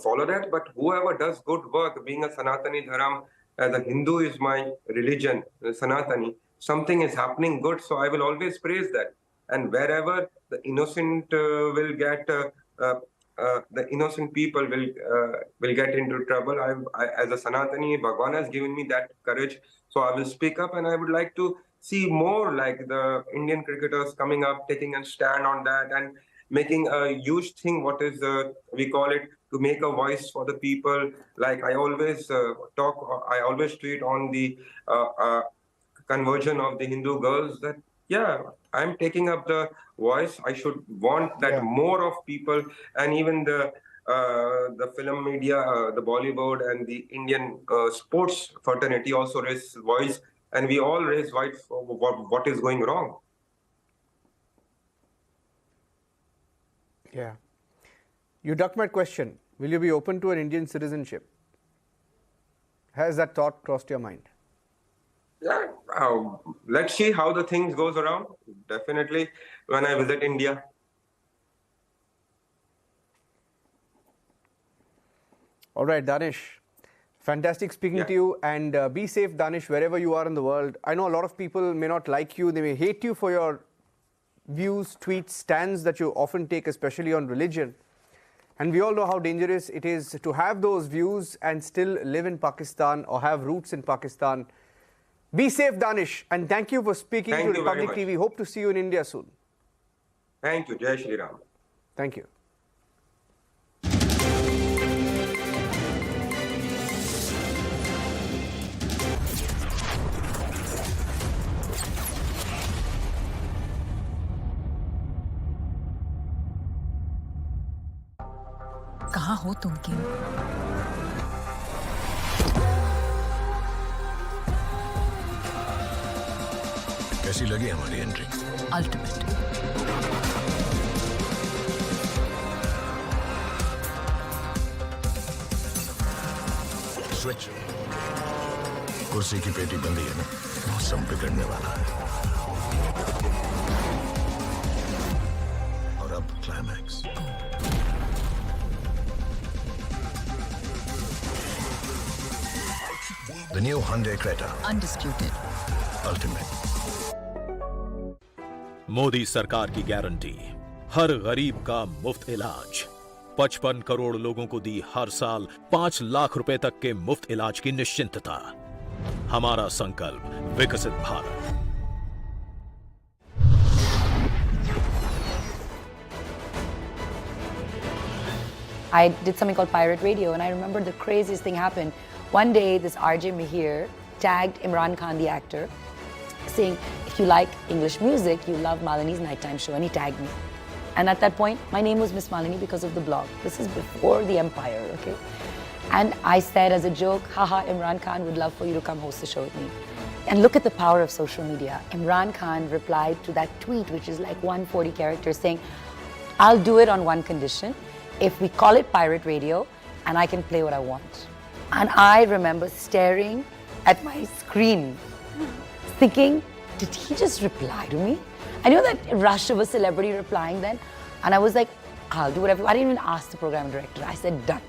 follow that. But whoever does good work, being a Sanatani Dharam, as a Hindu is my religion, Sanatani, something is happening good. So I will always praise that. And wherever the innocent will get, the innocent people will get into trouble. I, as a Sanatani, Bhagwan has given me that courage. So I will speak up, and I would like to see more like the Indian cricketers coming up, taking a stand on that and making a huge thing, what is, we call it, to make a voice for the people. Like I always I always tweet on the conversion of the Hindu girls that, yeah, I'm taking up the voice. I should want that more of people, and even the film media, the Bollywood and the Indian sports fraternity also raise voice, and we all raise voice for what is going wrong. Yeah. You ducked my question. Will you be open to an Indian citizenship? Has that thought crossed your mind? Yeah, let's see how the things goes around. Definitely when I visit India. All right, Danish. Fantastic speaking to you, and be safe, Danish, wherever you are in the world. I know a lot of people may not like you. They may hate you for your views, tweets, stands that you often take, especially on religion. And we all know how dangerous it is to have those views and still live in Pakistan or have roots in Pakistan. Be safe, Danish, and thank you for speaking to Republic TV. Hope to see you in India soon. Thank you. Jai Shri Ram. Thank you. कहाँ हो तुम क्यों? कैसी लगी हमारी entry? Ultimate. Switch. कुर्सी की पेटी बंदी है ना, मौसम बिगड़ने वाला है। और अब climax. The new Hyundai Creta. Undisputed. Ultimate. Modi सरकार की गारंटी, हर गरीब का मुफ्त इलाज। 55 करोड़ लोगों को दी हर साल 5 लाख रुपए तक के मुफ्त इलाज की निश्चिंतता। हमारा संकल्प, विकसित Bharat. I did something called Pirate Radio, and I remember the craziest thing happened. One day, this RJ Mihir tagged Imran Khan, the actor, saying, if you like English music, you love Malini's nighttime show, and he tagged me. And at that point, my name was Miss Malini because of the blog. This is before the empire, okay? And I said as a joke, haha, Imran Khan would love for you to come host the show with me. And look at the power of social media. Imran Khan replied to that tweet, which is like 140 characters, saying, I'll do it on one condition. If we call it Pirate Radio, and I can play what I want. And I remember staring at my screen, thinking, did he just reply to me? I know that rush of a celebrity replying then, and I was like, I'll do whatever. I didn't even ask the program director. I said, done.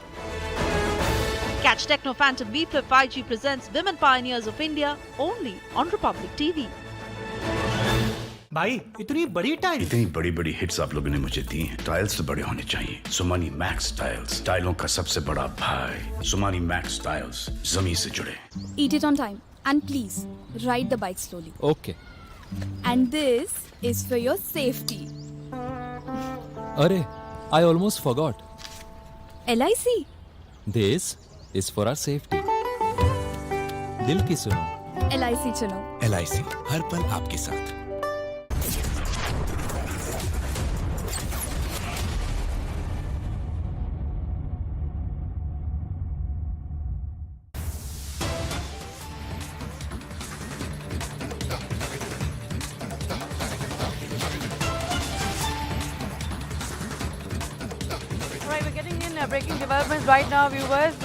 Catch Techno Phantom V Flip 5G presents Women Pioneers of India only on Republic TV. भाई इतनी बड़ी tile, इतनी बड़ी बड़ी hits आप लोगों ने मुझे दी हैं। टाइल्स तो बड़े होने चाहिए। सुमानी मैक्स टाइल्स, टाइलों का सबसे बड़ा भाई। सुमानी मैक्स टाइल्स, जमीन से जुड़े। Eat it on time and please ride the bike slowly. Okay. And this is for your safety. Arey, I almost forgot. LIC. This is for our safety. दिल की सुनो। LIC चुनो। LIC हर पल आपके साथ। Breaking developments right now, viewers.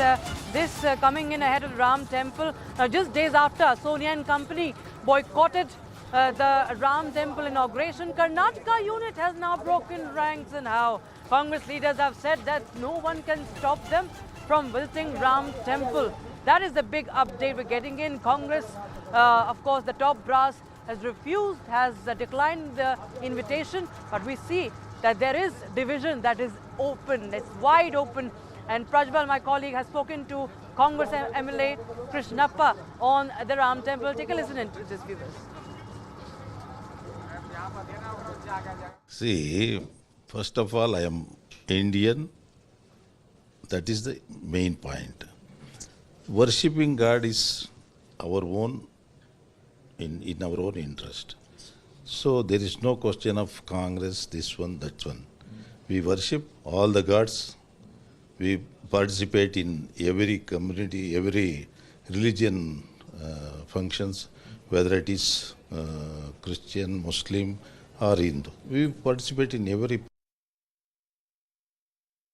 This coming in ahead of Ram Temple. Just days after Sonia and company boycotted the Ram Temple inauguration, Karnataka unit has now broken ranks in how Congress leaders have said that no one can stop them from visiting Ram Temple. That is the big update we're getting in. Congress, of course, the top brass has refused, has declined the invitation, but we see that there is division that is open, it's wide open. And Prajwal, my colleague, has spoken to Congress MLA Krishnappa on the Ram Temple. Take a listen into this, viewers. See, first of all, I am Indian. That is the main point. Worshipping God is our own, in our own interest. So there is no question of Congress, this one, that one. We worship all the gods. We participate in every community, every religion functions, whether it is Christian, Muslim or Hindu. We participate in every.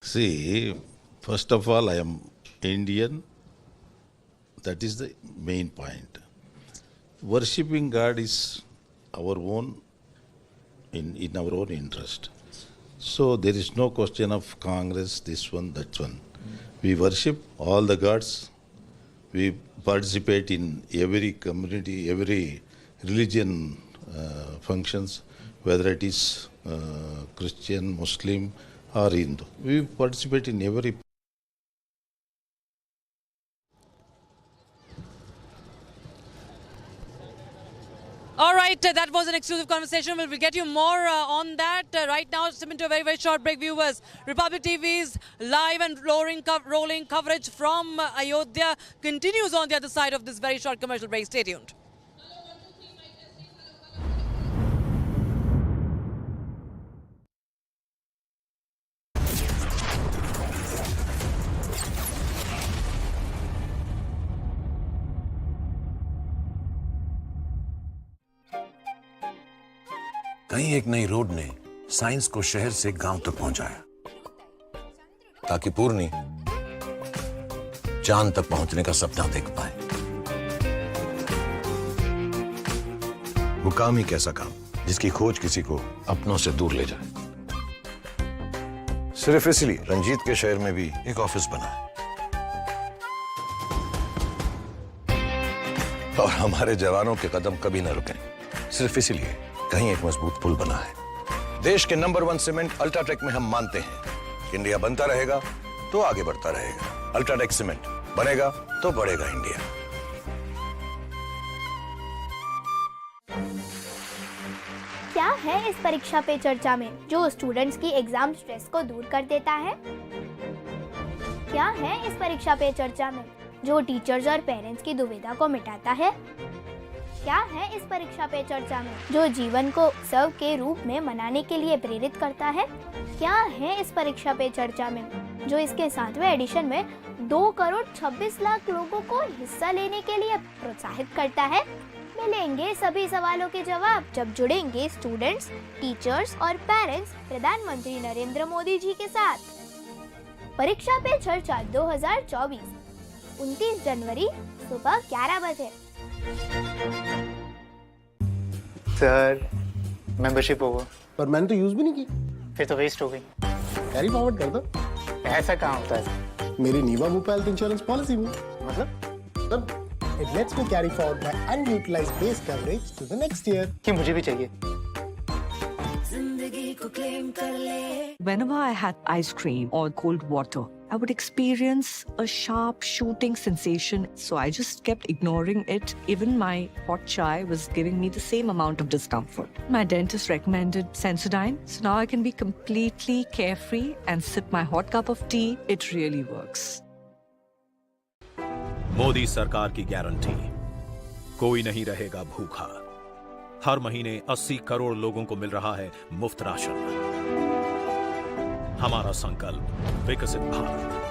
See, first of all, I am Indian. That is the main point. Worshipping God is our own, in our own interest. So there is no question of Congress, this one, that one. We worship all the gods. We participate in every community, every religion functions, whether it is Christian, Muslim or Hindu. We participate in every. All right, that was an exclusive conversation. We'll get you more on that. Right now, it's into a very, very short break, viewers. Republic TV's live and rolling coverage from Ayodhya continues on the other side of this very short commercial break. Stay tuned. कहीं एक नई road ने science को शहर से गांव तक पहुंचाया, ताकि पूर्णी चांद तक पहुंचने का सपना देख पाए। वो काम ही कैसा काम जिसकी खोज किसी को अपनों से दूर ले जाए। सिर्फ इसलिए रंजीत के शहर में भी एक ऑफिस बना है, और हमारे जवानों के कदम कभी न रुके। सिर्फ इसलिए कहीं एक मजबूत पुल बना है। देश के नंबर 1 सीमेंट अल्ट्राटेक में हम मानते हैं कि इंडिया बनता रहेगा तो आगे बढ़ता रहेगा। अल्ट्राटेक सीमेंट बनेगा तो बढ़ेगा इंडिया। क्या है इस परीक्षा पे चर्चा में जो स्टूडेंट्स की एग्जाम स्ट्रेस को दूर कर देता है? क्या है इस परीक्षा पे चर्चा में जो टीचर्स और पेरेंट्स की दुविधा को मिटाता है? क्या है इस परीक्षा पे चर्चा में जो जीवन को उत्सव के रूप में मनाने के लिए प्रेरित करता है? क्या है इस परीक्षा पे चर्चा में जो इसके 7वें एडिशन में 2 करोड़ 26 लाख लोगों को हिस्सा लेने के लिए प्रोत्साहित करता है? मिलेंगे सभी सवालों के जवाब जब जुड़ेंगे स्टूडेंट्स, टीचर्स और पेरेंट्स प्रधानमंत्री नरेंद्र मोदी जी के साथ। परीक्षा पे चर्चा 2024 29 जनवरी सुबह 11 बजे। सर मेंबरशिप होगा, पर मैंने तो यूज भी नहीं की। फिर तो वेस्ट हो गई। कैरी फॉरवर्ड कर दो। ऐसा कहाँ होता है? मेरी नीवा भोपाल हेल्थ इंश्योरेंस पॉलिसी में। मतलब it lets me carry forward my unutilized base coverage to the next year. कि मुझे भी चाहिए। Whenever I had ice cream or cold water, I would experience a sharp shooting sensation. So I just kept ignoring it. Even my hot chai was giving me the same amount of discomfort. My dentist recommended Sensodyne. So now I can be completely carefree and sip my hot cup of tea. It really works. Modi सरकार की guarantee, कोई नहीं रहेगा भूखा। हर महीने 80 करोड़ लोगों को मिल रहा है मुफ्त राशन। हमारा संकल्प विकसित Bharat.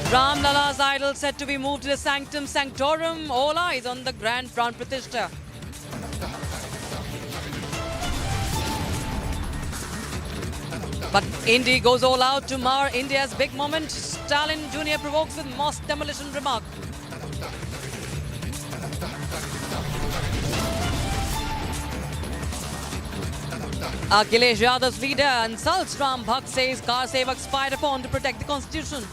Ram Lala's idol set to be moved to the Sanctum Sanctorum. All eyes on the Grand Pran Pratishtha. But Indy goes all out to mar India's big moment. Stalin Jr. provokes with mosque demolition remark. Akhilesh Yadav's leader insults Ram Bhakt, says car sevaks fired upon to protect the constitution.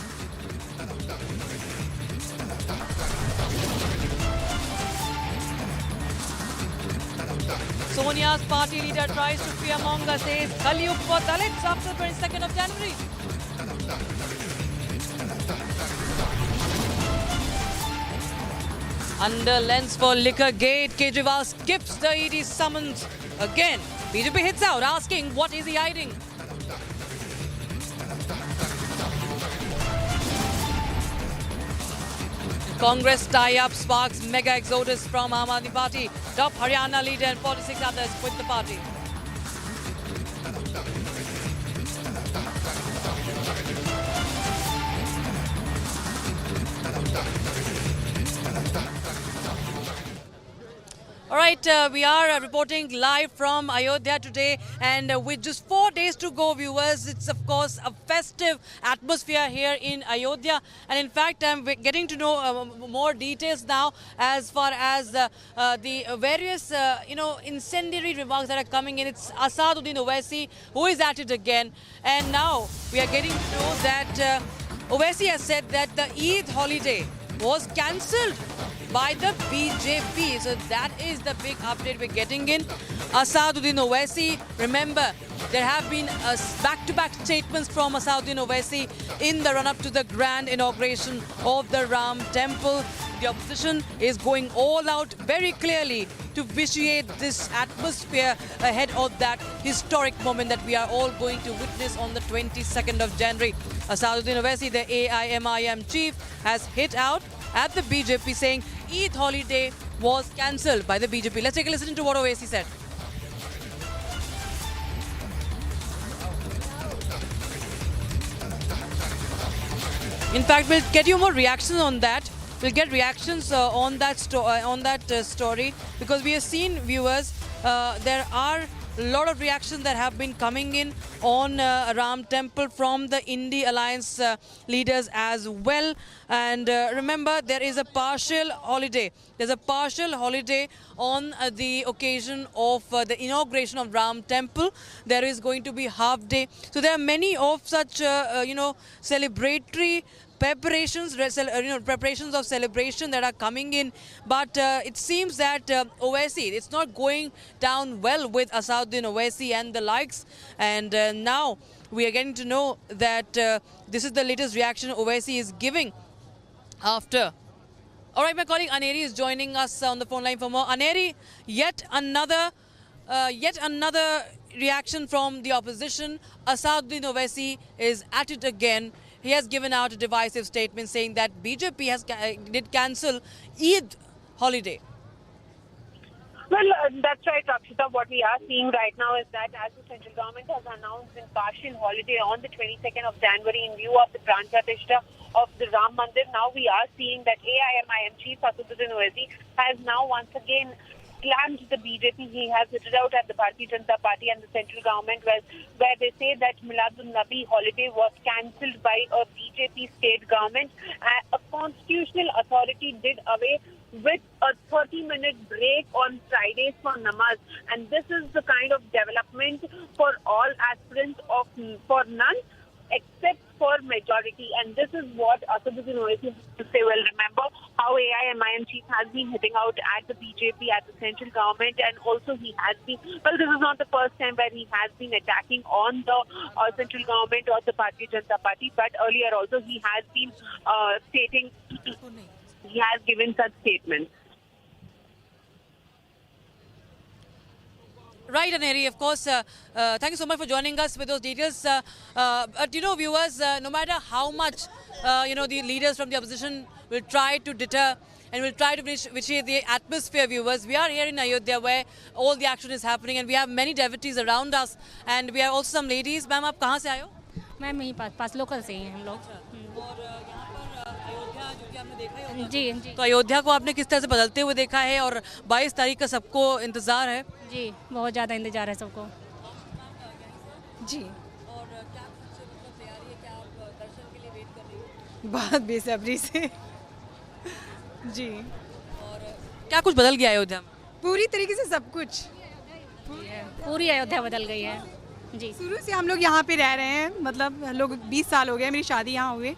Sonia's party leader tries to fearmonger, says Kalyug for Dalits after 22nd of January. Under lens for LiquorGate, Kejriwal skips the ED summons again. BJP hits out, asking what is he hiding? Congress tie-up sparks mega exodus from Aam Aadmi Party. Top Haryana leader and 46 others quit the party. All right, we are reporting live from Ayodhya today, and with just 4 days to go, viewers, it's of course a festive atmosphere here in Ayodhya. And in fact, I'm getting to know more details now as far as the various, incendiary remarks that are coming in. It's Asaduddin Owaisi who is at it again, and now we are getting to know that Owaisi has said that the Eid holiday was cancelled by the BJP. So that is the big update we're getting in. Asaduddin Owaisi, remember, there have been back-to-back statements from Asaduddin Owaisi in the run-up to the grand inauguration of the Ram Temple. The opposition is going all out very clearly to vitiate this atmosphere ahead of that historic moment that we are all going to witness on the 22nd of January. Asaduddin Owaisi, the AIMIM chief, has hit out at the BJP saying Eid holiday was cancelled by the BJP. Let's take a listen to what Owaisi said. In fact, we'll get you more reactions on that. We'll get reactions on that story, because we have seen, viewers, there are a lot of reactions that have been coming in on Ram Temple from the Indie Alliance leaders as well. And remember, there is a partial holiday. There's a partial holiday on the occasion of the inauguration of Ram Temple. There is going to be half day. So there are many of such, celebratory preparations of celebration that are coming in, but it seems that Owaisi, it's not going down well with Asaduddin Owaisi and the likes, and now we are getting to know that this is the latest reaction Owaisi is giving after. All right, my colleague Aneri is joining us on the phone line for more. Aneri, yet another reaction from the opposition. Asaduddin Owaisi is at it again. He has given out a divisive statement saying that BJP did cancel Eid holiday. Well, that's right, Rakshita. What we are seeing right now is that as the central government has announced a partial holiday on the 22nd of January in view of the Pran Pratishtha of the Ram Mandir, now we are seeing that AIMIM chief Asaduddin Owaisi has now once again slammed the BJP. He has hit it out at the Bharatiya Janata Party and the central government, where they say that Miladun Nabi holiday was cancelled by a BJP state government. A constitutional authority did away with a 30-minute break on Fridays for namaz, and this is the kind of development for all aspirants for none except for majority, and this is what Asaduddin Owaisi has to say. Well, remember how AIMIM chief has been hitting out at the BJP, at the central government, and also he has been, well, this is not the first time where he has been attacking on the central government or the Bharatiya Janata Party, but earlier also he has been stating, he has given such statements. Right, Aneri, of course. Thank you so much for joining us with those details. But, viewers, no matter how much, the leaders from the opposition will try to deter and will try to vitiate the atmosphere, viewers, we are here in Ayodhya where all the action is happening, and we have many devotees around us, and we have also some ladies. Ma'am, आप कहाँ से आए हो? Ma'am यहीं पास local से ही हैं हम लोग। और यहाँ पर अयोध्या जो कि आपने देखा ही होगा। जी। तो अयोध्या को आपने किस तरह से बदलते हुए देखा है, और 22 तारीख का सबको इंतजार है? जी, बहुत ज़्यादा इंतजार है सबको। जी। और क्या कुछ तैयारी है, क्या आप दर्शन के लिए वेट कर रही हो? बहुत बेसब्री से। जी। और क्या कुछ बदल गया अयोध्या में? पूरी तरीके से सब कुछ। पूरी अयोध्या बदल गई है। जी। शुरू से हम लोग यहाँ पे रह रहे हैं, मतलब लोग 20 साल हो गए, मेरी शादी यहाँ हुई।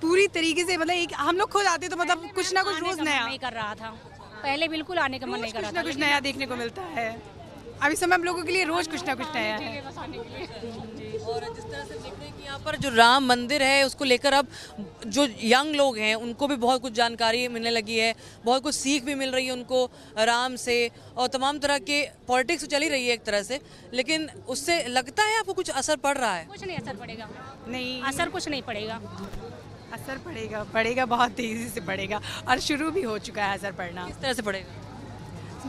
पूरी तरीके से मतलब हम लोग खुद आते तो मतलब कुछ ना कुछ रोज नया नहीं कर रहा था। पहले बिल्कुल आने का मन नहीं कर रहा था। कुछ नया देखने को मिलता है। अभी समय हम लोगों के लिए रोज कुछ ना कुछ नया है। और जिस तरह से देख रहे हैं कि यहाँ पर जो राम मंदिर है उसको लेकर अब जो यंग लोग हैं उनको भी बहुत कुछ जानकारी मिलने लगी है, बहुत कुछ सीख भी मिल रही है उनको राम से, और तमाम तरह के पॉलिटिक्स तो चल ही रही है एक तरह से, लेकिन उससे लगता है आपको कुछ असर पड़ रहा है? कुछ नहीं असर पड़ेगा, नहीं असर कुछ नहीं पड़ेगा। असर पड़ेगा बहुत तेजी से पड़ेगा, और शुरू भी हो चुका है असर पड़ना। किस तरह से पड़ेगा?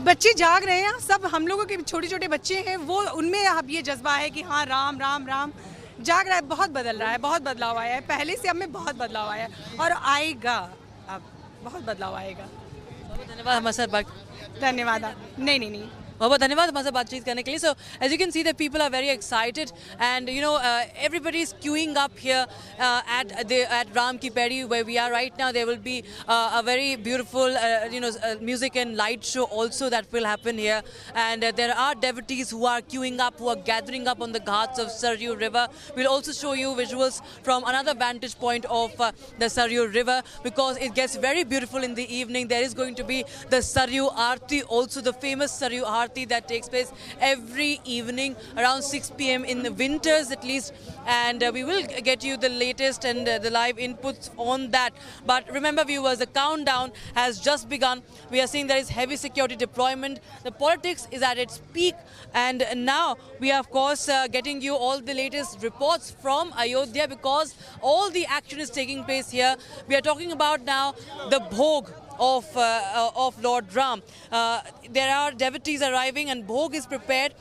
बच्चे जाग रहे हैं, सब हम लोगों के छोटे छोटे बच्चे हैं, वो उनमें अब ये जज्बा है कि हाँ राम राम राम जाग रहा है। बहुत बदल रहा है, बहुत बदलाव आया है, पहले से अब में बहुत बदलाव आया है और आएगा, अब बहुत बदलाव आएगा। बहुत धन्यवाद हमारे साथ बात। धन्यवाद। नहीं बहुत धन्यवाद हमारे साथ बातचीत करने के लिए। So as you can see, the people are very excited, and you know everybody is queuing up here at Ram Ki Paidi where we are right now. There will be a very beautiful music and light show also that will happen here, and there are devotees who are queuing up, who are gathering up on the ghats of Sarayu River. We'll also show you visuals from another vantage point of the Sarayu River, because it gets very beautiful in the evening. There is going to be the Sarayu Aarti, also the famous Sarayu Aarti that takes place every evening around 6 p.m. in the winters at least, and we will get you the latest and the live inputs on that. But remember viewers, the countdown has just begun. We are seeing there is heavy security deployment. The politics is at its peak, and now we are of course getting you all the latest reports from Ayodhya, because all the action is taking place here. We are talking about now the Bhog of Lord Ram. There are devotees arriving, and Bhog is prepared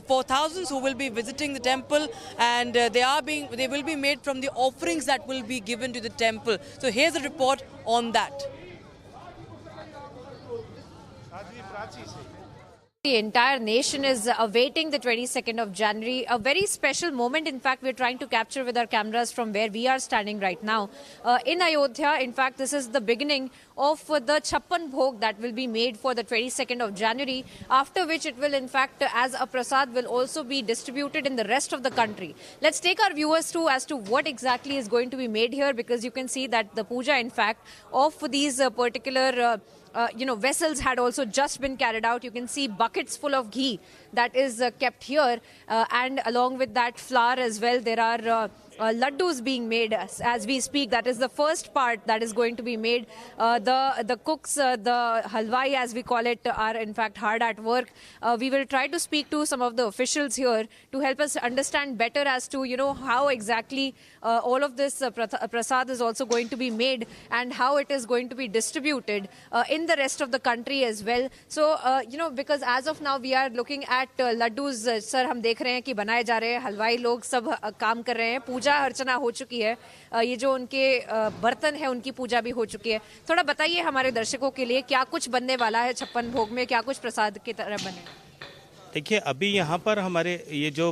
for thousands who will be visiting the temple, and they will be made from the offerings that will be given to the temple. So here's a report on that. The entire nation is awaiting the 22nd of January, a very special moment. In fact, we're trying to capture with our cameras from where we are standing right now. In Ayodhya, in fact, this is the beginning of the Chappan Bhog that will be made for the 22nd of January, after which it will, in fact, as a Prasad, will also be distributed in the rest of the country. Let's take our viewers through as to what exactly is going to be made here, because you can see that the puja, in fact, of these particular vessels had also just been carried out. You can see buckets full of ghee that is kept here, and along with that flour as well. There are laddus being made as we speak. That is the first part that is going to be made. The cooks, the halwai as we call it, are in fact hard at work. We will try to speak to some of the officials here to help us understand better as to how exactly all of this prasad is also going to be made, and how it is going to be distributed in the rest of the country as well. So because as of now we are looking at laddus. Sir, हम देख रहे हैं कि बनाए जा रहे हैं, हलवाई लोग सब काम कर रहे हैं, पूजा अर्चना हो चुकी है, ये जो उनके बर्तन है उनकी पूजा भी हो चुकी है. थोड़ा बताइए हमारे दर्शकों के लिए क्या कुछ बनने वाला है छप्पन भोग में, क्या कुछ प्रसाद की तरह बने? देखिए, अभी यहाँ पर हमारे ये जो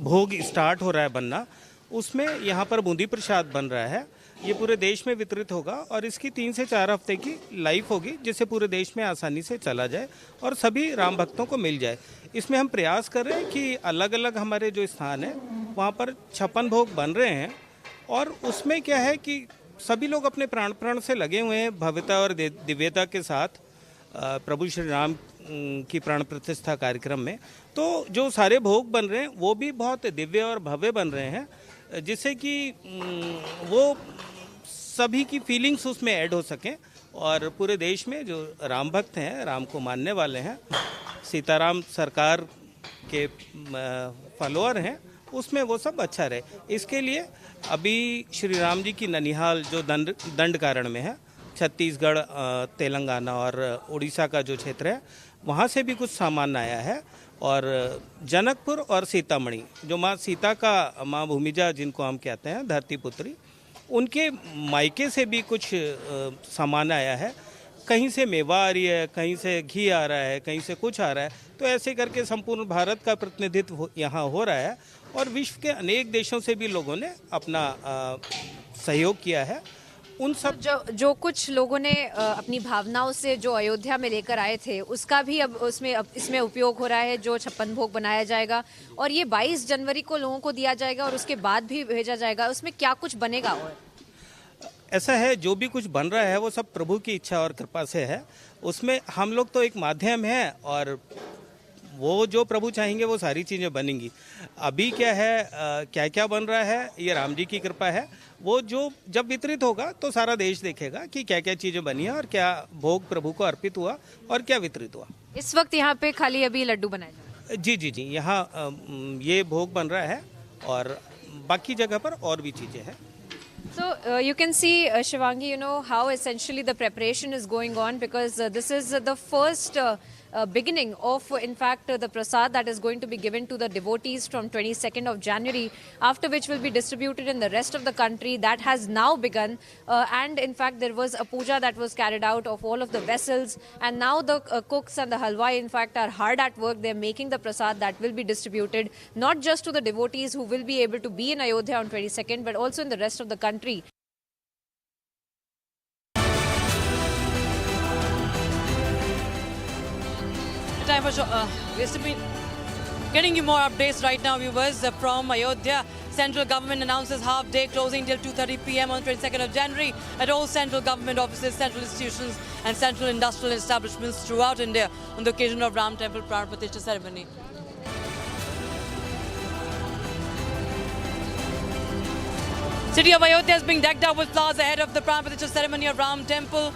भोग स्टार्ट हो रहा है बनना, उसमें यहाँ पर बूंदी प्रसाद बन रहा है. ये पूरे देश में वितरित होगा और इसकी 3 से 4 हफ्ते की लाइफ होगी, जिससे पूरे देश में आसानी से चला जाए और सभी राम भक्तों को मिल जाए. इसमें हम प्रयास कर रहे हैं कि अलग अलग हमारे जो स्थान है वहाँ पर 56 भोग बन रहे हैं, और उसमें क्या है कि सभी लोग अपने प्राण से लगे हुए हैं भव्यता और दिव्यता के साथ प्रभु श्री राम की प्राण प्रतिष्ठा कार्यक्रम में. तो जो सारे भोग बन रहे हैं वो भी बहुत दिव्य और भव्य बन रहे हैं, जिससे कि वो सभी की फीलिंग्स उसमें ऐड हो सकें, और पूरे देश में जो राम भक्त हैं, राम को मानने वाले हैं, सीताराम सरकार के फॉलोअर हैं, उसमें वो सब अच्छा रहे. इसके लिए अभी श्री राम जी की ननिहाल जो दंडकारण्य में है, छत्तीसगढ़, तेलंगाना और उड़ीसा का जो क्षेत्र है, वहाँ से भी कुछ सामान आया है. और जनकपुर और सीतामढ़ी, जो माँ सीता का माँ भूमिजा जिनको हम कहते हैं, धरती पुत्री, उनके मायके से भी कुछ सामान आया है. कहीं से मेवा आ रही है, कहीं से घी आ रहा है, कहीं से कुछ आ रहा है. तो ऐसे करके संपूर्ण भारत का प्रतिनिधित्व यहाँ हो रहा है, और विश्व के अनेक देशों से भी लोगों ने अपना सहयोग किया है. उन सब जो कुछ लोगों ने अपनी भावनाओं से जो अयोध्या में लेकर आए थे, उसका भी अब इसमें उपयोग हो रहा है. जो 56 भोग बनाया जाएगा और ये 22 जनवरी को लोगों को दिया जाएगा और उसके बाद भी भेजा जाएगा, उसमें क्या कुछ बनेगा? और ऐसा है, जो भी कुछ बन रहा है वो सब प्रभु की इच्छा और कृपा से है. उसमें हम लोग तो एक माध्यम है, और वो जो प्रभु चाहेंगे वो सारी चीज़ें बनेंगी। अभी क्या है, क्या क्या बन रहा है, ये राम जी की कृपा है। वो जो जब वितरित होगा तो सारा देश देखेगा कि क्या क्या चीज़ें बनी है और क्या भोग प्रभु को अर्पित हुआ और क्या वितरित हुआ। इस वक्त यहाँ पे खाली अभी लड्डू बनाए जा रहे हैं। जी जी जी, यहाँ ये भोग बन रहा है और बाकी जगह पर और भी चीज़ें हैं। So you can see, Shivangi, you know how essentially the preparation is going on, because this is the first beginning of, in fact, the Prasad that is going to be given to the devotees from 22nd of January, after which will be distributed in the rest of the country. That has now begun, and in fact there was a puja that was carried out of all of the vessels, and now the cooks and the halwai in fact are hard at work. They're making the Prasad that will be distributed not just to the devotees who will be able to be in Ayodhya on 22nd, but also in the rest of the country. Time for getting you more updates right now, viewers, from Ayodhya. Central government announces half-day closing till 2:30 p.m. on 22nd of January at all central government offices, central institutions and central industrial establishments throughout India on the occasion of Ram Temple Pran Pratishtha ceremony. City of Ayodhya is being decked out with flowers ahead of the Pran Pratishtha ceremony of Ram Temple.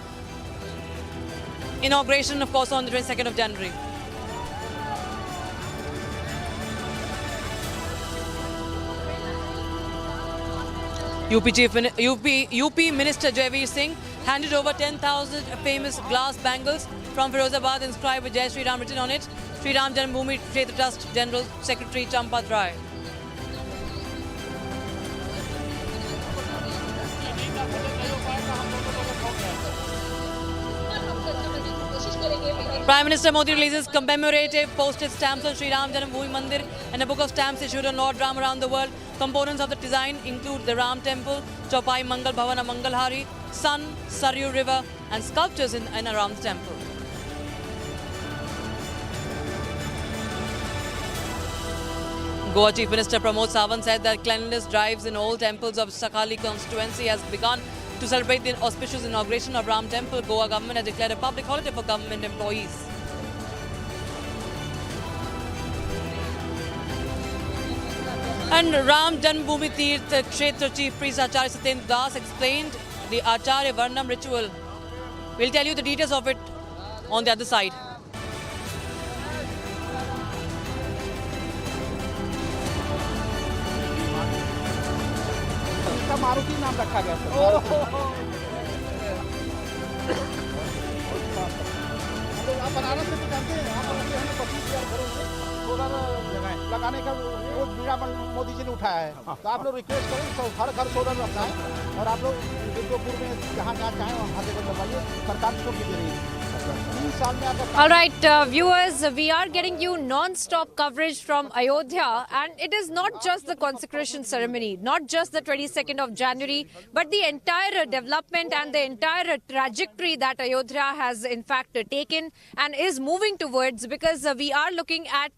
Inauguration, of course, on the 22nd of January. UP Minister Jaiveer Singh handed over 10,000 famous glass bangles from Firozabad inscribed with Jai Shri Ram written on it. Shri Ram Janmabhoomi Kshetra Trust General Secretary Champat Rai. Prime Minister Modi releases commemorative postage stamps on Sri Ram Janmabhoomi Mandir and a book of stamps issued on Lord Ram around the world. Components of the design include the Ram Temple, Chaupai Mangal Bhavana Mangalhari, Sun, Sarayu River and sculptures in and around the temple. Goa Chief Minister Pramod Sawant said that cleanliness drives in all temples of Sakali constituency has begun. To celebrate the auspicious inauguration of Ram Temple, Goa government has declared a public holiday for government employees. And Ram Janmabhoomi Tirth Kshetra Chief Priest Acharya Satyendra Das explained the Acharya Varnam ritual. We'll tell you the details of it on the other side. Maruti नाम रखा गया था। आप बनारस से जानते हैं, यहाँ पर हमें 25,000 घरों में सोलर लगाने का वो बीड़ा मोदी जी ने उठाया है। तो आप लोग रिक्वेस्ट करें तो हर घर सोलर लगाएं और आप लोग दुर्गापुर में जहाँ जहाँ चाहें वहाँ से लगवाइए। सरकार छूट दे रही है। All right, viewers, we are getting you non-stop coverage from Ayodhya, and it is not just the consecration ceremony, not just the 22nd of January, but the entire development and the entire trajectory that Ayodhya has in fact taken and is moving towards, because we are looking at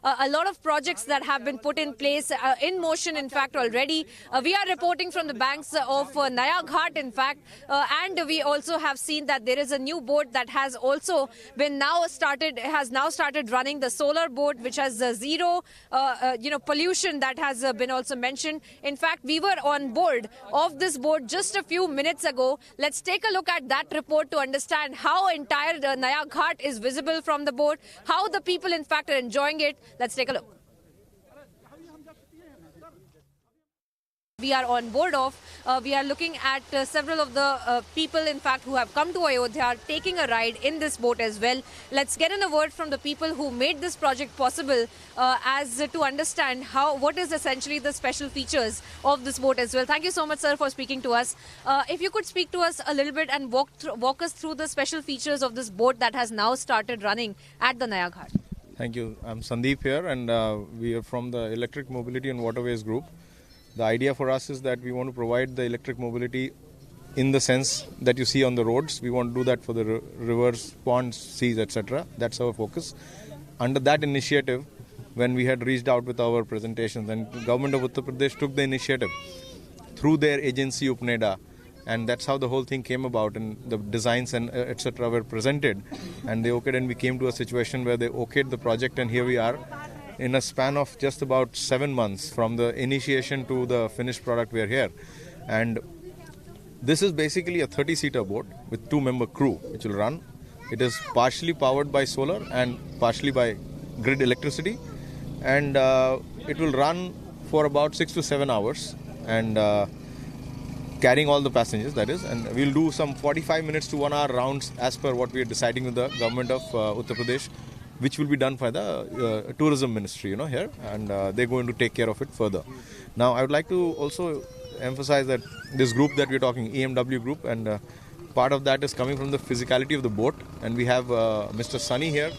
a lot of projects that have been put in place, in motion in fact already. We are reporting from the banks of Naya Ghat in fact, and we also have seen that there is a new boat that has also been now started running, the solar boat, which has zero pollution, that has been also mentioned. In fact, we were on board of this boat just a few minutes ago. Let's take a look at that report to understand how entire Naya Ghat is visible from the boat, how the people in fact are enjoying it. Let's take a look. We are on board of. We are looking at several of the people, in fact, who have come to Ayodhya, taking a ride in this boat as well. Let's get in a word from the people who made this project possible, as to understand what is essentially the special features of this boat as well. Thank you so much, sir, for speaking to us. If you could speak to us a little bit and walk us through the special features of this boat that has now started running at the Naya Ghat. Thank you. I'm Sandeep here, and we are from the Electric Mobility and Waterways Group. The idea for us is that we want to provide the electric mobility in the sense that you see on the roads. We want to do that for the rivers, ponds, seas, etc. That's our focus. Under that initiative, when we had reached out with our presentations, and the government of Uttar Pradesh took the initiative through their agency UPNEDA and that's how the whole thing came about, and the designs and etc. were presented, and they okayed, and we came to a situation where they okayed the project, and here we are in a span of just about 7 months from the initiation to the finished product. We are here, and this is basically a 30-seater boat with 2-member crew which will run. It is partially powered by solar and partially by grid electricity, and it will run for about 6 to 7 hours, and carrying all the passengers, that is, and we'll do some 45 minutes to 1 hour rounds as per what we are deciding with the government of Uttar Pradesh, which will be done by the tourism ministry, here, and they're going to take care of it further. Now, I would like to also emphasize that this group that we're talking, EMW group, and part of that is coming from the physicality of the boat, and we have Mr. Sunny here,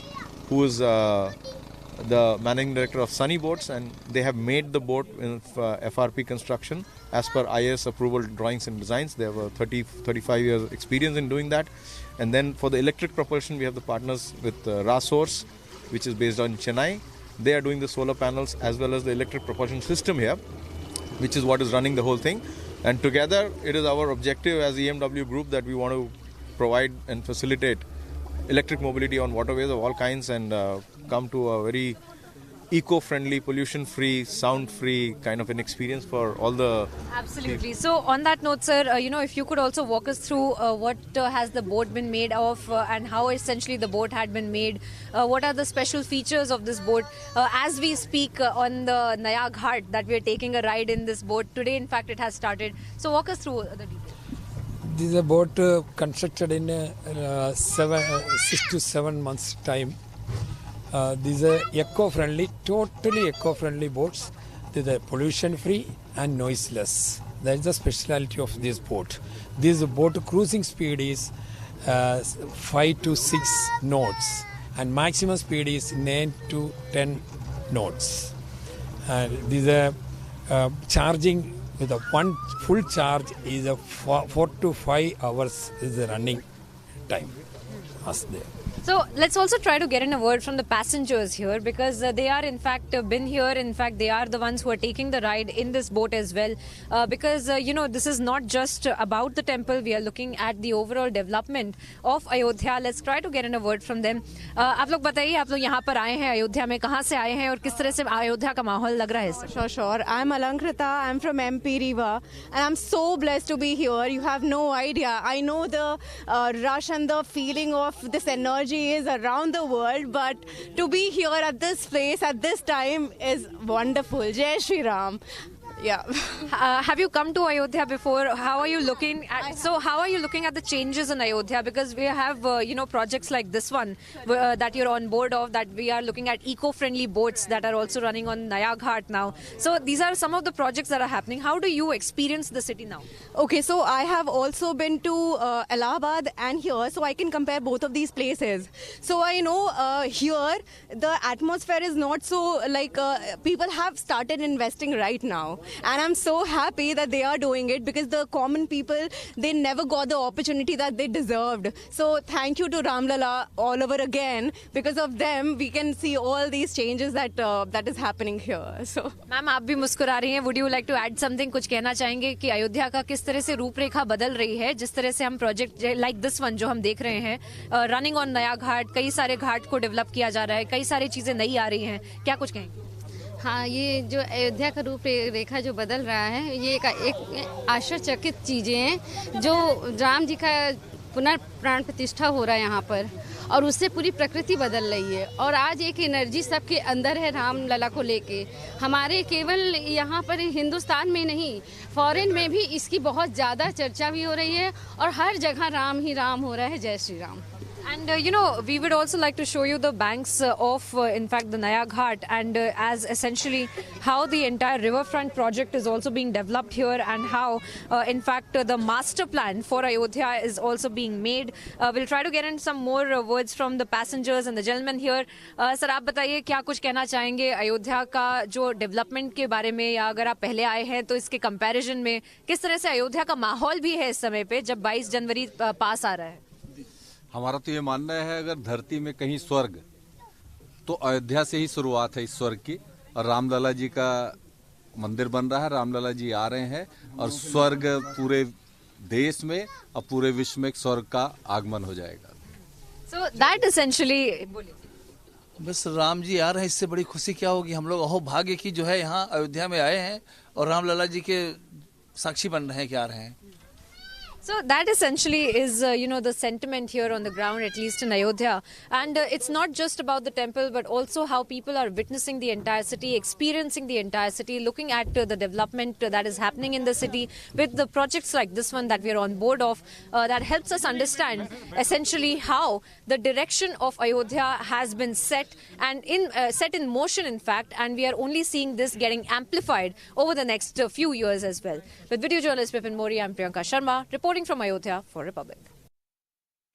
who is the managing director of Sunny Boats, and they have made the boat in FRP construction as per IAS approval drawings and designs. They have a 35 years experience in doing that. And then for the electric propulsion, we have the partners with Rasource, which is based on Chennai. They are doing the solar panels as well as the electric propulsion system here, which is what is running the whole thing. And together, it is our objective as EMW group that we want to provide and facilitate electric mobility on waterways of all kinds, and come to a very eco-friendly, pollution-free, sound-free kind of an experience for all the... Absolutely. So on that note, sir, if you could also walk us through what has the boat been made of, and how essentially the boat had been made. What are the special features of this boat? As we speak on the Naya Ghat that we are taking a ride in this boat. Today, in fact, it has started. So walk us through the details. This is a boat constructed in 6 to 7 months time. These are eco-friendly, totally eco-friendly boats. They are pollution-free and noiseless. That is the speciality of this boat. This boat cruising speed is 5 to 6 knots, and maximum speed is 9 to 10 knots. And these are charging. With a one full charge is a 4 to 5 hours is the running time. So let's also try to get in a word from the passengers here, because they are in fact been here. In fact, they are the ones who are taking the ride in this boat as well. Because, this is not just about the temple. We are looking at the overall development of Ayodhya. Let's try to get in a word from them. आप लोग बताइए, आप लोग यहाँ पर आए हैं अयोध्या में, कहाँ से आए हैं और किस तरह से अयोध्या का माहौल लग रहा है? Sure. I'm Alankrita. I'm from MP Riva, and I'm so blessed to be here. You have no idea. I know the rush and the feeling of this energy is around the world, but to be here at this place at this time is wonderful. Jai Shri Ram. Yeah. Have you come to Ayodhya before? How are you looking at? So how are you looking at the changes in Ayodhya? Because we have projects like this one that you're on board of. That we are looking at eco-friendly boats that are also running on Naya Ghat now. So these are some of the projects that are happening. How do you experience the city now? Okay, so I have also been to Allahabad and here, so I can compare both of these places. So I know here the atmosphere is not so like people have started investing right now. And I'm so happy that they are doing it, because the common people, they never got the opportunity that they deserved. So thank you to Ram Lala all over again. Because of them, we can see all these changes that is happening here. So, ma'am आप भी मुस्कुरा रही हैं. Would you like to add something? कुछ कहना चाहेंगे कि अयोध्या का किस तरह से रूपरेखा बदल रही है, जिस तरह से हम प्रोजेक्ट लाइक दिस वन जो हम देख रहे हैं, रनिंग ऑन नया घाट, कई सारे घाट को डेवलप किया जा रहा है, कई सारी चीजें नई आ रही हैं, क्या कुछ कहेंगे? हाँ, ये जो अयोध्या का रूप रेखा जो बदल रहा है, ये एक आश्चर्यचकित चीज़ें हैं जो राम जी का पुनर्प्राण प्रतिष्ठा हो रहा है यहाँ पर, और उससे पूरी प्रकृति बदल रही है. और आज एक एनर्जी सबके अंदर है राम लला को लेके. हमारे केवल यहाँ पर हिंदुस्तान में नहीं, फॉरेन में भी इसकी बहुत ज़्यादा चर्चा भी हो रही है, और हर जगह राम ही राम हो रहा है. जय Shri Ram. And we would also like to show you the banks of, in fact, the Naya Ghat, and as essentially how the entire riverfront project is also being developed here, and how, in fact, the master plan for Ayodhya is also being made. We'll try to get in some more words from the passengers and the gentlemen here. Sir, आप बताइए क्या कुछ कहना चाहेंगे अयोध्या का जो development के बारे में, या अगर आप पहले आए हैं तो इसके कंपैरिजन में किस तरह से अयोध्या का माहौल भी है इस समय पे जब 22 जनवरी पास आ रहा है? हमारा तो ये मानना है, अगर धरती में कहीं स्वर्ग तो अयोध्या से ही शुरुआत है इस स्वर्ग की. और रामलला जी का मंदिर बन रहा है, रामलला जी आ रहे हैं, और स्वर्ग पूरे देश में और पूरे विश्व में एक स्वर्ग का आगमन हो जाएगा। So that essentially, बस राम जी आ रहे हैं, इससे बड़ी खुशी क्या होगी। हम लोग अहो भाग्य की जो है यहाँ अयोध्या में आए हैं और राम लला जी के साक्षी बन रहे हैं कि आ रहे हैं। So that essentially is, the sentiment here on the ground, at least in Ayodhya. And it's not just about the temple, but also how people are witnessing the entire city, experiencing the entire city, looking at the development that is happening in the city with the projects like this one that we are on board of, that helps us understand essentially how the direction of Ayodhya has been set and set in motion, in fact, and we are only seeing this getting amplified over the next few years as well. With video journalist Vipin Mori, I'm Priyanka Sharma, reporting from Ayodhya for Republic.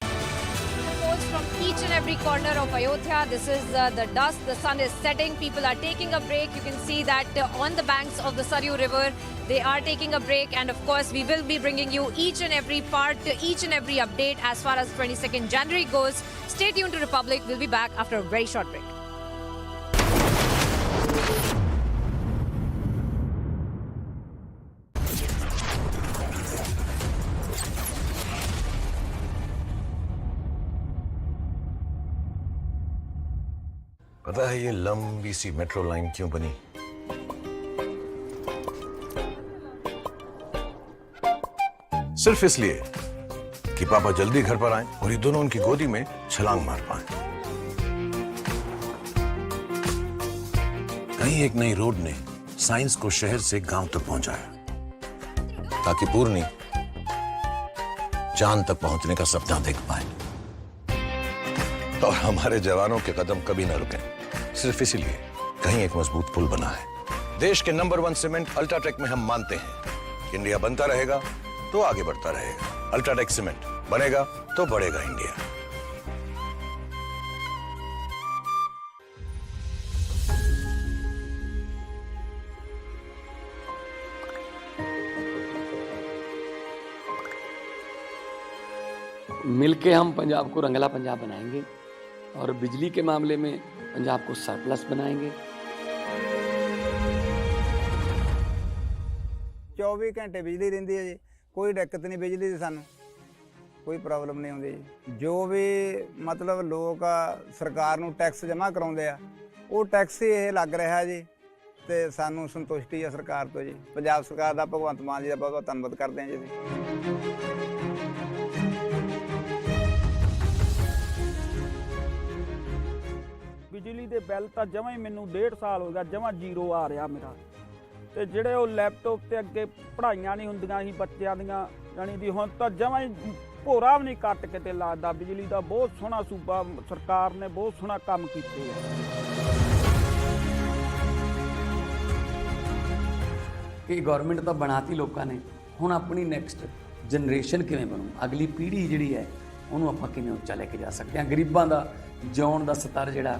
Reports from each and every corner of Ayodhya. This is the dusk. The sun is setting. People are taking a break. You can see that on the banks of the Sarayu River, they are taking a break. And of course, we will be bringing you each and every part, each and every update as far as 22nd January goes. Stay tuned to Republic. We'll be back after a very short break. पता है ये लंबी सी metro line क्यों बनी? सिर्फ इसलिए कि पापा जल्दी घर पर आए और ये दोनों उनकी गोदी में छलांग मार पाए। कहीं एक नई रोड ने साइंस को शहर से गांव तक पहुंचाया ताकि पूर्णी चांद तक पहुंचने का सपना देख पाए। और हमारे जवानों के कदम कभी न रुके, सिर्फ इसीलिए कहीं एक मजबूत पुल बना है। देश के नंबर 1 सीमेंट अल्ट्राटेक में हम मानते हैं कि इंडिया बनता रहेगा तो आगे बढ़ता रहेगा। अल्ट्राटेक सीमेंट बनेगा तो बढ़ेगा इंडिया। मिलके हम पंजाब को रंगला पंजाब बनाएंगे और बिजली के मामले में पंजाब को सरप्लस बनाएंगे। 24 घंटे बिजली रहिंदी है जी, कोई दिक्कत नहीं बिजली दी, सानू कोई प्रॉब्लम नहीं आउंदी जी। जो भी मतलब लोग सरकार नू टैक्स जमा कराउंदे आ, वो टैक्स ही ये लग रहा जी, ते सानू संतुष्टि है सरकार तो जी। पंजाब सरकार दा भगवंत मान जी दा बहुत बहुत धन्नवाद करते हैं जी। बिजली ਦੇ ਬਿੱਲ ਤਾਂ ਜਮਾਂ ਹੀ ਮੈਨੂੰ 1.5 ਸਾਲ ਹੋ ਗਿਆ ਜਮਾਂ ਜ਼ੀਰੋ ਆ ਰਿਹਾ ਮੇਰਾ। ਤੇ ਜਿਹੜੇ ਉਹ ਲੈਪਟਾਪ ਤੇ ਅੱਗੇ ਪੜ੍ਹਾਈਆਂ ਨਹੀਂ ਹੁੰਦੀਆਂ ਸੀ ਬੱਚਿਆਂ ਦੀਆਂ, ਜਾਨੀ ਦੀ ਹੁਣ ਤਾਂ ਜਮਾਂ ਹੀ ਭੋਰਾ ਵੀ ਨਹੀਂ ਕੱਟ ਕਿਤੇ ਲੱਗਦਾ। ਬਿਜਲੀ ਦਾ ਬਹੁਤ ਸੋਹਣਾ ਸੂਬਾ ਸਰਕਾਰ ਨੇ ਬਹੁਤ ਸੋਹਣਾ ਕੰਮ ਕੀਤੇ ਆ। ਕਿ ਗਵਰਨਮੈਂਟ ਤਾਂ ਬਣਾਤੀ ਲੋਕਾਂ ਨੇ, ਹੁਣ ਆਪਣੀ ਨੈਕਸਟ ਜਨਰੇਸ਼ਨ ਕਿਵੇਂ ਬਣੂ, ਅਗਲੀ ਪੀੜ੍ਹੀ ਜਿਹੜੀ ਹੈ ਉਹਨੂੰ ਆਪਾਂ ਕਿਵੇਂ ਉੱਚਾ ਲੈ ਕੇ ਜਾ ਸਕਦੇ ਹਾਂ। ਗਰੀਬਾਂ ਦਾ ਜਿਉਣ ਦਾ ਸਤਰ ਜਿਹੜਾ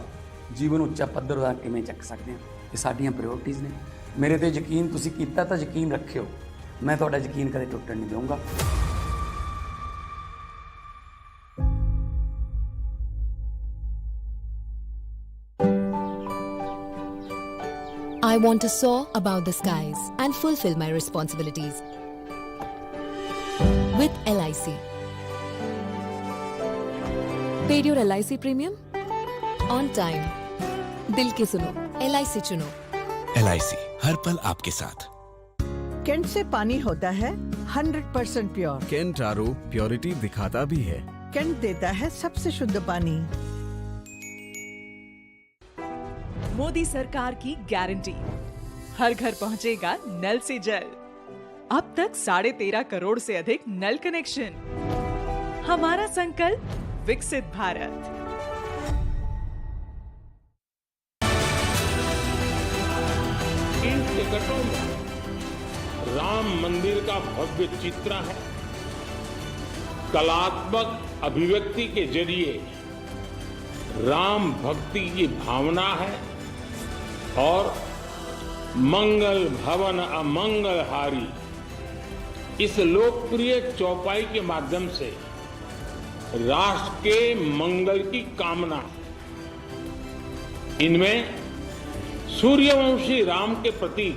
ਜੀਵਨ ਉੱਚਾ ਪੱਧਰ ਦਾ ਕਿਵੇਂ ਚੱਕ ਸਕਦੇ ਹਾਂ, ਇਹ ਸਾਡੀਆਂ ਪ੍ਰਾਇਓਰਟੀਜ਼ ਨੇ। ਮੇਰੇ ਤੇ ਯਕੀਨ ਤੁਸੀਂ ਕੀਤਾ ਤਾਂ ਯਕੀਨ ਰੱਖਿਓ, ਮੈਂ ਤੁਹਾਡਾ ਯਕੀਨ ਕਦੇ ਟੁੱਟਣ ਨਹੀਂ ਦਊਂਗਾ। I want to soar above the skies and fulfill my responsibilities. With LIC. Paid your LIC premium? On time. दिल के सुनो, LIC चुनो। LIC हर पल आपके साथ। केंट से पानी होता है 100% प्योर। केंट आरओ प्योरिटी दिखाता भी है। केंट देता है सबसे शुद्ध पानी। मोदी सरकार की गारंटी, हर घर पहुंचेगा नल से जल। अब तक 13.5 करोड़ से अधिक नल कनेक्शन। हमारा संकल्प विकसित भारत। इन टिकटों में राम मंदिर का भव्य चित्र है। कलात्मक अभिव्यक्ति के जरिए राम भक्ति की भावना है और मंगल भवन अमंगल हारी इस लोकप्रिय चौपाई के माध्यम से राष्ट्र के मंगल की कामना है। इनमें सूर्यवंशी राम के प्रतीक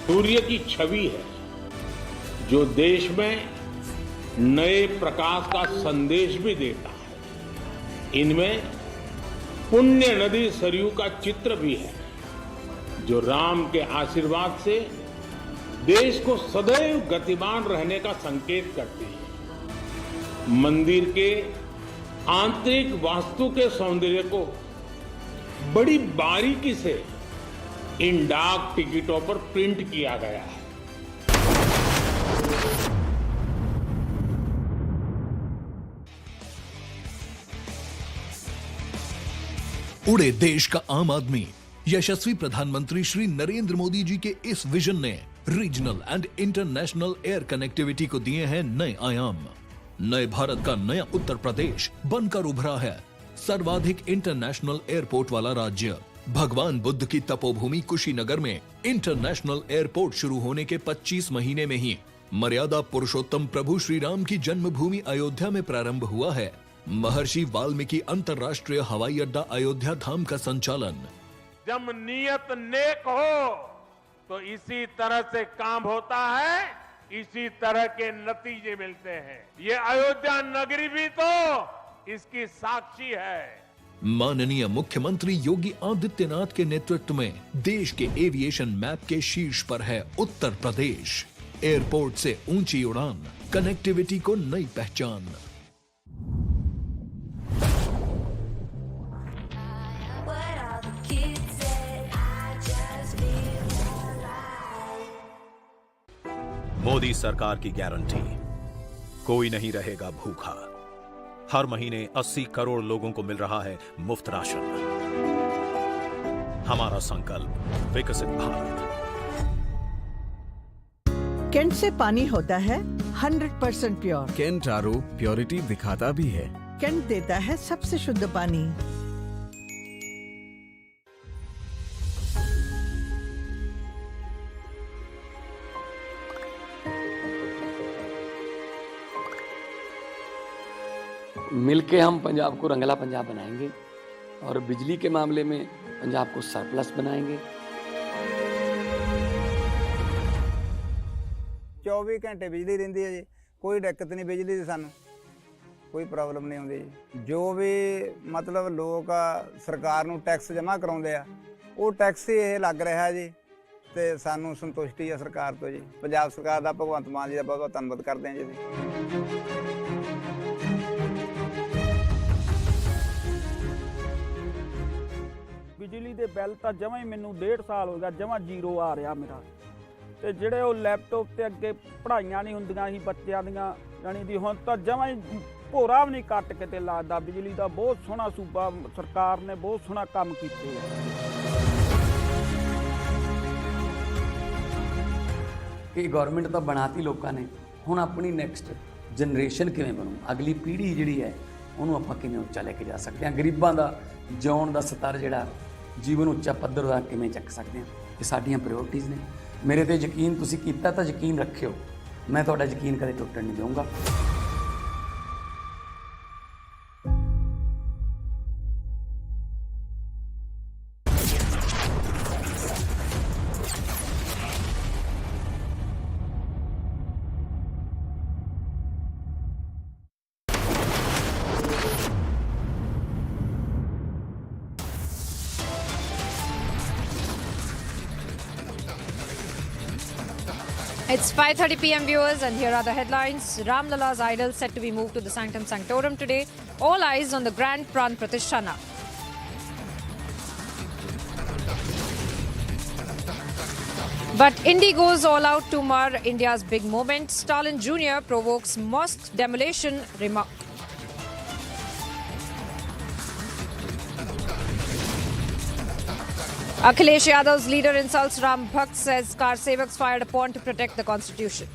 सूर्य की छवि है, जो देश में नए प्रकाश का संदेश भी देता है। इनमें पुण्य नदी सरयू का चित्र भी है, जो राम के आशीर्वाद से देश को सदैव गतिमान रहने का संकेत करती है। मंदिर के आंतरिक वास्तु के सौंदर्य को बड़ी बारीकी से इन डाक टिकटों पर प्रिंट किया गया है। उड़े देश का आम आदमी। यशस्वी प्रधानमंत्री श्री नरेंद्र मोदी जी के इस विजन ने regional and international air connectivity को दिए हैं नए आयाम। नए भारत का नया उत्तर प्रदेश बनकर उभरा है सर्वाधिक इंटरनेशनल एयरपोर्ट वाला राज्य। भगवान बुद्ध की तपोभूमि कुशीनगर में इंटरनेशनल एयरपोर्ट शुरू होने के 25 महीने में ही मर्यादा पुरुषोत्तम प्रभु श्री राम की जन्मभूमि अयोध्या में प्रारंभ हुआ है। महर्षि वाल्मीकि अंतर्राष्ट्रीय हवाई अड्डा अयोध्या धाम का संचालन। जब नियत नेक हो तो इसी तरह से काम होता है, इसी तरह के नतीजे मिलते हैं। ये अयोध्या नगरी भी तो इसकी साक्षी है। माननीय मुख्यमंत्री योगी आदित्यनाथ के नेतृत्व में देश के एविएशन मैप के शीर्ष पर है उत्तर प्रदेश। एयरपोर्ट से ऊंची उड़ान, कनेक्टिविटी को नई पहचान। मोदी सरकार की गारंटी, कोई नहीं रहेगा भूखा। हर महीने 80 करोड़ लोगों को मिल रहा है मुफ्त राशन। हमारा संकल्प विकसित भारत। कैंट से पानी होता है 100% प्योर। कैंट आरओ प्योरिटी दिखाता भी है। कैंट देता है सबसे शुद्ध पानी। मिलके हम पंजाब को रंगला पंजाब बनाएंगे और बिजली के मामले में पंजाब को सरप्लस बनाएंगे। 24 घंटे बिजली रहिंदी है जी, कोई दिक्कत नहीं बिजली दी, सानू कोई प्रॉब्लम नहीं आउंदी जी। जो भी मतलब लोग सरकार नूं टैक्स जमा कराउंदे आ, वो टैक्स ही ये लग रहा जी, ते सानू संतुष्टि है सरकार तो जी। पंजाब सरकार दा भगवंत मान जी दा बहुत बहुत धन्नवाद करते हैं जी। बिजली ਦੇ ਬਿੱਲ ਤਾਂ ਜਮਾਂ ਹੀ ਮੈਨੂੰ 1.5 ਸਾਲ ਹੋ ਗਿਆ ਜਮਾਂ ਜ਼ੀਰੋ ਆ ਰਿਹਾ ਮੇਰਾ। ਤੇ ਜਿਹੜੇ ਉਹ ਲੈਪਟਾਪ ਤੇ ਅੱਗੇ ਪੜ੍ਹਾਈਆਂ ਨਹੀਂ ਹੁੰਦੀਆਂ ਸੀ ਬੱਚਿਆਂ ਦੀਆਂ, ਜਾਣੀ ਦੀ ਹੁਣ ਤਾਂ ਜਮਾਂ ਹੀ ਭੋਰਾ ਵੀ ਨਹੀਂ ਕੱਟ ਕੇ ਤੇ ਲੱਗਦਾ। ਬਿਜਲੀ ਦਾ ਬਹੁਤ ਸੋਹਣਾ ਸੂਬਾ ਸਰਕਾਰ ਨੇ ਬਹੁਤ ਸੋਹਣਾ ਕੰਮ ਕੀਤੇ ਆ। ਇਹ ਗਵਰਨਮੈਂਟ ਤਾਂ ਬਣਾਤੀ ਲੋਕਾਂ ਨੇ, ਹੁਣ ਆਪਣੀ ਨੈਕਸਟ ਜਨਰੇਸ਼ਨ ਕਿਵੇਂ ਬਣੂ, ਅਗਲੀ ਪੀੜ੍ਹੀ ਜਿਹੜੀ ਹੈ ਉਹਨੂੰ ਆਪਾਂ ਕਿਵੇਂ ਉੱਚਾ ਲੈ ਕੇ ਜਾ ਸਕਦੇ ਹਾਂ। ਗਰੀਬਾਂ ਦਾ ਜਿਉਣ ਦਾ ਸਤਰ ਜਿਹੜਾ ਜੀਵਨ ਉੱਚਾ ਪੱਧਰ ਦਾ ਕਿਵੇਂ ਚੱਕ ਸਕਦੇ ਹਾਂ, ਇਹ ਸਾਡੀਆਂ ਪ੍ਰਾਇਓਰਟੀਜ਼ ਨੇ। ਮੇਰੇ ਤੇ ਯਕੀਨ ਤੁਸੀਂ ਕੀਤਾ ਤਾਂ ਯਕੀਨ ਰੱਖਿਓ, ਮੈਂ ਤੁਹਾਡਾ ਯਕੀਨ ਕਦੇ ਟੁੱਟਣ ਨਹੀਂ ਦਊਂਗਾ। It's 5:30 p.m. viewers, and here are the headlines. Ram Lala's idol set to be moved to the Sanctum Sanctorum today. All eyes on the Grand Pran Pratishtha now. But Indy goes all out to mar India's big moment. Stalin Jr. provokes mosque demolition remark. Akhilesh Yadav's leader insults Ram Bhakt, says car sevaks fired upon to protect the constitution.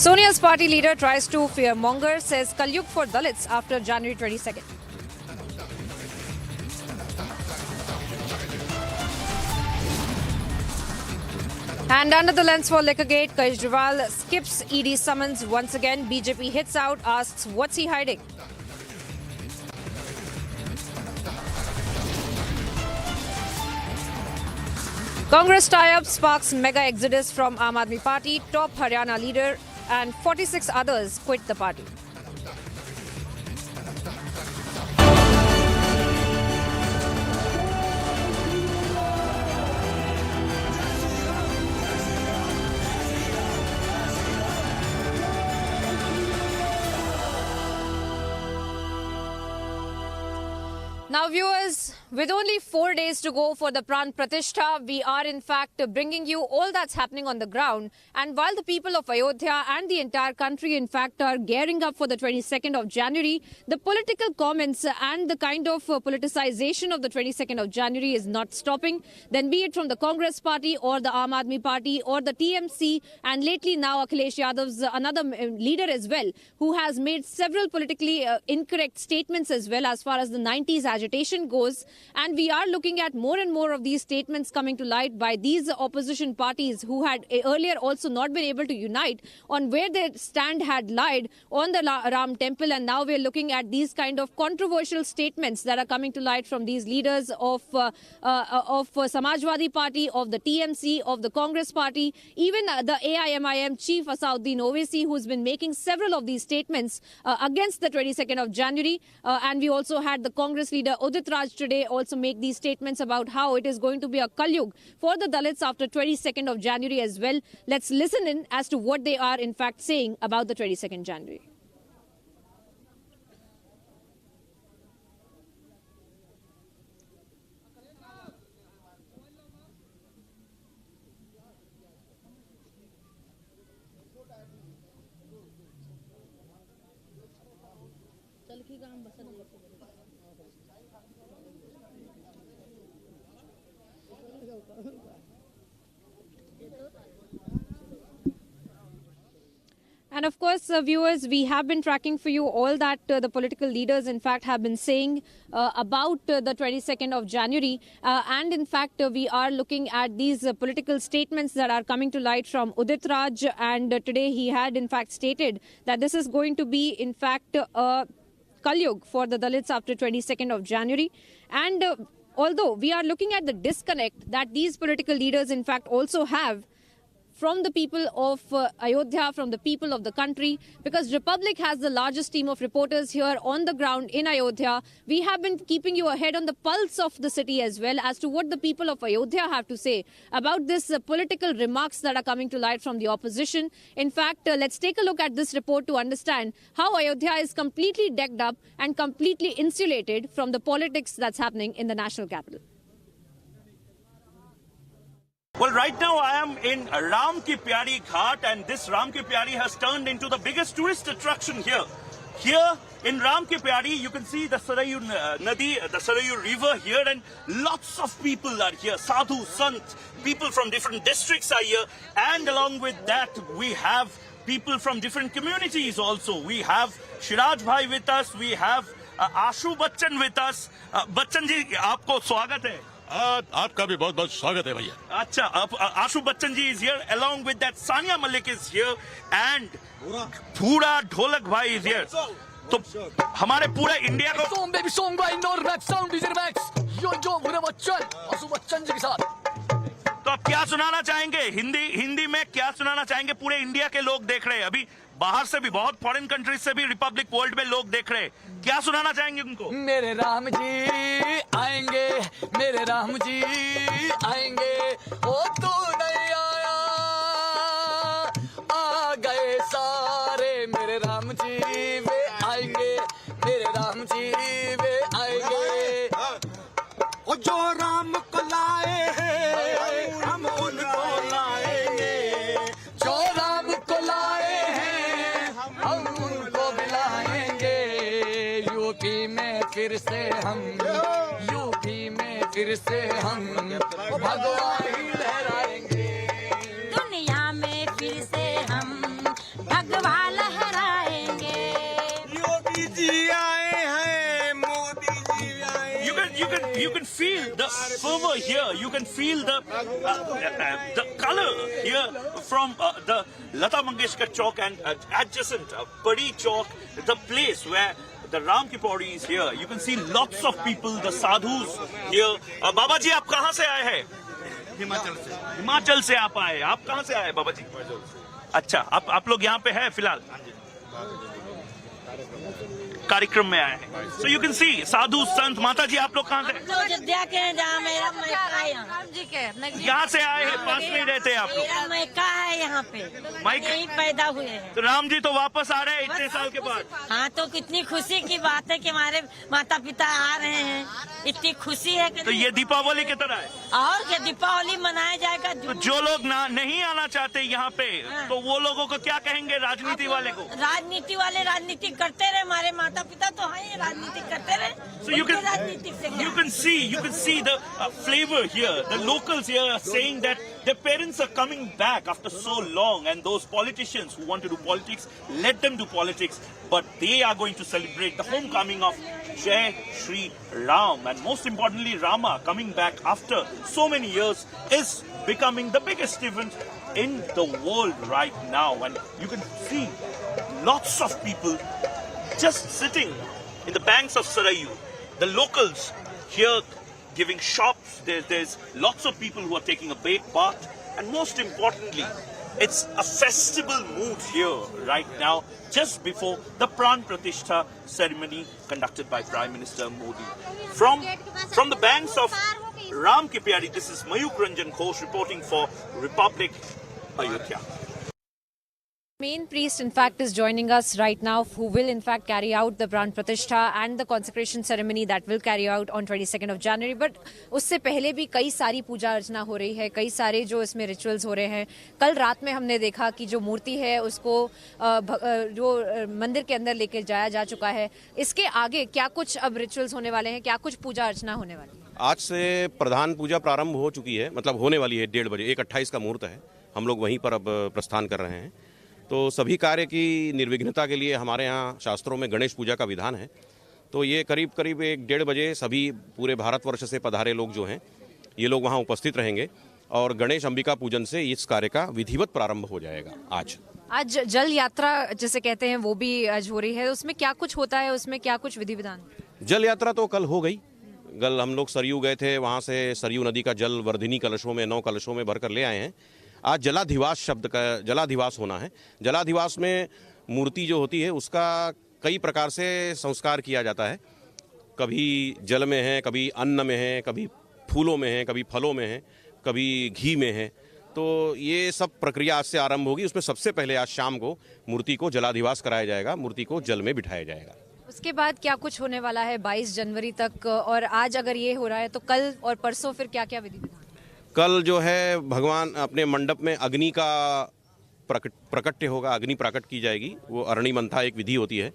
Sonia's party leader tries to fearmonger, says Kalyug for Dalits after January 22nd. And under the lens for LiquorGate, Kejriwal skips ED summons once again. BJP hits out, asks what's he hiding? Congress tie-up sparks mega exodus from Aam Aadmi Party. Top Haryana leader and 46 others quit the party. Now viewers, with only 4 days to go for the Pran Pratishtha, we are in fact bringing you all that's happening on the ground. And while the people of Ayodhya and the entire country in fact are gearing up for the 22nd of January, the political comments and the kind of politicization of the 22nd of January is not stopping. Then be it from the Congress party or the Aam Aadmi Party or the TMC, and lately now Akhilesh Yadav's another leader as well, who has made several politically incorrect statements as well as far as the 90s agitation goes. And we are looking at more and more of these statements coming to light by these opposition parties who had earlier also not been able to unite on where their stand had lied on the Ram temple. And now we're looking at these kind of controversial statements that are coming to light from these leaders of Samajwadi Party, of the TMC, of the Congress Party, even the AIMIM Chief Asauddin Owaisi, who's been making several of these statements against the 22nd of January. And we also had the Congress leader Udit Raj today also make these statements about how it is going to be a Kalyug for the Dalits after 22nd of January as well. Let's listen in as to what they are in fact saying about the 22nd January. And of course, viewers, we have been tracking for you all that the political leaders, in fact, have been saying about the 22nd of January. And in fact, we are looking at these political statements that are coming to light from Udit Raj. And today he had, in fact, stated that this is going to be, in fact, a Kalyug for the Dalits after 22nd of January. And although we are looking at the disconnect that these political leaders, in fact, also have from the people of Ayodhya, from the people of the country, because Republic has the largest team of reporters here on the ground in Ayodhya. We have been keeping you ahead on the pulse of the city as well as to what the people of Ayodhya have to say about this political remarks that are coming to light from the opposition. In fact, let's take a look at this report to understand how Ayodhya is completely decked up and completely insulated from the politics that's happening in the national capital. Well, right now I am in Ram Ki Paidi Ghat, and this Ram Ki Paidi has turned into the biggest tourist attraction here. Here in Ram Ki Paidi, you can see the Sarayu Nadi, the Sarayu River here, and lots of people are here. Sadhu, Sant, people from different districts are here, and along with that, we have people from different communities also. We have Shiraj Bhai with us, we have Ashu Bachchan with us. Bachchan ji, aapko swagat hai. आपका भी बहुत बहुत स्वागत है भैया. अच्छा, आशु Bachchan ji is here, along with that Sania Malik is here, and Pura Dholak Bhai is here. तो हमारे पूरे इंडिया को song baby song by Nor Max sound DJ Max yo पूरे बच्चन आशु बच्चन जी के साथ. तो आप क्या सुनाना चाहेंगे हिंदी में क्या सुनाना चाहेंगे? पूरे इंडिया के लोग देख रहे हैं, अभी बाहर से भी बहुत फॉरेन कंट्रीज से भी रिपब्लिक वर्ल्ड में लोग देख रहे हैं. क्या सुनाना चाहेंगे उनको? मेरे राम जी आएंगे, मेरे राम जी आएंगे, ओ तू नहीं आया, आ गए सारे मेरे राम जी वे आएंगे, मेरे राम जी वे आएंगे. और जो राम को लाए हैं हम उनको लाएंगे, जो राम को लाए हैं हम उनको बुलाएंगे. यूपी में फिर से हम, यूपी में फिर से हम भगवान ही लहराएंगे. दुनिया में फिर से हम भगवान लहराएंगे. योगी जी आए हैं, मोदी जी आए. You can feel the fervor here. You can feel the color here from the Lata Mangeshkar Chowk and adjacent Padi Chowk, the place where the Ram Ki Paidi is here. You can see lots of people, the sadhus here. Baba ji, आप कहाँ से आए हैं? हिमाचल से आप आए। आप कहाँ से आए बाबा जी? अच्छा, आप लोग यहाँ पे है फिलहाल, कार्यक्रम में आए हैं। सो यू कैन सी साधु संत। माता जी आप लोग कहाँ से? अयोध्या के हैं, जहाँ मेरा मैका है, राम जी के यहाँ से आए हैं, पास में ही रहते हैं आप लोग? मेरा मैका है यहाँ पे, यहीं पैदा हुए हैं। तो राम जी तो वापस आ रहे हैं इतने साल के बाद। हाँ, तो कितनी खुशी की बात है कि हमारे माता पिता आ रहे हैं, इतनी खुशी है कि तो ये दीपावली की तरह है। और क्या दीपावली मनाया जाएगा। तो जो लोग नहीं आना चाहते यहाँ पे, तो वो लोगों को क्या कहेंगे? राजनीति वाले को? राजनीति वाले राजनीति करते रहे, हमारे माता पिता तो हैं, राजनीति करते रहे। So you can see the flavor here. The locals here are saying that their parents are coming back after so long, and those politicians who want to do politics, let them do politics, but they are going to celebrate the homecoming of Jai Shri Ram, and most importantly Rama coming back after so many years is becoming the biggest event in the world right now. And you can see lots of people just sitting in the banks of Sarayu. The locals here giving shops. There's lots of people who are taking a bath, and most importantly, it's a festival mood here right now, just before the Pran Pratishtha ceremony conducted by Prime Minister Modi. From the banks of Ram Ki Paidi, this is Mayuk Ranjan Ghosh reporting for Republic Ayodhya. Main priest, in fact, is joining us right now, who will, in fact, carry out the Pran Pratishtha and the consecration ceremony that will carry out on 22nd of January. But उससे पहले भी कई सारी पूजा अर्चना हो रही है, कई सारे जो इसमें रिचुअल्स हो रहे हैं। कल रात में हमने देखा कि जो मूर्ति है उसको जो मंदिर के अंदर लेके जाया जा चुका है। इसके आगे क्या कुछ अब रिचुअल्स होने वाले हैं, क्या कुछ पूजा अर्चना होने वाली है? आज से प्रधान पूजा प्रारंभ हो चुकी है, मतलब होने वाली है 1:30 बजे। 1:28 का मुहूर्त है, हम लोग वहीं पर अब प्रस्थान कर रहे हैं। तो सभी कार्य की निर्विघ्नता के लिए हमारे यहाँ शास्त्रों में गणेश पूजा का विधान है। तो ये करीब 1:30 बजे सभी पूरे भारतवर्ष से पधारे लोग जो हैं, ये लोग वहाँ उपस्थित रहेंगे और गणेश अंबिका पूजन से इस कार्य का विधिवत प्रारंभ हो जाएगा। आज जल यात्रा जिसे कहते हैं वो भी आज हो रही है, उसमें क्या कुछ होता है, उसमें क्या कुछ विधि विधान? जल यात्रा तो कल हो गई। कल हम लोग सरयू गए थे, वहाँ से सरयू नदी का जल वर्धिनी कलशों में 9 कलशों में भरकर ले आए हैं। आज जलाधिवास शब्द का जलाधिवास होना है। जलाधिवास में मूर्ति जो होती है उसका कई प्रकार से संस्कार किया जाता है। कभी जल में है, कभी अन्न में है, कभी फूलों में है, कभी फलों में है, कभी घी में है। तो ये सब प्रक्रिया आज से आरंभ होगी। उसमें सबसे पहले आज शाम को मूर्ति को जलाधिवास कराया जाएगा, मूर्ति को जल में बिठाया जाएगा। उसके बाद क्या कुछ होने वाला है 22 जनवरी तक? और आज अगर ये हो रहा है तो कल और परसों फिर क्या क्या विधि विधान? कल जो है भगवान अपने मंडप में अग्नि का प्रकट्य होगा, अग्नि प्रकट की जाएगी। वो अरणि मंथा एक विधि होती है,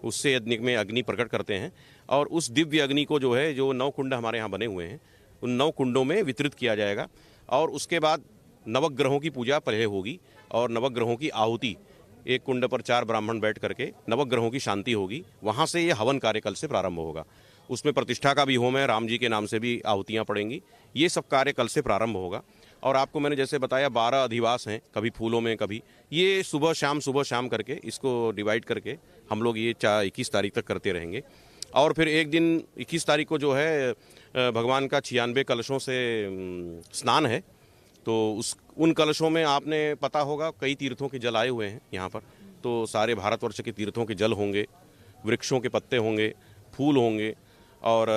उससे यज्ञ में अग्नि प्रकट करते हैं और उस दिव्य अग्नि को जो है, जो 9 कुंड हमारे यहाँ बने हुए हैं, उन 9 कुंडों में वितरित किया जाएगा। और उसके बाद नवग्रहों की पूजा पहले होगी और नवग्रहों की आहुति, एक कुंड पर 4 ब्राह्मण बैठ करके नवग्रहों की शांति होगी। वहाँ से ये हवन कार्य कल से प्रारंभ होगा। उसमें प्रतिष्ठा का भी होम है, राम जी के नाम से भी आहुतियाँ पड़ेंगी। ये सब कार्य कल से प्रारंभ होगा। और आपको मैंने जैसे बताया 12 अधिवास हैं, कभी फूलों में, कभी ये सुबह शाम करके इसको डिवाइड करके हम लोग ये 21 तारीख तक करते रहेंगे। और फिर एक दिन 21 तारीख को जो है भगवान का 96 कलशों से स्नान है। तो उन कलशों में आपने पता होगा कई तीर्थों के जल आए हुए हैं यहाँ पर। तो सारे भारतवर्ष के तीर्थों के जल होंगे, वृक्षों के पत्ते होंगे, फूल होंगे और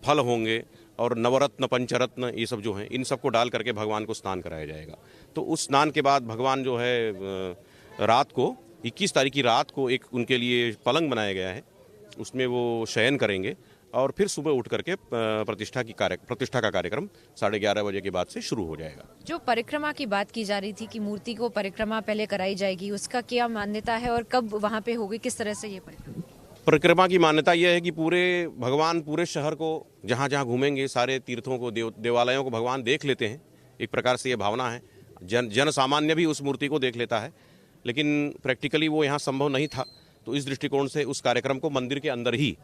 फल होंगे और नवरत्न पंचरत्न ये सब जो हैं, इन सबको डाल करके भगवान को स्नान कराया जाएगा। तो उस स्नान के बाद भगवान जो है रात को 21 तारीख की रात को एक उनके लिए पलंग बनाया गया है, उसमें वो शयन करेंगे और फिर सुबह उठ करके प्रतिष्ठा का कार्यक्रम 11:30 बजे के बाद से शुरू हो जाएगा। जो परिक्रमा की बात की जा रही थी कि मूर्ति को परिक्रमा पहले कराई जाएगी, उसका क्या मान्यता है और कब वहाँ पे होगी, किस तरह से ये परिक्रमा की मान्यता यह है कि भगवान पूरे शहर को जहाँ जहाँ घूमेंगे सारे तीर्थों को, देवालयों को भगवान देख लेते हैं। एक प्रकार से ये भावना है। जन सामान्य भी उस मूर्ति को देख लेता है, लेकिन प्रैक्टिकली वो यहाँ संभव नहीं था। तो इस दृष्टिकोण से उस कार्यक्रम को मंदिर के अंदर ही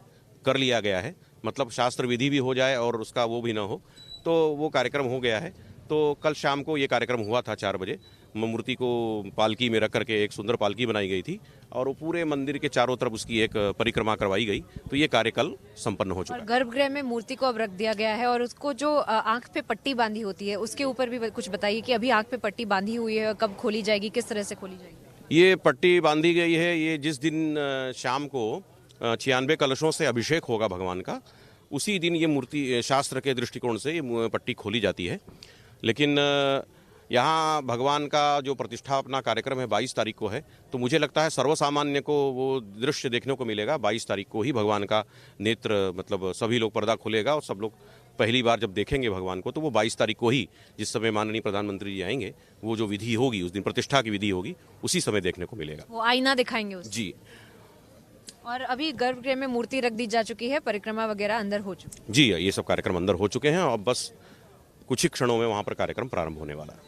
कर लिया गया है, मतलब शास्त्र विधि भी हो जाए और उसका वो भी ना हो, तो वो कार्यक्रम हो गया है। तो कल शाम को ये कार्यक्रम हुआ था 4 बजे। मूर्ति को पालकी में रख करके एक सुंदर पालकी बनाई गई थी और वो पूरे मंदिर के चारों तरफ उसकी एक परिक्रमा करवाई गई। तो ये कार्य कल संपन्न हो चुका है। गर्भगृह में मूर्ति को अब रख दिया गया है और उसको जो आंख पे पट्टी बांधी होती है उसके ऊपर भी कुछ बताइए कि अभी आंख पे पट्टी बांधी हुई है, कब खोली जाएगी, किस तरह से खोली जाएगी? ये पट्टी बांधी गई है, ये जिस दिन शाम को 96 कलशों से अभिषेक होगा भगवान का, उसी दिन ये मूर्ति शास्त्र के दृष्टिकोण से ये पट्टी खोली जाती है। लेकिन यहाँ भगवान का जो प्रतिष्ठापना कार्यक्रम है 22 तारीख को है, तो मुझे लगता है सर्वसामान्य को वो दृश्य देखने को मिलेगा। 22 तारीख को ही भगवान का नेत्र मतलब सभी लोग पर्दा खुलेगा और सब लोग पहली बार जब देखेंगे भगवान को तो वो 22 तारीख को ही, जिस समय माननीय प्रधानमंत्री जी आएंगे, वो जो विधि होगी उस दिन प्रतिष्ठा की विधि होगी, उसी समय देखने को मिलेगा। वो आईना दिखाएंगे उस जी। और अभी गर्भगृह में मूर्ति रख दी जा चुकी है, परिक्रमा वगैरह अंदर हो चुकी है? जी, ये सब कार्यक्रम अंदर हो चुके हैं और बस कुछ ही क्षणों में वहाँ पर कार्यक्रम प्रारंभ होने वाला है।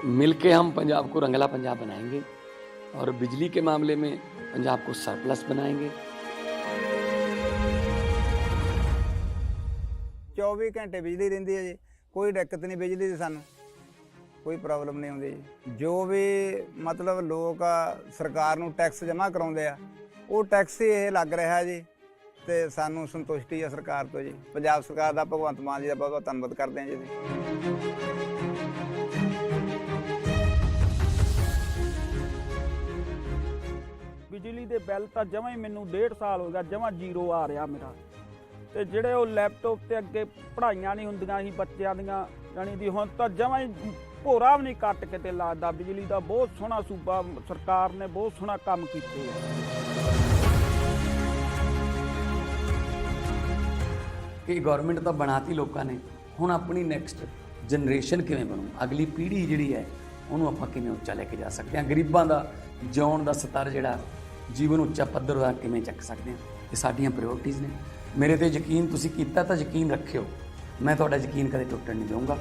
मिलके हम पंजाब को रंगला पंजाब बनाएंगे और बिजली के मामले में पंजाब को सरप्लस बनाएंगे। 24 घंटे बिजली रहिंदी है जी, कोई दिक्कत नहीं बिजली दी, सानू कोई प्रॉब्लम नहीं आउंदी जी। जो भी मतलब लोग सरकार नूं टैक्स जमा कराउंदे आ, वो टैक्स ही ये लग रहा जी, ते सानू संतुष्टि है सरकार तो जी। पंजाब सरकार दा भगवंत मान जी दा बहुत बहुत धन्नवाद करते हैं जी। बिजली ਦੇ ਬਿੱਲ ਤਾਂ ਜਮਾਂ ਹੀ ਮੈਨੂੰ 1.5 ਸਾਲ ਹੋ ਗਿਆ ਜਮਾਂ ਜ਼ੀਰੋ ਆ ਰਿਹਾ ਮੇਰਾ। ਤੇ ਜਿਹੜੇ ਉਹ ਲੈਪਟਾਪ ਤੇ ਅੱਗੇ ਪੜ੍ਹਾਈਆਂ ਨਹੀਂ ਹੁੰਦੀਆਂ ਸੀ ਬੱਚਿਆਂ ਦੀਆਂ, ਜਾਣੀ ਦੀ ਹੁਣ ਤਾਂ ਜਮਾਂ ਹੀ ਭੋਰਾ ਵੀ ਨਹੀਂ ਕੱਟ ਕੇ ਤੇ ਲੱਗਦਾ। ਬਿਜਲੀ ਦਾ ਬਹੁਤ ਸੋਹਣਾ ਸੂਬਾ ਸਰਕਾਰ ਨੇ ਬਹੁਤ ਸੋਹਣਾ ਕੰਮ ਕੀਤੇ ਹੈ। ਕਿ ਗਵਰਨਮੈਂਟ ਤਾਂ ਬਣਾਤੀ ਲੋਕਾਂ ਨੇ, ਹੁਣ ਆਪਣੀ ਨੈਕਸਟ ਜਨਰੇਸ਼ਨ ਕਿਵੇਂ ਬਣੂ, ਅਗਲੀ ਪੀੜ੍ਹੀ ਜਿਹੜੀ ਹੈ ਉਹਨੂੰ ਆਪਾਂ ਕਿਵੇਂ ਉੱਚਾ ਲੈ ਕੇ ਜਾ ਸਕਦੇ ਹਾਂ, ਗਰੀਬਾਂ ਦਾ ਜਿਉਣ ਦਾ ਸਤਰ ਜਿਹੜਾ ਜੀਵਨ ਉੱਚਾ ਪੱਧਰ ਦਾ ਕਿਵੇਂ ਚੱਕ ਸਕਦੇ ਹਾਂ, ਇਹ ਸਾਡੀਆਂ ਪ੍ਰਾਇਓਰਟੀਜ਼ ਨੇ। ਮੇਰੇ ਤੇ ਯਕੀਨ ਤੁਸੀਂ ਕੀਤਾ ਤਾਂ ਯਕੀਨ ਰੱਖਿਓ, ਮੈਂ ਤੁਹਾਡਾ ਯਕੀਨ ਕਦੇ ਟੁੱਟਣ ਨਹੀਂ ਦਊਂਗਾ।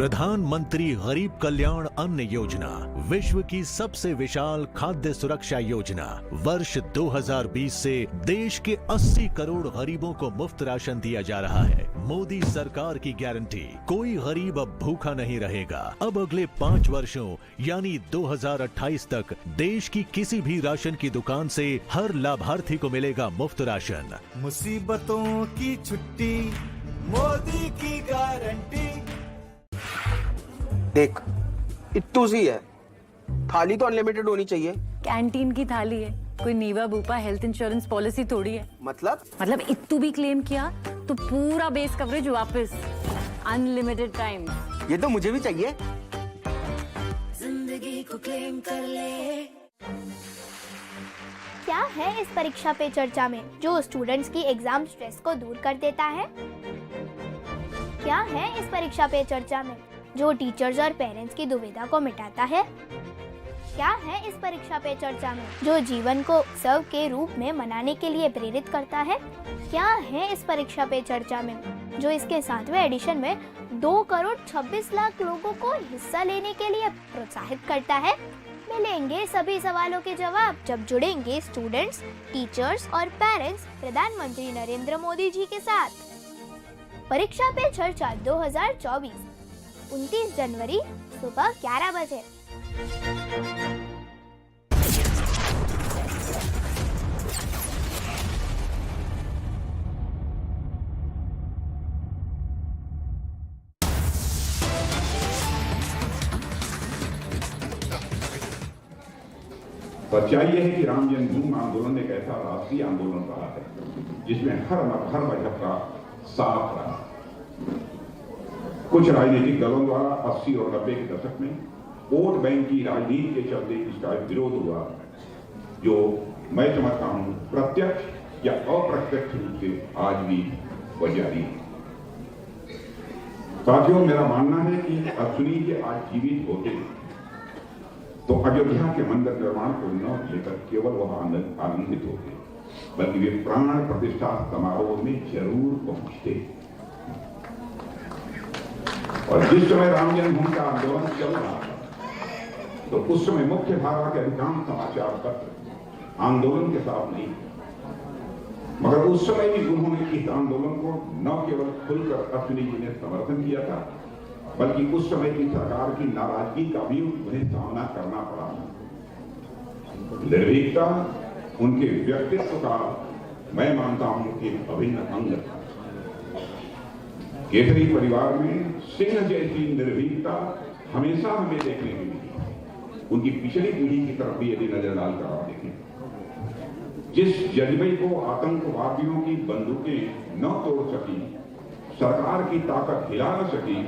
प्रधानमंत्री गरीब कल्याण अन्न योजना विश्व की सबसे विशाल खाद्य सुरक्षा योजना। वर्ष 2020 से देश के 80 करोड़ गरीबों को मुफ्त राशन दिया जा रहा है। मोदी सरकार की गारंटी, कोई गरीब अब भूखा नहीं रहेगा। अब अगले 5 वर्षों यानी 2028 तक देश की किसी भी राशन की दुकान से हर लाभार्थी को मिलेगा मुफ्त राशन। मुसीबतों की छुट्टी, मोदी की गारंटी। देख इत्तू सी है, थाली तो अनलिमिटेड होनी चाहिए। कैंटीन की थाली है, कोई नीवा बूपा हेल्थ इंश्योरेंस पॉलिसी थोड़ी है। मतलब इत्तू भी क्लेम किया तो पूरा बेस कवरेज वापस, अनलिमिटेड टाइम। ये तो मुझे भी चाहिए। जिंदगी को क्लेम कर ले। क्या है इस परीक्षा पे चर्चा में जो स्टूडेंट्स की एग्जाम स्ट्रेस को दूर कर देता है? क्या है इस परीक्षा पे चर्चा में जो टीचर्स और पेरेंट्स की दुविधा को मिटाता है? क्या है इस परीक्षा पे चर्चा में जो जीवन को उत्सव के रूप में मनाने के लिए प्रेरित करता है? क्या है इस परीक्षा पे चर्चा में जो इसके 7वें एडिशन में 2 करोड़ 26 लाख लोगों को हिस्सा लेने के लिए प्रोत्साहित करता है? मिलेंगे सभी सवालों के जवाब जब जुड़ेंगे स्टूडेंट्स, टीचर्स और पेरेंट्स प्रधानमंत्री नरेंद्र मोदी जी के साथ। परीक्षा पे चर्चा 2024 29 जनवरी सुबह 11 बजे। सच्चाई यह है कि राम जन्मभूमि आंदोलन एक ऐसा राष्ट्रीय आंदोलन रहा है जिसमें हर मजहब का साथ रहा। कुछ राजनीतिक दलों द्वारा 80 और 90 के दशक में वोट बैंक की राजनीति के चलते इसका विरोध हुआ, जो मैं समझता हूं प्रत्यक्ष या अप्रत्यक्ष रूप से आज भी वह जारी है। साथियों, मेरा मानना है कि अश्विनी जी आज जीवित होते तो अयोध्या के मंदिर निर्माण को न लेकर केवल वह आनंदित होते, बल्कि वे प्राण प्रतिष्ठा समारोह में जरूर पहुंचते। और जिस समय राम जन्मभूमि का आंदोलन चल रहा था, तो उस समय मुख्य धारा के अधिकांश समाचार पत्र आंदोलन के साथ नहीं, मगर उस समय भी उन्होंने इस आंदोलन को न केवल खुलकर अश्विनी जी ने समर्थन किया था, बल्कि उस समय की सरकार की नाराजगी का भी उन्हें सामना करना पड़ा। निर्भीकता उनके व्यक्तित्व का मैं मानता हूं कि अभिन्न अंग था। केसरी परिवार में सिंह जैसी निर्भीकता हमेशा हमें देखने को मिली। उनकी पिछली पीढ़ी की तरफ भी यदि नजर डालकर आप देखें, जिस जज्बे को आतंकवादियों की बंदूकें न तोड़ सकी, सरकार की ताकत हिला न सकी,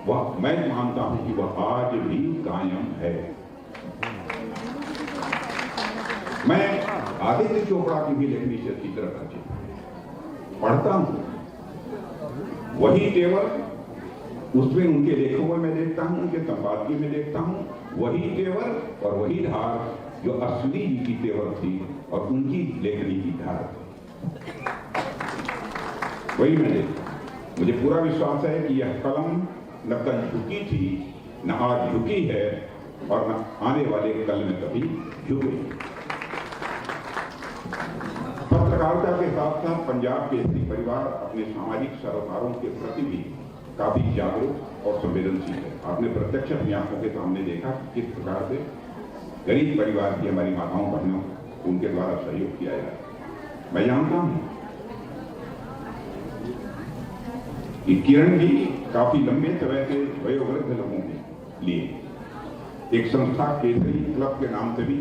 वह मैं मानता हूं कि वह आज भी कायम है। मैं आदित्य चोपड़ा की भी लेखनी से अच्छी तरह पढ़ता हूं, वही तेवर उसमें उनके लेखों में देखता हूं, उनके संपादकीय में देखता हूं, वही तेवर और वही धार जो अश्विनी जी की तेवर थी और उनकी लेखनी की धार वही मैं देखता। मुझे पूरा विश्वास है कि यह कलम न कल झुकी थी, न आज झुकी है और न आने वाले कल में कभी झुकेगी। पत्रकारिता के साथ साथ पंजाब केसरी परिवार अपने सामाजिक सरोकारों के प्रति भी काफी जागरूक और संवेदनशील है। आपने प्रत्यक्ष अपनी आंखों के सामने देखा कि किस प्रकार से गरीब परिवार की हमारी माताओं बहनों उनके द्वारा सहयोग किया जाए। मैं जानता हूं कि किरण भी काफी लंबे समय से वयोवृद्ध लोगों के लिए एक संस्था केसरी क्लब के नाम से भी